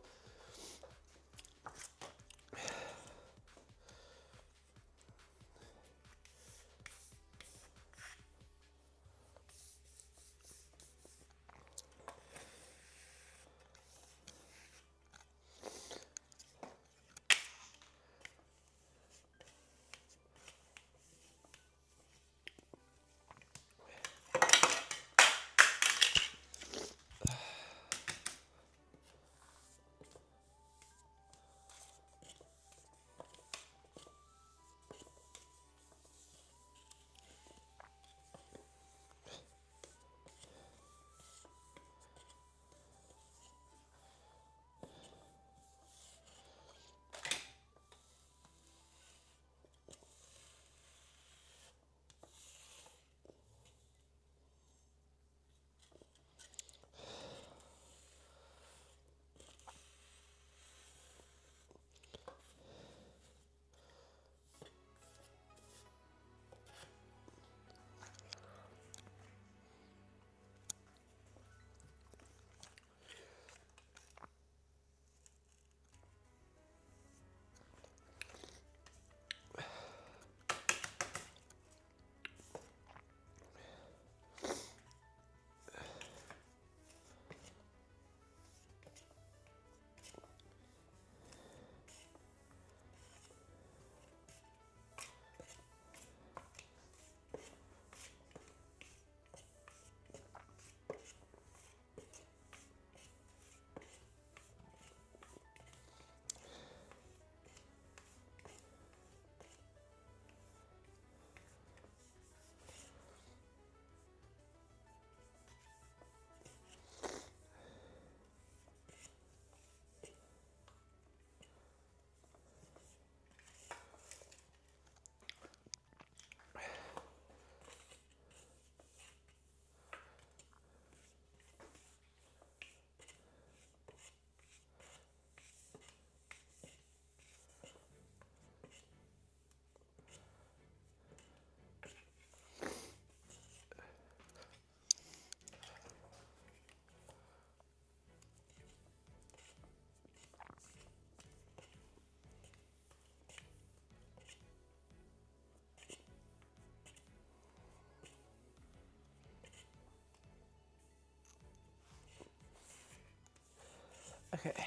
Okay.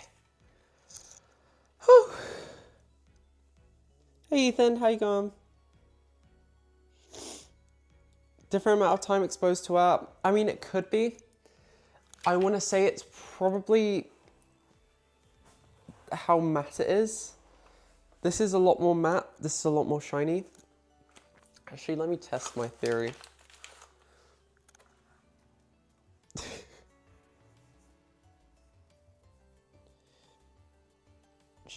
Whew. Hey Ethan, how you going? Different amount of time exposed to art. I mean, it could be. I want to say it's probably how matte it is. This is a lot more matte. This is a lot more shiny. Actually, let me test my theory.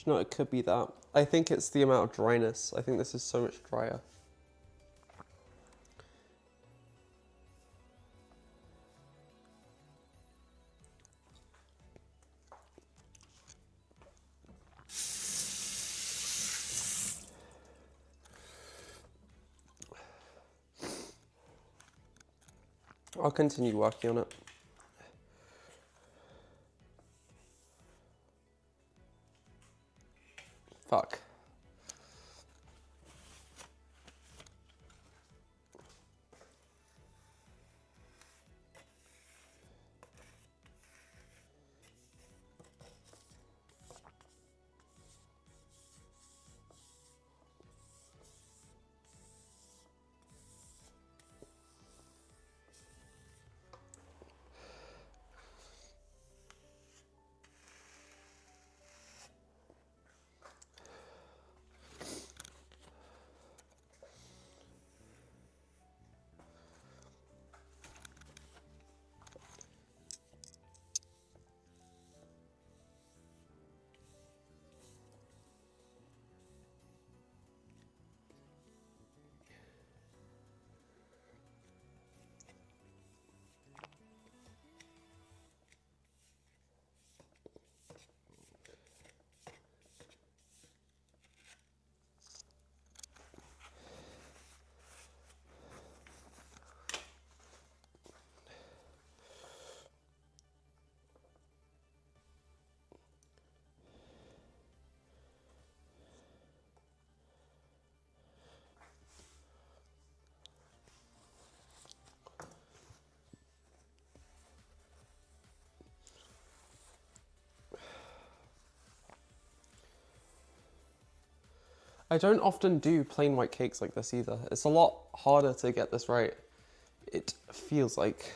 No, it could be that. I think it's the amount of dryness. I think this is so much drier. I'll continue working on it. Fuck. I don't often do plain white cakes like this either. It's a lot harder to get this right. It feels like.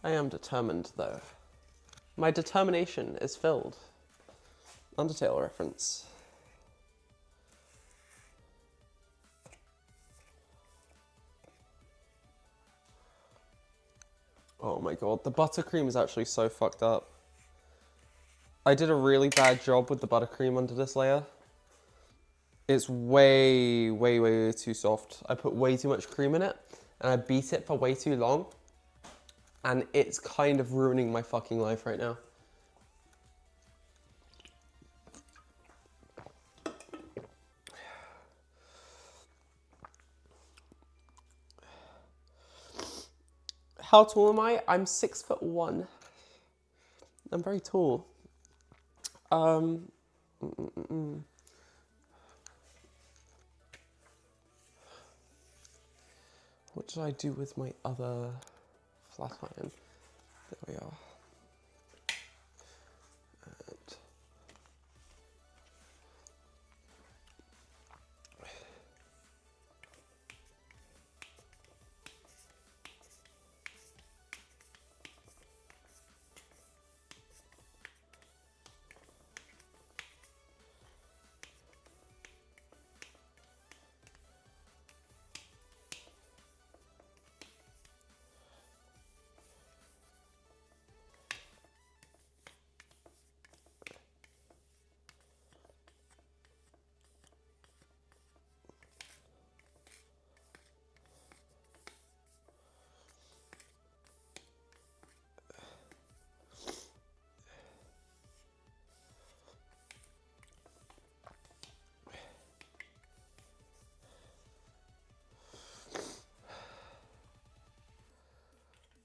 I am determined though. My determination is filled. Undertale reference. Oh my god, the buttercream is actually so fucked up. I did a really bad job with the buttercream under this layer. It's way, way, way too soft. I put way too much cream in it, and I beat it for way too long. And it's kind of ruining my fucking life right now. How tall am I? I'm 6'1". I'm very tall. What did I do with my other flat iron? There we are.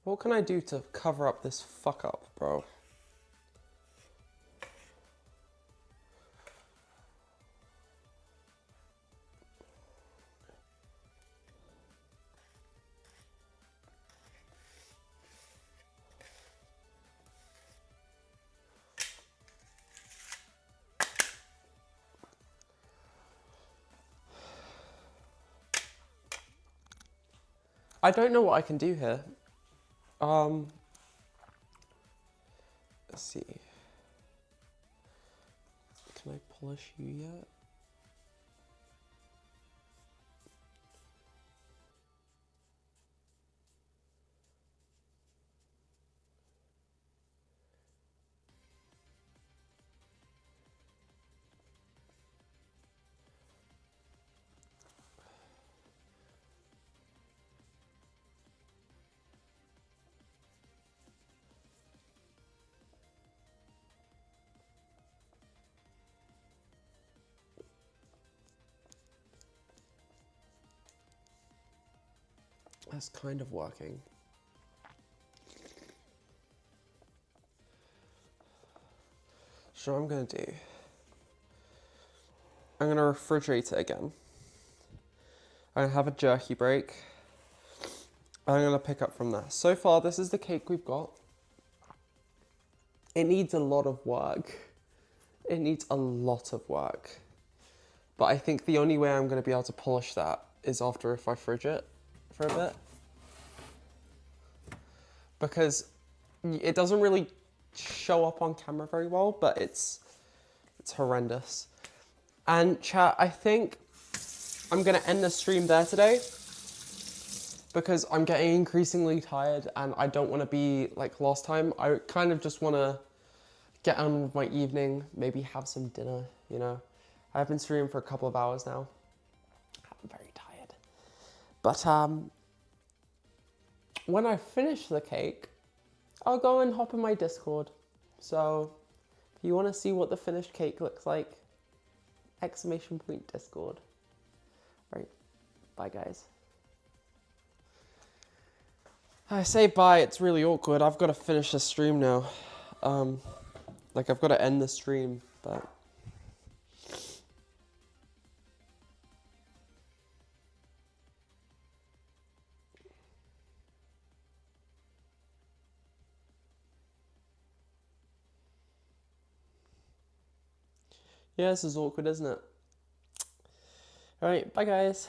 And what can I do to cover up this fuck up, bro? I don't know what I can do here. Let's see. Can I polish you yet? That's kind of working. So what I'm gonna do, I'm gonna refrigerate it again. I'm gonna have a jerky break. I'm gonna pick up from there. So far, this is the cake we've got. It needs a lot of work. It needs a lot of work. But I think the only way I'm gonna be able to polish that is after if I fridge it for a bit. Because it doesn't really show up on camera very well, but it's horrendous. And chat, I think I'm gonna end the stream there today because I'm getting increasingly tired and I don't wanna be like last time. I kind of just wanna get on with my evening, maybe have some dinner, you know. I've been streaming for a couple of hours now. I'm very tired. But when I finish the cake, I'll go and hop in my Discord. So if you want to see what the finished cake looks like, !Discord. Right, bye guys. I say bye, it's really awkward. I've got to finish the stream now. Like I've got to end the stream, but Yeah, this is awkward, isn't it? Alright, bye guys.